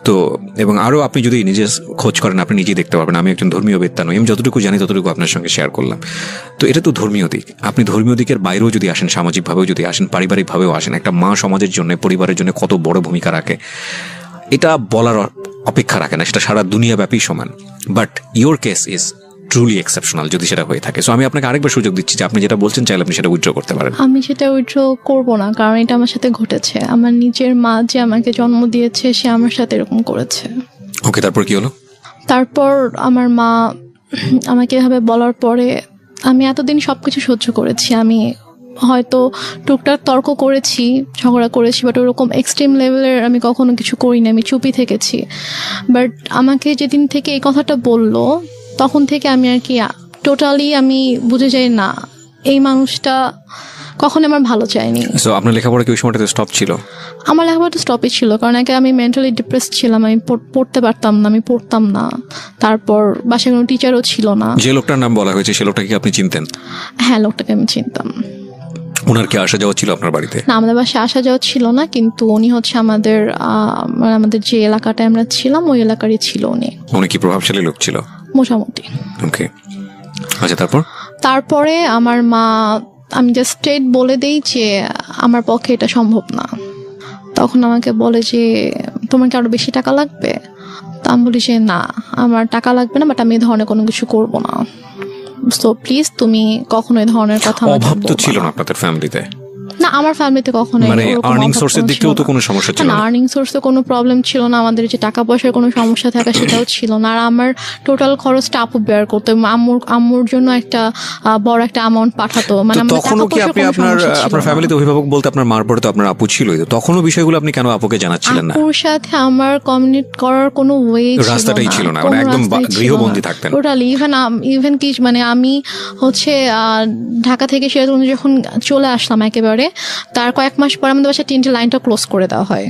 তো এবং আরও আপনি যদি নিজে খোঁজ করেন আপনি নিজেই দেখতে পারবেন। আমি একজন ধর্মীয় বেত্তা নই, আমি যতটুকু জানি ততটুকু আপনার সঙ্গে শেয়ার করলাম। তো এটা তো ধর্মীয় দিক, আপনি ধর্মীয় দিকের বাইরেও যদি আসেন, সামাজিকভাবেও যদি আসেন, পারিবারিকভাবেও আসেন, একটা মা সমাজের জন্য, পরিবারের জন্য কত বড় ভূমিকা রাখে এটা বলার অপেক্ষা রাখে না, সেটা সারা দুনিয়াব্যাপী সমান। But your case is truly exceptional যদি সেটা হয়ে থাকে। সো আমি আপনাকে আরেকবার সুযোগ দিচ্ছি যে আপনি যেটা বলছেন চাইলে আপনি সেটা উইথড্র করতে পারেন। আমি সেটা উইথড্র করব না, কারণ এটা আমার সাথে ঘটেছে। আমার নিজের মা যে আমাকে জন্ম দিয়েছে সে আমার সাথে এরকম করেছে। ওকে, তারপর কি হলো? তারপর আমার মা আমাকে এভাবে বলার পরে আমি এতদিন সবকিছু সহ্য করেছি। আমি হয়তো টুকটাক তর্ক করেছি, ঝগড়া করেছি, বাট ওরকম এক্সট্রিম লেভেলের আমি কখনো কিছু করিনি, আমি চুপই থেকেছি। বাট আমাকে যেদিন থেকে এই কথাটা বললো তখন থেকে আমি আর কি টোটালি আমি বুঝে যাই না এই মানুষটা কখন আমার ভালো চায়নি। সো আপনার লেখাপড়া কি ওই সময়টাতে স্টপ ছিল? আমার লেখাপড়া স্টপই ছিল, কারণ আগে আমি মেন্টালি ডিপ্রেস ছিলাম, আমি পড়তে পারতাম না, আমি পড়তাম না। তারপর বাসায় কোনো টিচারও ছিল না। যে লোকটার নাম বলা হয়েছে সে লোকটাকে আপনি চিনতেন? হ্যাঁ, লোকটাকে আমি চিনতাম। ওনার কি আসা যাওয়া ছিল আপনার বাড়িতে? না, আমাদের বাসায় আসা যাওয়া ছিল না, কিন্তু উনি হচ্ছে আমাদের যে এলাকাটায় আমরা ছিলাম ওই এলাকারই ছিল উনি। উনি কি প্রভাবশালী লোক ছিল? মোটামুটি। ওকে, আচ্ছা। তারপরে আমার মা, আমি জাস্ট স্ট্রেট বলে দেই যে আমার পক্ষে এটা সম্ভব না। তখন আমাকে বলে যে তোমার কি আরো বেশি টাকা লাগবে? তা আমি বলি যে না, আমার টাকা লাগবে না, বাট আমি এই ধরনের কোনো কিছু করবো না। সো প্লিজ তুমি কখনো এই ধরনের কথা। অভাব তো ছিল না আপনাদের ফ্যামিলিতে? না, আমার ফ্যামিলিতে কখনো মানে আর্নিং সোর্সের দিক থেকেও তো কোনো সমস্যা ছিল না? আর্নিং সোর্সে কোনো প্রবলেম ছিল না, আমাদের যে টাকা পয়সার কোনো সমস্যা থাকা সেটাও ছিল না। আর আমার টোটাল খরচটা আপু বেয়ার করতো, আম্মুর জন্য একটা বড় একটা অ্যামাউন্ট পাঠাতো। মানে তখনও কি আপনি আপনার ফ্যামিলিতে অভিভাবক বলতে আপনার মার পরে তো আপনার আপু ছিল, তখনও বিষয়গুলো আপনি কেন আপুকে জানাচ্ছিলেন না? আপুর সাথে আমার কমিউনিকেট করার কোনো ওয়ে রাস্তাটাই ছিল না, মানে একদম গৃহবন্দী থাকতেন টোটালি। ইভেন কি মানে আমি হচ্ছে ঢাকা থেকে সেরকম যখন চলে আসলাম একেবারে, তার কয়েক মাস পর আমাদের বাসায় তিনটে লাইনটা ক্লোজ করে দেওয়া হয়,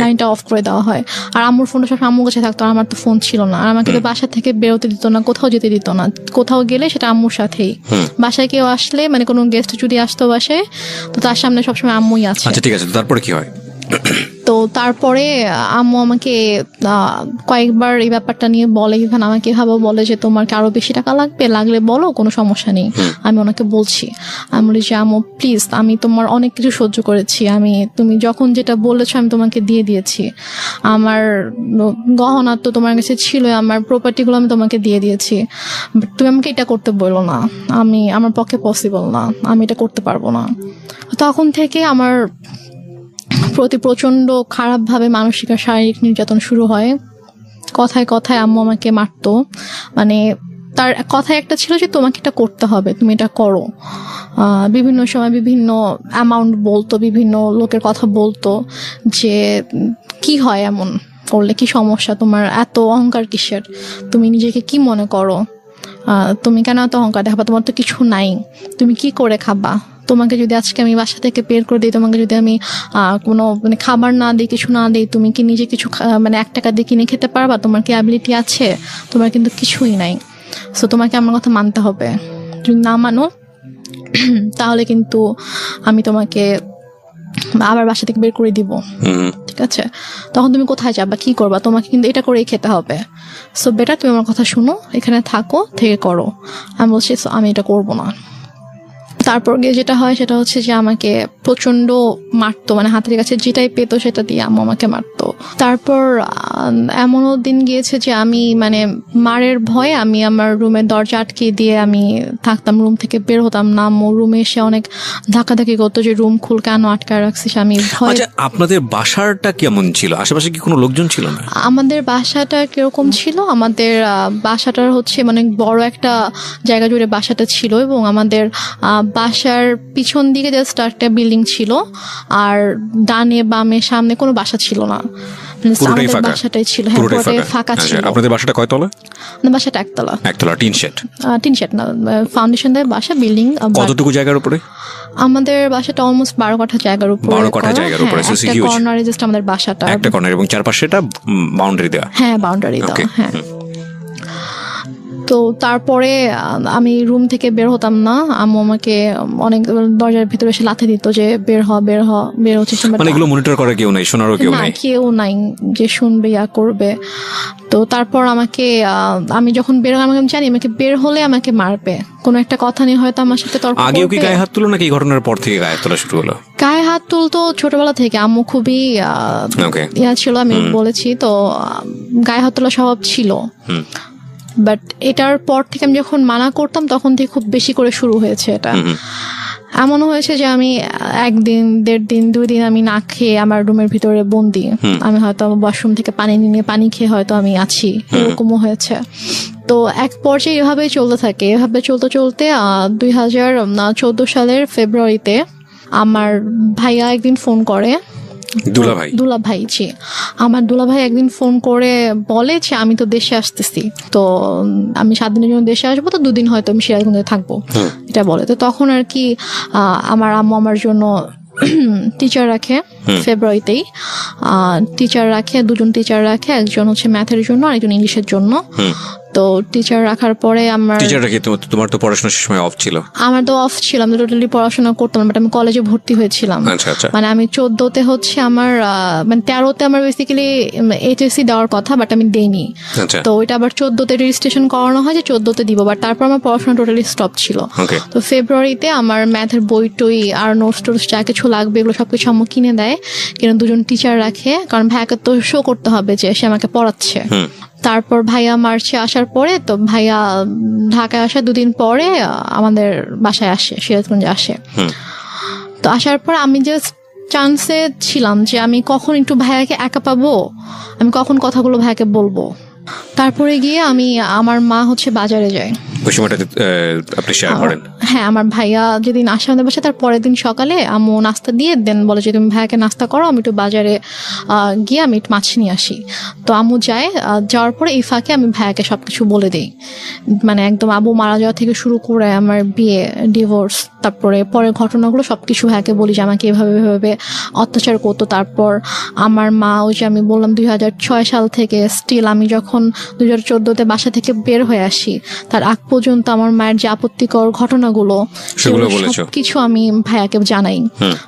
লাইনটা অফ করে দেওয়া হয়। আর আম্মুর ফোনটা সব আম্মুর কাছে থাকতো, আর আমার তো ফোন ছিল না। আর আমাকে তো বাসা থেকে বেরোতে দিত না, কোথাও যেতে দিত না। কোথাও গেলে সেটা আম্মুর সাথেই। বাসায় কেউ আসলে, মানে কোনো গেস্ট যদি আসতো বাসায়, তো তার সামনে সবসময় আম্মুই আছে। আচ্ছা, ঠিক আছে। তারপরে কি হয়? তো তারপরে আম্মু আমাকে কয়েকবার এই ব্যাপারটা নিয়ে বলে, ইভেন আমাকে এভাবে বলে যে তোমার কি আরো বেশি টাকা লাগবে, লাগলে বলো, কোনো সমস্যা নেই। আমি ওনাকে বলছি, আমি বলি যে আম্মু প্লিজ, আমি তোমার অনেক কিছু সহ্য করেছি, তুমি যখন যেটা বলেছো আমি তোমাকে দিয়ে দিয়েছি। আমার গহনা তো তোমার কাছে ছিল, আমার প্রপার্টিগুলো আমি তোমাকে দিয়ে দিয়েছি, তুমি আমাকে এটা করতে বলো না, আমার পক্ষে পসিবল না, আমি এটা করতে পারবো না। তখন থেকে আমার প্রতি প্রচন্ড খারাপভাবে মানসিক আর শারীরিক নির্যাতন শুরু হয়। কথায় কথায় আম্মু আমাকে মারতো। মানে তার কথায় একটা ছিল যে তোমাকে এটা করতে হবে, তুমি এটা করো। বিভিন্ন সময় বিভিন্ন অ্যামাউন্ট বলতো, বিভিন্ন লোকের কথা বলতো যে কি হয় এমন করলে, কি সমস্যা তোমার, এত অহংকার কিসের, তুমি নিজেকে কি মনে করো, তুমি কেন এত অহংকার দেখাবা, তোমার তো কিছু নাই, তুমি কি করে খাবা, তোমাকে যদি আজকে আমি বাসা থেকে বের করে দিই, তোমাকে যদি আমি কোনো মানে খাবার না দিই, কিছু না দিই, তুমি কি নিজে কিছু মানে 1 টাকা দিয়ে কিনে খেতে পারবা, তোমার কি অ্যাবিলিটি আছে? তোমার কিন্তু কিছুই নাই। সো তোমাকে আমার কথা মানতে হবে, যদি না মানো তাহলে কিন্তু আমি তোমাকে আবার বাসা থেকে বের করে দিব, ঠিক আছে? তখন তুমি কোথায় যাবা, কি করবা, তোমাকে কিন্তু এটা করেই খেতে হবে। সো বেটার তুমি আমার কথা শুনো, এখানে থাকো, থেকে করো। আমি বলছি আমি এটা করবো না। তারপর গিয়ে যেটা হয় সেটা হচ্ছে যে আমাকে প্রচন্ড মারতো, মানে হাতের কাছে যেটাই পেতো সেটা দিয়ে আম্মু আমাকে মারতো। তারপর এমনও দিন গিয়েছে যে আমি মানে মারের ভয়ে আমি আমার রুমের দরজা আটকে দিয়ে আমি থাকতাম, রুম থেকে বের হতাম না। আম্মু রুমে এসে অনেক ধাক্কাধাক্কি করতো যে রুম খুল, কেন আটকায় রাখছিস। আমি ভয়। আপনাদের বাসাটা কেমন ছিল? আশেপাশে কি কোনো লোকজন ছিল না? আমাদের বাসাটা কিরকম ছিল, আমাদের বাসাটার হচ্ছে মানে বড় একটা জায়গা জুড়ে বাসাটা ছিল, এবং আমাদের বাসার পিছন দিকে জাস্ট একটা বিল্ডিং ছিল, আর ডানে বামে সামনে কোনো বাসা ছিল না, বাসাটাই ছিল ফাঁকা ছিল। আপনাদের বাসাটা কয়তলা? বাসাটা একতলা। একতলা, টিন শেড না, ফাউন্ডেশন দেয় বাসা, বিল্ডিং। কতটুকু জায়গার উপরে? আমাদের বাসাটা অলমোস্ট 12 কাঠা জায়গার উপরে। 12 কাঠা জায়গার উপরে, একটা কর্নারে জাস্ট আমাদের বাসাটা, একটা কর্নার, এবং চারপাশে এটা বাউন্ডারি দেওয়া। হ্যাঁ, বাউন্ডারি দেওয়া। হ্যাঁ। তো তারপরে আমি রুম থেকে বের হতাম না, আম্মু আমাকে অনেক দরজার ভিতরে এসে লাথি দিত যে বের হচ্ছে। মানে এগুলো মনিটর করার কেউ নাই, শোনারও কেউ নাই যে শুনবে ইয়া করবে। তো তারপর আমাকে আমি যখন বের হলাম, আমি জানি আমাকে বের হলে আমাকে মারবে, কোনো একটা কথা নিয়ে হয়তো আমার সাথে তর্ক করবে। আগেও কি গায়ে হাত তুলো নাকি এই ঘটনার পর থেকে গায়ে হাত তোলা শুরু হলো? গায়ে হাত তুলতো ছোটবেলা থেকে, আম্মু খুবই ইয়া ছিল, আমি বলেছি তো গায়ে হাত তোলা স্বভাব ছিল। বাট এটার পর থেকে আমি যখন মানা করতাম তখন থেকে খুব বেশি করে শুরু হয়েছে এটা। এমনও হয়েছে যে আমি 1 দিন 1.5 দিন 2 দিন আমি না খেয়ে আমার রুমের ভিতরে বন্দি, আমি হয়তো ওয়াশরুম থেকে পানি নিয়ে পানি খেয়ে হয়তো আমি আছি, এরকমও হয়েছে। তো এক পর্যায়ে এভাবে চলতে থাকে, এভাবে চলতে 2014 সালের ফেব্রুয়ারিতে আমার ভাইয়া একদিন ফোন করে, দুলাভাই জি, আমার দুলাভাই একদিন ফোন করে বলে যে আমি তো দেশে আসতেছি, তো আমি 7 দিনের জন্য দেশে আসবো, তো 2 দিন হয়তো আমি সিরাজগঞ্জে থাকবো, এটা বলে। তো তখন আর কি আমার আম্মু আমার জন্য টিচার রাখে, ফেব্রুয়ারিতেই টিচার রাখে, 2জন টিচার রাখে, একজন হচ্ছে ম্যাথের জন্য আর একজন ইংলিশের জন্য। তো টিচার রাখার পরে তোমার তো পড়াশোনার সময় অফ ছিল? আমার তো অফ ছিল, আমি টোটালি পড়াশোনা করতাম, বাট আমি কলেজে ভর্তি হয়েছিলাম। মানে আমি 14তে হচ্ছে আমার মানে 13তে আমার বেসিক্যালি এইচএসসি দেওয়ার কথা, বাট আমি দেইনি। তো ওইটা আবার 14তে রেজিস্ট্রেশন করানো হয় যে 14তে দিব, বাট তারপর আমার পড়াশোনা টোটালি স্টপ ছিল। তো ফেব্রুয়ারিতে আমার ম্যাথের বই টই আর নোটস টোটস যা কিছু লাগবে এগুলো সবকিছু আম্মু কিনে দেয়, কিন্তু 2জন টিচার রাখে, কারণ ভাইয়াকে তো শো করতে হবে যে সে আমাকে পড়াচ্ছে। তারপর ভাইয়া মার্চে আসার পরে, তো ভাইয়া ঢাকায় আসার 2 দিন পরে আমাদের বাসায় আসে, সিরাজগঞ্জে আসে। তো আসার পর আমি জাস্ট চান্সে ছিলাম যে আমি কখন একটু ভাইয়াকে একা পাবো, আমি কখন কথাগুলো ভাইয়াকে বলবো। তারপরে গিয়ে আমার মা হচ্ছে বাজারে যায়। হ্যাঁ, আমার ভাইয়া যেদিন আসে আমাদের বাসায়, তার পরের দিন সকালে আম্মু নাস্তা দিয়ে দেন, বলে যে তুমি ভাইয়াকে নাস্তা করো, আমি একটু বাজারে গিয়ে আমি একটু মাছ নিয়ে আসি। তো আম্মু যায়, যাওয়ার পরে এই ফাঁকে আমি ভাইয়াকে সবকিছু বলে দিই, মানে একদম আব্বু মারা যাওয়া থেকে শুরু করে আমার বিয়ে, ডিভোর্স, তারপরে পরের ঘটনাগুলো সবকিছু ভাইয়াকে বলি যে আমাকে এভাবে অত্যাচার করতো। তারপর আমার মা, ওই যে আমি বললাম 2006 সাল থেকে স্টিল আমি যখন 2014তে বাসা থেকে বের হয়ে আসি তার আগ পর্যন্ত আমার মায়ের যে আপত্তিকর ঘটনাগুলো সবকিছু আমি ভাইয়াকে জানাই।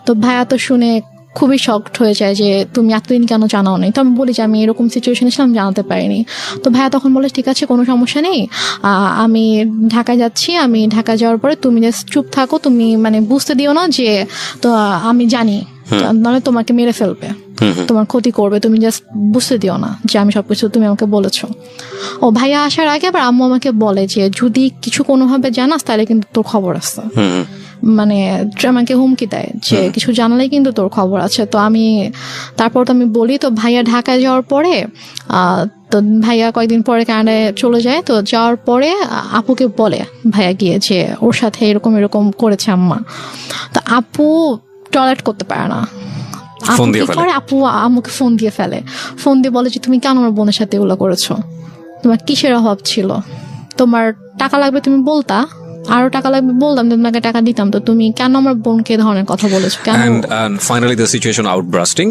তো ভাইয়া তো শুনে খুবই শকড হয়ে যায় যে তুমি এতদিন কেন জানাও নি। তো আমি বলি যে আমি এরকম সিচুয়েশনে ছিলাম, জানাতে পারিনি। তো ভাইয়া তখন বলে ঠিক আছে, কোনো সমস্যা নেই, আমি ঢাকা যাচ্ছি, আমি ঢাকা যাওয়ার পরে তুমি জাস্ট চুপ থাকো, তুমি মানে বুঝতে দিও না যে তো আমি জানি, নাহলে তোমাকে মেরে ফেলবে, তোমার ক্ষতি করবে, তুমি জাস্ট বুঝতে দিও না যে আমি সবকিছু তুমি আমাকে বলেছো। ও ভাইয়া আসার আগে আবার আম্মু আমাকে বলে যে যদি কিছু কোনোভাবে জানাস তাহলে কিন্তু তোর খবর আছে, মানে আমাকে হুমকি দেয় যে কিছু জানালেই কিন্তু তোর খবর আছে। তো তারপর তো আমি বলি। তো ভাইয়া ঢাকায় যাওয়ার পরে তো ভাইয়া কয়েকদিন পরে কানাডায় চলে যায়। তো যাওয়ার পরে আপুকে বলে ভাইয়া গিয়ে যে ওর সাথে এরকম করেছে আম্মা। তো আপু টয়লেট করতে পারে না, আপু আম্মুকে ফোন দিয়ে ফেলে, ফোন দিয়ে বলে যে তুমি কেন আমার বোনের সাথে এগুলো করেছো, তোমার কিসের অভাব ছিল, তোমার টাকা লাগবে তুমি বলতা, আরো টাকা লাগবে বলতাম, তোমাকে টাকা দিতাম, তো তুমি কেন আমার বোনকে ধরনের কথা বলেছো কেন? And finally the situation outbursting,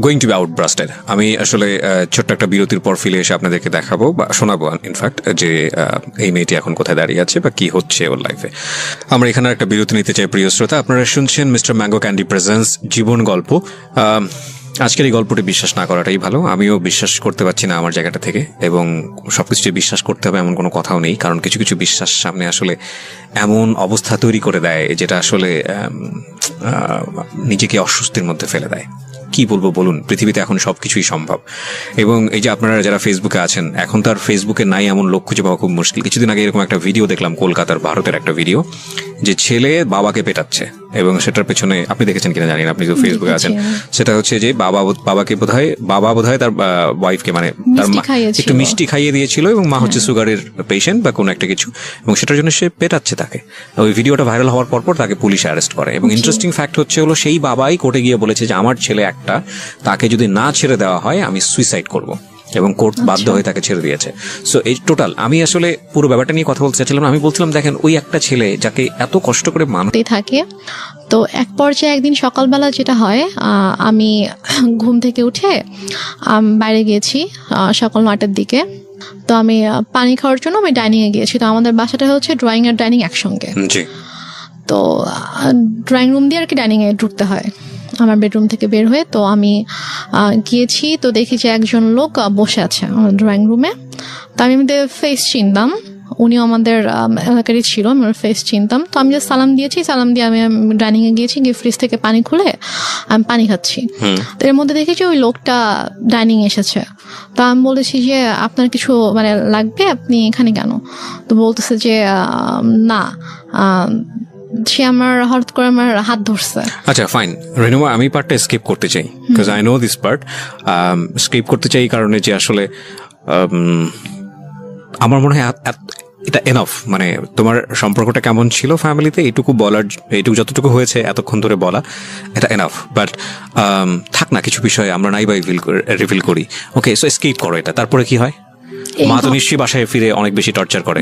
going to be outburstered. আমি আসলে ছোট্ট একটা বিরতির পর ফিরে এসে আপনাদেরকে দেখাবো বা শোনাবো ইনফ্যাক্ট যে এই মেয়েটি এখন কোথায় দাঁড়িয়ে আছে বা কি হচ্ছে ওর লাইফে। আমরা এখানে একটা বিরতি নিতে চাই প্রিয় শ্রোতা। আপনারা শুনছেন মিস্টার ম্যাঙ্গো ক্যান্ডি প্রেজেন্টস জীবন গল্প। আজকের এই গল্পটি বিশ্বাস না করাটাই ভালো। আমিও বিশ্বাস করতে পারছি না আমার জায়গাটা থেকে, এবং সবকিছু যে বিশ্বাস করতে হবে এমন কোনো কথাও নেই, কারণ কিছু কিছু বিশ্বাস সামনে আসলে এমন অবস্থা তৈরি করে দেয় যেটা আসলে নিজেকে অস্বস্তির মধ্যে ফেলে দেয়। কি বলবো বলুন, পৃথিবীতে এখন সবকিছুই সম্ভব। এবং এই যে আপনারা যারা ফেসবুকে আছেন, এখন তার ফেসবুকে নাই এমন লোক খুঁজে পাওয়া খুব মুশকিল। কিছুদিন আগে এরকম একটা ভিডিও দেখলাম, কলকাতার ভারতের একটা ভিডিও, যে ছেলে বাবাকে পেটাচ্ছে, এবং সেটার পেছনে আপনি দেখেছেন কিনা জানি না, আপনি তো ফেসবুকে আছেন। সেটা হচ্ছে যে বাবাকে বোধহয় তার ওয়াইফকে মানে তার একটু মিষ্টি খাইয়ে দিয়েছিল, এবং মা হচ্ছে সুগারের পেশেন্ট বা কোনো একটা কিছু, এবং সেটার জন্য সে পেটাচ্ছে তাকে। ওই ভিডিওটা ভাইরাল হওয়ার পর তাকে পুলিশ অ্যারেস্ট করে। এবং ইন্টারেস্টিং ফ্যাক্ট হচ্ছে হলো সেই বাবাই কোর্টে গিয়ে বলেছে যে আমার ছেলে একটা, তাকে যদি না ছেড়ে দেওয়া হয় আমি সুইসাইড করব, এবং কোর্ট বাধ্য হয়ে তাকে ছেড়ে দিয়েছে। সো এই টোটাল আমি আসলে পুরো ব্যাপারটা নিয়ে কথা বলতে চাচ্ছিলাম। আমি বলছিলাম দেখেন ওই একটা ছেলে যাকে এত কষ্ট করে মানুষ থাকে। তো এক পর্যায়ে একদিন সকালবেলা যেটা হয়, আমি ঘুম থেকে উঠে বাইরে গিয়েছি সকাল 9টার দিকে। তো আমি পানি খাওয়ার জন্য আমি ডাইনিং এ গিয়েছি। তো আমাদের বাসাটা হচ্ছে ড্রয়িং আর ডাইনিং একসঙ্গে। তো ড্রয়িং রুম দিয়ে আর কি ডাইনিং এ ঢুকতে হয় আমার বেডরুম থেকে বের হয়ে। তো আমি গিয়েছি, তো দেখি যে একজন লোক বসে আছে আমার ড্রয়িং রুমে। তো আমি ফেস চিনতাম, উনিও আমাদের এলাকারই ছিল, আমি ওর ফেস চিনতাম। তো আমি জাস্ট সালাম দিয়েছি, সালাম দিয়ে আমি ডাইনিং এ গিয়েছি, গিয়ে ফ্রিজ থেকে পানি খুলে আমি পানি খাচ্ছি। তো এর মধ্যে দেখেছি ওই লোকটা ডাইনিং এসেছে। তো আমি বলেছি যে আপনার কিছু মানে লাগবে, আপনি এখানে কেন? তো বলতেছে যে না, সে আমার হঠাৎ করে আমার হাত ধরছে। আচ্ছা ফাইন রেনুমা, আমি পার্টটা স্কিপ করতে চাই, because I know this part. Skip করতে চাই কারণে যে আসলে আমার মনে হয় এটা এনাফ। মানে তোমার সম্পর্কটা কেমন ছিল ফ্যামিলিতে এইটুকু বলার, এইটুকু যতটুকু হয়েছে এতক্ষণ ধরে বলা, এটা এনাফ। বাট থাক না, কিছু বিষয়ে আমরা নাই বা রিভিল করি। ওকে, সো এসকেপ করো এটা। তারপরে কি হয়? মা তো নিশ্চয়ই বাসায় ফিরে অনেক বেশি টর্চার করে।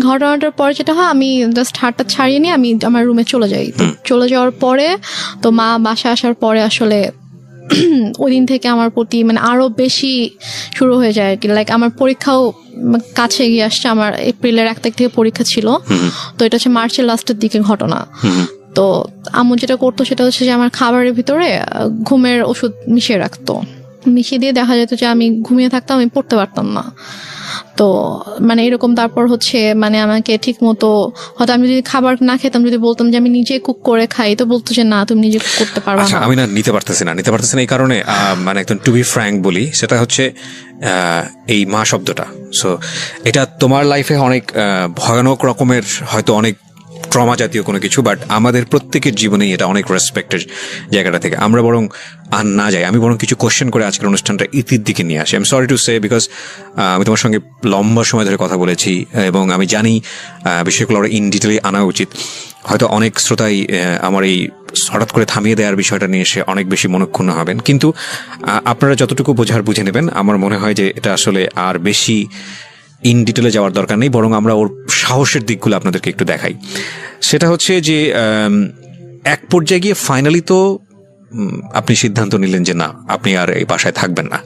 ঘটনাটার পর যেটা হয়, আমি জাস্ট হাতটা ছাড়িয়ে নিয়ে আমি আমার রুমে চলে যাই। চলে যাওয়ার পরে তো মা বাসায় আসার পরে আসলে ওই দিন থেকে আমার প্রতি মানে আরো বেশি শুরু হয়ে যায় আর কি। লাইক আমার পরীক্ষাও কাছে এগিয়ে আসছে। আমার এপ্রিলের 1 তারিখ থেকে পরীক্ষা ছিল, তো এটা হচ্ছে মার্চের লাস্টের দিকে ঘটনা। তো আম্মু যেটা করতো সেটা হচ্ছে যে আমার খাবারের ভিতরে ঘুমের ওষুধ মিশিয়ে রাখতো। মিশিয়ে দিয়ে দেখা যেত যে আমি ঘুমিয়ে থাকতাম, আমি পড়তে পারতাম না। তো মানে এরকম। তারপর হচ্ছে মানে আমাকে ঠিক মতো, হয়তো আমি যদি খাবার না খেতাম, যদি বলতাম যে আমি নিজে কুক করে খাই, তো বলতো যে না, তুমি নিজে কুক করতে পারবে না। আমি নিতে পারতেছি না এই কারণে মানে একদম টু বি ফ্র্যাঙ্ক বলি, সেটা হচ্ছে এই মা শব্দটা। সো এটা তোমার লাইফে অনেক ভয়ানক রকমের, হয়তো অনেক ট্রমা জাতীয় কোনো কিছু, বাট আমাদের প্রত্যেকের জীবনেই এটা অনেক রেসপেক্টের জায়গাটা থেকে আমরা বরং আর না যাই। আমি বরং কিছু কোশ্চেন করে আজকের অনুষ্ঠানটা ইতির দিকে নিয়ে আসি। I am sorry to say, because আমি তোমার সঙ্গে লম্বা সময় ধরে কথা বলেছি এবং আমি জানি বিষয়গুলো আরো ইন ডিটেলে আনা উচিত। হয়তো অনেক শ্রোতাই আমার এই হঠাৎ করে থামিয়ে দেওয়ার বিষয়টা নিয়ে এসে অনেক বেশি মনক্ষুণ্ণ হবেন, কিন্তু আপনারা যতটুকু বোঝার বুঝে নেবেন। আমার মনে হয় যে এটা আসলে আর বেশি ইন ডিটেলে যাওয়ার দরকার নেই, বরং আমরা ওর সাহসের দিকগুলো আপনাদেরকে একটু দেখাই। সেটা হচ্ছে যে এক পর্যায়ে গিয়ে ফাইনালি তো আপনি সিদ্ধান্ত নিলেন যে না, আপনি আর এই বাসায় থাকবেন না।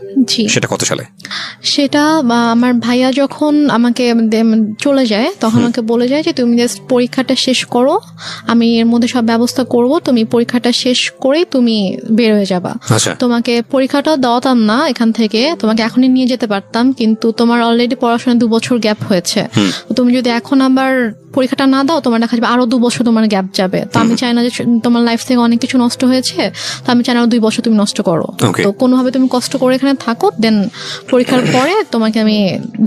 সেটা কত সালে? সেটা আমার ভাইয়া যখন আমাকে চলে যায়, তখন আমাকে বলে যায় যে তুমি জাস্ট পরীক্ষাটা শেষ করো, আমি এর মধ্যে সব ব্যবস্থা করব, তুমি পরীক্ষাটা শেষ করেই তুমি বের হয়ে যাবা। তোমাকে পরীক্ষাটা দেওয়াতাম না এখান থেকে, তোমাকে এখনই নিয়ে যেতে পারতাম, কিন্তু তোমার অলরেডি পড়াশোনায় 2 বছর গ্যাপ হয়েছে। তুমি যদি এখন আবার পরীক্ষাটা না দাও, তোমার দেখা যাবে আরো 2 বছর তোমার গ্যাপ যাবে। তো আমি চাই না যে তোমার লাইফ থেকে অনেক কিছু নষ্ট হয়েছে, তো আমি চাই না 2 বছর তুমি নষ্ট করো। তো কোনোভাবে তুমি কষ্ট করে এখানে থাকো, দেন পরীক্ষার পরে তোমাকে আমি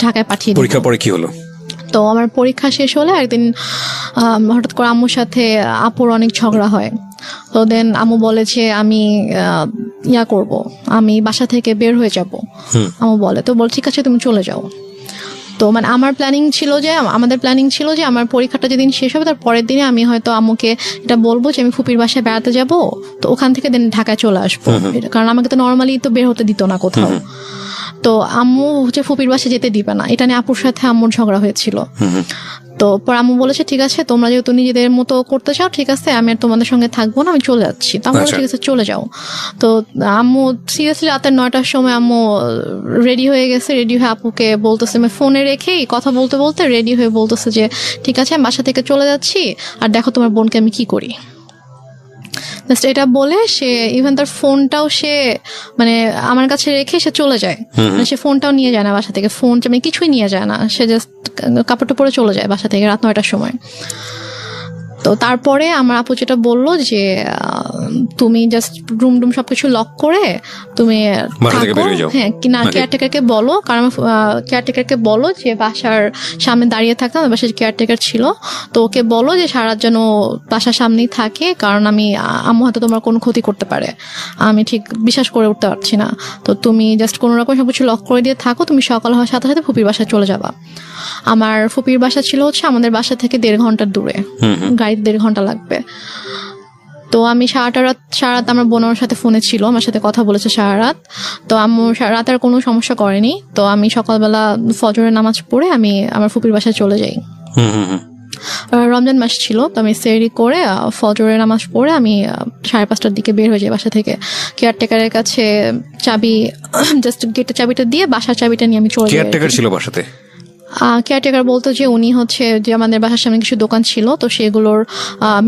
ঢাকায় পাঠিয়ে দিই। পরীক্ষার পরে কি হলো? তো আমার পরীক্ষা শেষ হলে একদিন হঠাৎ করে আম্মুর সাথে আপুর অনেক ঝগড়া হয়। তো দেন আম্মু বলে যে আমি করব, আমি বাসা থেকে বের হয়ে যাব। আম্মু বলে, তো বল ঠিক আছে তুমি চলে যাও। তো মানে আমাদের প্ল্যানিং ছিল যে আমার পরীক্ষাটা যেদিন শেষ হবে তার পরের দিনে আমি হয়তো আম্মুকে এটা বলবো যে আমি ফুপির বাসায় বেড়াতে যাব, তো ওখান থেকে দেন ঢাকায় চলে আসবো। কারণ আমাকে তো নর্মালি তো বের হতে দিত না কোথাও। তো আম্মু হচ্ছে ফুপির বাসায় যেতে দিবে না, এটা নিয়ে আপুর সাথে আম্মুর ঝগড়া হয়েছিল। তো পর আম্মু বলেছে ঠিক আছে, তোমরা যেহেতু নিজেদের মতো করতে চাও, ঠিক আছে আমি আর তোমাদের সঙ্গে থাকবো না, আমি চলে যাচ্ছি। তো আমরা ঠিক আছে চলে যাও। তো আম্মু সিরিয়াসলি রাতের 9টার সময় আম্মু রেডি হয়ে গেছে। রেডি হয়ে আপুকে বলতেছে, আমি ফোনে রেখেই কথা বলতে বলতে রেডি হয়ে বলতেছে যে ঠিক আছে আমি বাসা থেকে চলে যাচ্ছি, আর দেখো তোমার বোনকে আমি কি করি। এটা বলে সে ইভেন তার ফোনটাও সে মানে আমার কাছে রেখে সে চলে যায়। সে ফোনটাও নিয়ে যায় না বাসা থেকে, ফোন মানে কিছুই নিয়ে যায় না। সে জাস্ট কাপড়টা পরে চলে যায় বাসা থেকে রাত 9টার সময়। তো তারপরে আমার আপু যেটা বললো যে তুমি জাস্ট রুম সবকিছু লক করে তুমি হ্যাঁ কিনা কেয়ারটেকারকে বলো, কারণ কেয়ারটেকারকে বলো যে বাসার সামনে দাঁড়িয়ে থাকতাম, বাসার কেয়ারটেকার ছিল, তো ওকে বলো যে সারা যেন বাসার সামনেই থাকে, কারণ আম্মু হয়তো তোমার কোনো ক্ষতি করতে পারে, আমি ঠিক বিশ্বাস করে উঠতে পারছি না। তো তুমি জাস্ট কোনো রকম সবকিছু লক করে দিয়ে থাকো, তুমি সকাল হওয়ার সাথে সাথে ফুপির বাসায় চলে যাবা। আমার ফুপির বাসা ছিল হচ্ছে আমাদের বাসা থেকে 1.5 ঘন্টার দূরে, গাড়িতে 1.5 ঘন্টা লাগবে। তো আমি সারা রাত আমার বোন আমার সাথে ফোনে ছিল, আমার সাথে কথা বলেছে সারা রাত। তো আম্মু রাতে আর কোনো সমস্যা করেনি। তো আমি সকালবেলা ফজরের নামাজ পড়ে আমি আমার ফুপির বাসায় চলে যাই। রমজান মাস ছিল, তো আমি সেহরি করে ফজরের নামাজ পড়ে আমি 5:30টার দিকে বের হয়ে যাই বাসা থেকে। কেয়ারটেকারের কাছে চাবি, জাস্ট গেটের চাবিটা দিয়ে বাসার চাবিটা নিয়ে আমি চলে যাই। কেয়ারটেকার ছিল বাসাতে? কেয়ারটেকার বলতো যে উনি হচ্ছে যে আমাদের বাসার সামনে কিছু দোকান ছিল, তো সেগুলোর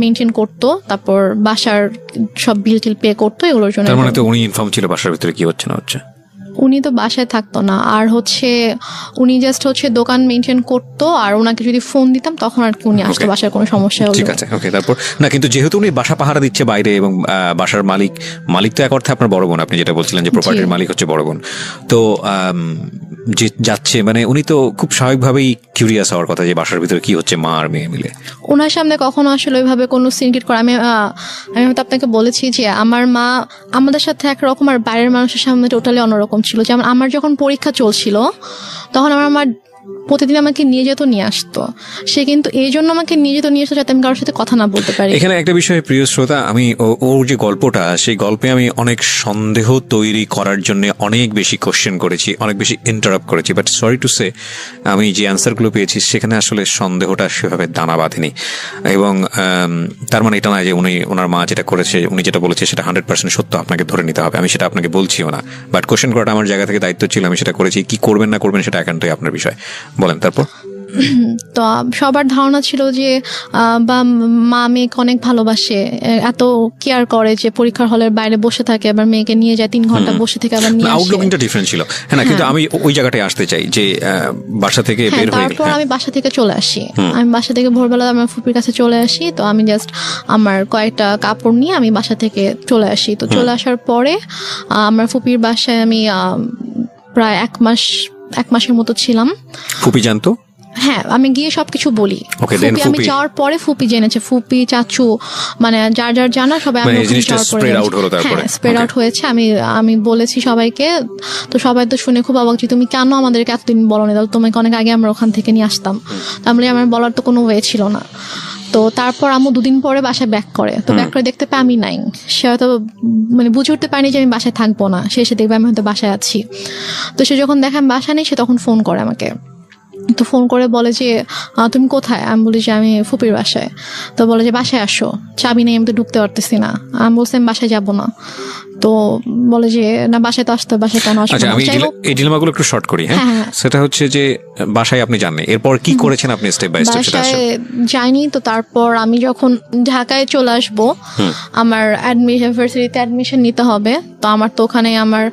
মেনটেন করতো, তারপর বাসার সব বিল টিল পে করতো, এগুলোর জন্য। তার মানে তো উনি ইনফর্ম ছিল বাসার ভিতরে কি হচ্ছে না হচ্ছে? উনি তো বাসায় থাকতো না, আর হচ্ছে উনি জাস্ট হচ্ছে দোকান মেনটেন করতো, আর ওনাকে যদি ফোন দিতাম তখন আর কি উনি আসতো, বাসার কোনো সমস্যা হলো। ঠিক আছে, ওকে। তারপর না, কিন্তু যেহেতু উনি বাসা পাহারা দিচ্ছে বাইরে, এবং বাসার মালিক তো এক অর্থে আপনার বড় বোন, আপনি যেটা বলছিলেন যে প্রপার্টির মালিক হচ্ছে বড় বোন, তো যে যাচ্ছে মানে উনি তো খুব স্বাভাবিকভাবেই কিউরিয়াস হওয়ার কথা যে বাসার ভিতরে কি হচ্ছে মা আর মেয়ে মিলে। ওনার সামনে কখনো আসলে ওইভাবে কোনো সিনক্রেট করে আমি হয়তো আপনাকে বলেছি যে আমার মা আমাদের সাথে একরকম আর বাইরের মানুষের সামনে টোটালি অন্যরকম ছিল। যেমন আমার যখন পরীক্ষা চলছিল তখন আমার মা প্রতিদিন আমাকে নিয়ে যেত, নিয়ে আসতো। সে কিন্তু এই জন্য আমাকে নিয়ে যেত, নিয়ে আসতো যাতে আমি কারোর সাথে কথা না বলতে পারি। এখানে একটা বিষয় প্রিয় শ্রোতা, আমি ওর যে গল্পটা, সেই গল্পে আমি অনেক সন্দেহ তৈরি করার জন্য অনেক বেশি কোশ্চেন করেছি, অনেক বেশি ইন্টারাপ্ট করেছি, বাট সরি টু সে আমি যে অ্যান্সারগুলো পেয়েছি সেখানে আসলে সন্দেহটা সেভাবে দানা বাঁধেনি। এবং তার মানে এটা নয় যে ওনার মা যেটা করেছে, উনি যেটা বলেছে সেটা 100% সত্য, আপনাকে ধরে নিতে হবে, আমি সেটা আপনাকে বলছিও না। বাট কোশ্চেন করাটা আমার জায়গা থেকে দায়িত্ব ছিল, আমি সেটা করেছি। কি করবেন না করবেন সেটা একান্তই আপনার বিষয়। বলেন তারপর। তো সবার ধারণা ছিল যে বা মা মেয়েকে অনেক ভালোবাসে, এত কেয়ার করে যে পরীক্ষার হলের বাইরে বসে থাকে, আবার মেয়েকে নিয়ে যায় 3 ঘন্টা বসে থেকে আবার নিয়ে আসে। আউটলুকিংটা ডিফারেন্ট ছিল, হ্যাঁ না, কিন্তু আমি ওই জায়গাটায় আসতে চাই যে বাসা থেকে বের হয়ে তারপর আমি বাসা থেকে চলে আসি। আমি বাসা থেকে ভোরবেলা আমার ফুপির কাছে চলে আসি। তো আমি জাস্ট আমার কয়েকটা কাপড় নিয়ে আমি বাসা থেকে চলে আসি। তো চলে আসার পরে আমার ফুপির বাসায় আমি প্রায় 1 মাসের মতো ছিলাম। ফুপি জানতো? হ্যাঁ, আমি গিয়ে সবকিছু বলি। আমি যাওয়ার পরে ফুপি জেনেছে, ফুপি চাচু মানে যার যার জানা সবাই স্প্রেড আউট হয়েছে। আমি বলেছি সবাইকে। তো সবাই তো শুনে খুব অবাক যে তুমি কেন আমাদেরকে এতদিন বলোনি, তাহলে তোমাকে অনেক আগে আমরা ওখান থেকে নিয়ে আসতাম। তাহলে আমার বলার তো কোনো ওয়ে ছিল না। তো তারপর আম্মু 2 দিন পরে বাসায় ব্যাক করে। তো ব্যাক করে দেখতে পাই আমি নাই। সে হয়তো মানে বুঝে উঠতে পারিনি যে আমি বাসায় থাকবো না। সে এসে দেখবে আমি হয়তো বাসায় আছি। তো সে যখন দেখে আমি বাসায় নেই, সে তখন ফোন করে আমাকে। তো ফোন করে বলে যে তুমি কোথায়? আমি বলি যে আমি ফুপির বাসায়। তো বলে যে বাসায় আসো, চাবি নেই, আমি তো ঢুকতে পারতেছি না। আমি বলছি আমি বাসায় যাবো না। তো বলে যে না, বাসায় তো আসতে, বাসায় কেন আসবো? আমি এই ডিলেমাগুলো একটু শর্ট করি। হ্যাঁ, সেটা হচ্ছে যে বাসায় আপনি জানেন, এরপর কি করেছেন আপনি স্টেপ বাই স্টেপ? বাসায় যাইনি। তো তারপর আমি যখন ঢাকায় চলে আসবো, আমার ইউনিভার্সিটিতে অ্যাডমিশন নিতে হবে। তো আমার তো ওখানে আমার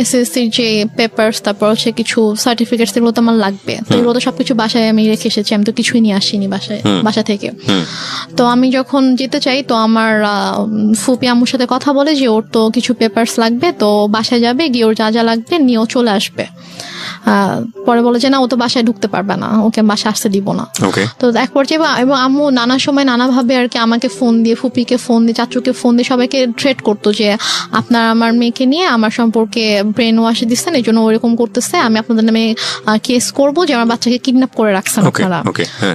এসএসসির যে পেপারস, তারপর হচ্ছে কিছু সার্টিফিকেটস, এগুলো তো আমার লাগবে। তো এগুলো তো সবকিছু বাসায় আমি রেখে এসেছি, আমি তো কিছুই নিয়ে আসিনি বাসা থেকে। তো আমি যখন যেতে চাই, তো আমার ফুপি আম্মুর সাথে কথা বলে যে ওর তো কিছু পেপারস লাগবে, তো বাসায় যাবে, গিয়ে ওর যা যা লাগবে নিয়েও চলে আসবে। পরে বলে যে না, ও তো বাসায় ঢুকতে পারবে না, ওকে বাসায় আসতে দিব না। তো এক পর্যায়ে এবং আম্মু নানা সময় নানাভাবে আর কি আমাকে ফোন দিয়ে, ফুপিকে ফোন দিয়ে, চাচুকে ফোন দিয়ে সবাইকে থ্রেট করতো যে আপনার আমার মেয়েকে নিয়ে আমার সম্পর্কে ব্রেন ওয়াশ দিচ্ছেন, এই জন্য ওরকম করতেছে, আমি আপনাদের নামে কেস করবো যে আমার বাচ্চাকে কিডন্যাপ করে রাখছেন আপনারা।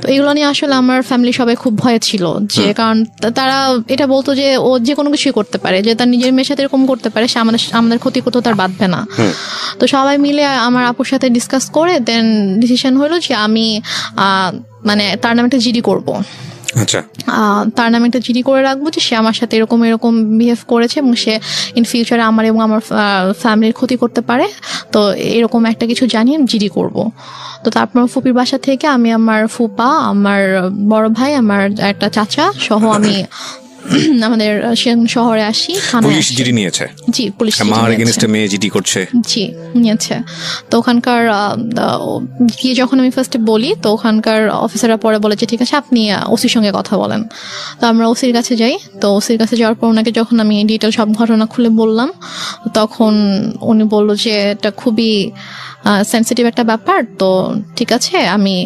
তো এগুলো নিয়ে আসলে আমার ফ্যামিলি সবাই খুব ভয়ে ছিল, যে কারণ তারা এটা বলতো যে ও যে কোনো কিছুই করতে পারে, যে তার নিজের মেয়ের সাথে এরকম করতে পারে, সে আমাদের ক্ষতি করতেও তার বাঁধবে না। তো সবাই মিলে আমার আপুর সাথে ডিসকাস করে দেন ডিসিশন হলো যে আমি মানে তার নামে একটা জিডি করবো। আচ্ছা, তার নামে একটা জিডি করে রাখবো যে সে আমার সাথে এরকম বিহেভ করেছে এবং সে ইন ফিউচারে আমার এবং আমার ফ্যামিলির ক্ষতি করতে পারে। তো এরকম একটা কিছু জানিয়ে জিডি করব। তো তারপর ফুপির বাসা থেকে আমি আমার ফুপা, আমার বড় ভাই, আমার একটা চাচা সহ আমি আমাদের শহরে আসি। পুলিশ জিডি নিয়েছে? জি, পুলিশ মেয়ে জিডি করছে। জি, নিয়েছে। তো ওখানকার গিয়ে যখন আমি ফার্স্টে বলি, তো ওখানকার অফিসাররা পরে বলে যে ঠিক আছে আপনি ওসির সঙ্গে কথা বলেন। তো আমরা ওসির কাছে যাই। তো ওসির কাছে যাওয়ার পর ওনাকে যখন আমি ডিটেল সব ঘটনা খুলে বললাম, তখন উনি বললো যে এটা খুবই সেন্সিটিভ একটা ব্যাপার, তো ঠিক আছে আমি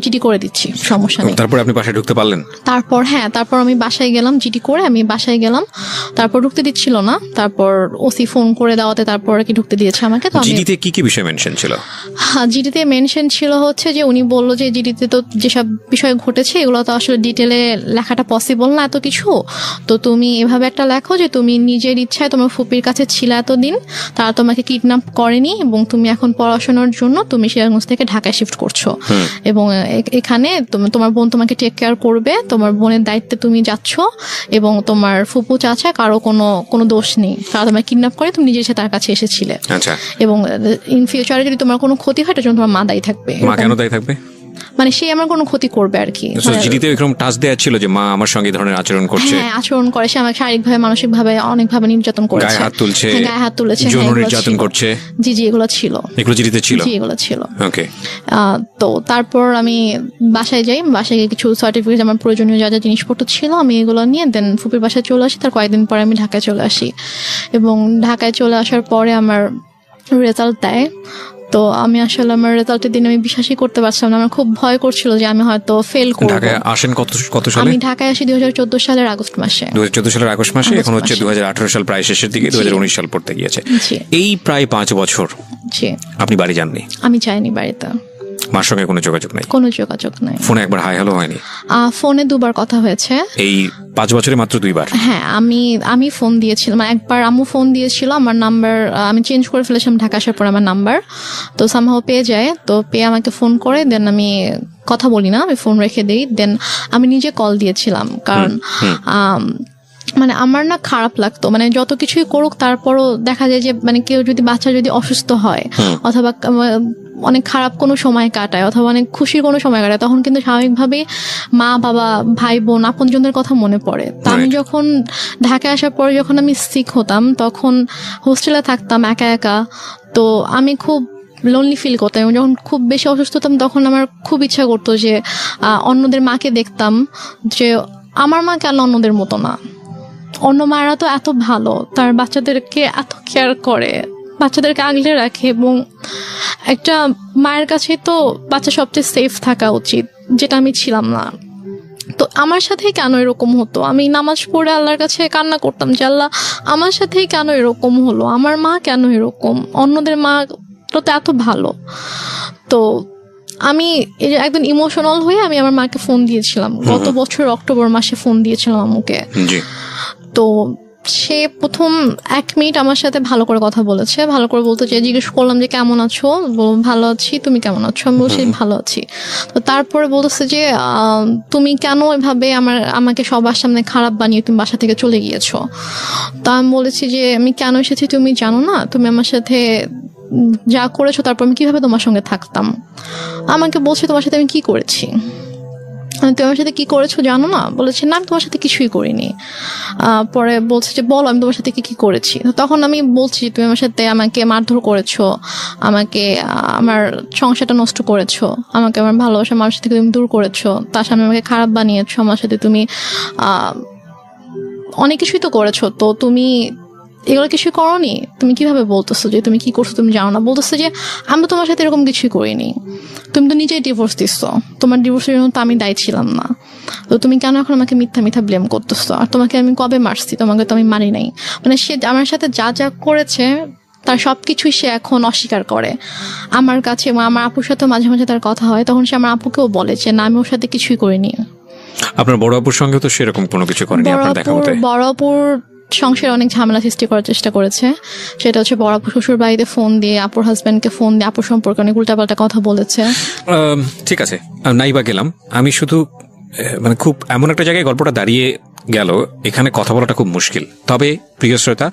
জিডি করে দিচ্ছি, সমস্যা নেই। তারপর আপনি বাসায় ঢুকতে পারলেন? তারপর আমি বাসায় গেলাম, জিডি করে আমি বাসায় গেলাম। তারপর ঢুকতে দিচ্ছিল না, তারপর ওসি ফোন করে দেওয়াতে তারপর কি ঢুকতে দিয়েছে আমাকে। তো জিডিতে কি কি বিষয় মেনশন ছিল? জিডিতে মেনশন ছিল হচ্ছে যে উনি বললো যে জিডিতে তো যেসব বিষয় ঘটেছে এগুলো তো আসলে ডিটেলে লেখাটা পসিবল না এত কিছু, তো তুমি এভাবে একটা লেখো যে তুমি নিজের ইচ্ছায় তোমার ফুপির কাছে ছিল এতদিন, তারা তোমাকে কিডন্যাপ করেনি এবং তুমি এখন পড়াশোনার জন্য তুমি সিরাজগঞ্জ থেকে ঢাকায় শিফট করছো এবং এখানে তোমার বোন তোমাকে টেক কেয়ার করবে, তোমার বোনের দায়িত্বে তুমি যাচ্ছ এবং তোমার ফুপু চাচা কারো কোনো দোষ নেই, তারা তোমাকে কিডন্যাপ করে, তুমি নিজের সাথে তার কাছে এসেছিলে। আচ্ছা, এবং ইন ফিউচারে যদি তোমার কোনো ক্ষতি হয় তার জন্য তোমার মা দায়ী থাকবে। মা কেন দায়ী থাকবে? মানে সে আমার কোনো ক্ষতি করবে আর কি। জিডিতে এরকম টাচ দেয়া ছিল যে মা আমার সঙ্গে ধরনের আচরণ করছে? হ্যাঁ, আচরণ করে, সে আমাকে শারীরিকভাবে মানসিকভাবে অনেকভাবে নির্যাতন করেছে, গায়ে হাত তুলেছে, যৌন নির্যাতন করছে। জি, এগুলো ছিল, এগুলো জিডিতে ছিল? জি, এগুলো ছিল। ওকে। তো তারপর আমি বাসায় যাই, বাসায় গিয়ে কিছু সার্টিফিকেট, আমার প্রয়োজনীয় যা যা জিনিসপত্র ছিল আমি এগুলো নিয়ে দেন ফুপির বাসায় চলে আসি। তার কয়েকদিন পরে আমি ঢাকায় চলে আসি এবং ঢাকায় চলে আসার পরে আমার রেজাল্ট দেয়। তো আমি আসলে আমার রেজাল্টের দিন আমি বিশ্বাসই করতে পারছিলাম না, আমার খুব ভয় করছিল যে আমি হয়তো ফেল করব। ঢাকায় আসেন কত সালে? আমি ঢাকায় আসি 2014 সালের আগস্ট মাসে। 2014 সালের আগস্ট মাসে, এখন হচ্ছে 2018 সাল প্রায় শেষের দিকে, 2019 সাল পড়তে গিয়েছে। এই প্রায় 5 বছর আপনি বাড়ি যাননি? আমি যাইনি বাড়িতে। মার সঙ্গে কোনো যোগাযোগ নাই? কোনো যোগাযোগ নাই। ফোনে একবার হাই হ্যালো হয়নি? ফোনে 2 বার কথা হয়েছে এই 5 বছরে, মাত্র 2 বার। হ্যাঁ, আমি ফোন দিয়েছিলাম একবার, আম্মু ফোন দিয়েছিল, আমার নাম্বার আমি চেঞ্জ করে ফেলেছিলাম ঢাকা আসার পর আমার নাম্বার, তো সামহাও পেয়ে যায়, তো পেয়ে আমাকে ফোন করে, দেন আমি কথা বলি না, আমি ফোন রেখে দিই, দেন আমি নিজে কল দিয়েছিলাম, কারণ মানে আমার না খারাপ লাগতো, মানে যত কিছুই করুক তারপরও দেখা যায় যে মানে কেউ যদি বাচ্চা যদি অসুস্থ হয় অথবা অনেক খারাপ কোনো সময় কাটায় অথবা অনেক খুশির কোনো সময় কাটায়, তখন কিন্তু স্বাভাবিকভাবে মা বাবা ভাই বোন আপনজনদের কথা মনে পড়ে। তো আমি যখন ঢাকায় আসার পরে যখন আমি সিক হতাম, তখন হোস্টেলে থাকতাম একা একা, তো আমি খুব লোনলি ফিল করতাম। যখন খুব বেশি অসুস্থ হতাম তখন আমার খুব ইচ্ছা করতো যে অন্যদের মাকে দেখতাম, যে আমার মা কেন অন্যদের মতো না, অন্য মায়েরা তো এত ভালো, তার বাচ্চাদেরকে এত কেয়ার করে, বাচ্চাদেরকে আগলে রাখে, এবং একটা মায়ের কাছে তো বাচ্চা সবচেয়ে সেফ থাকা উচিত, যেটা আমি ছিলাম না। তো আমার সাথেই কেন এরকম হতো? আমি নামাজ পড়ে আল্লাহর কাছে কান্না করতাম যে আল্লাহ আমার সাথেই কেন এরকম হলো, আমার মা কেন এরকম, অন্যদের মা তো এত ভালো। তো আমি একদম ইমোশনাল হয়ে আমি আমার মাকে ফোন দিয়েছিলাম, গত বছর অক্টোবর মাসে ফোন দিয়েছিলাম আম্মুকে। তো সে প্রথম 1 মিনিট আমার সাথে ভালো করে কথা বলেছে, ভালো করে বলতে চাই, জিজ্ঞেস করলাম যে কেমন আছো, ভালো আছি, তুমি কেমন আছো, আমি বলছি ভালো আছি। তো তারপরে বলতেছে যে তুমি কেন এভাবে আমাকে সবার সামনে খারাপ বানিয়ে তুমি বাসা থেকে চলে গিয়েছো। তা আমি বলেছি যে আমি কেন এসেছি তুমি জানো না, তুমি আমার সাথে যা করেছো তারপর আমি কিভাবে তোমার সঙ্গে থাকতাম। আমাকে বলছে তোমার সাথে আমি কি করেছি, তুমি আমার সাথে কি করেছো জানো না? বলেছে না আমি তোমার সাথে কিছুই করিনি। পরে বলছে যে বলো আমি তোমার সাথে কি করেছি। তখন আমি বলছি তুমি আমার সাথে আমাকে মারধর করেছো, আমাকে আমার সংসারটা নষ্ট করেছো, আমাকে আমার ভালোবাসা মানুষের থেকে তুমি দূর করেছো, তার সামনে আমাকে খারাপ বানিয়েছো, আমার সাথে তুমি অনেক কিছুই তো করেছো, তো তুমি এগুলো কিছুই করোনি, তুমি কিভাবে বলতেছো যে তুমি কি করছো তুমি জানো না? বলতেছো যে আমি তো তোমার সাথে এরকম কিছুই করিনি, তুমি তো নিজেই ডিভোর্স দিচ্ছো, তোমার ডিভোর্সের জন্য তো আমি দায়ী ছিলাম না, তো তুমি কেন এখন আমাকে মিথ্যা ব্লেম করতেছো? আর তোমাকে আমি কবে মারছি? তোমাকে তো আমি মারি নাই। মানে সে আমার সাথে যা যা করেছে তার সবকিছুই সে এখন অস্বীকার করে আমার কাছে। আমার আপুর সাথে মাঝে মাঝে তার কথা হয়, তখন সে আমার আপুকেও বলে যে না আমি ওর সাথে কিছুই করিনি। আপনার বড় আপুর সঙ্গে তো সেরকম কোনো কিছু করেনি আপনার দেখা মতে? বড় আপুর সংসারে অনেক ঝামেলা সৃষ্টি করার চেষ্টা করেছে, সেটা হচ্ছে বড় আপু শ্বশুর বাড়িতে ফোন দিয়ে আপুর হাজবেন্ডকে ফোন দিয়ে আপুর সম্পর্কে অনেক উল্টাপাল্টা কথা বলেছে। ঠিক আছে, নাই বা গেলাম, আমি শুধু মানে খুব এমন একটা জায়গায় গল্পটা দাঁড়িয়ে গেল, এখানে কথা বলাটা খুব মুশকিল। তবে প্রিয় শ্রোতা,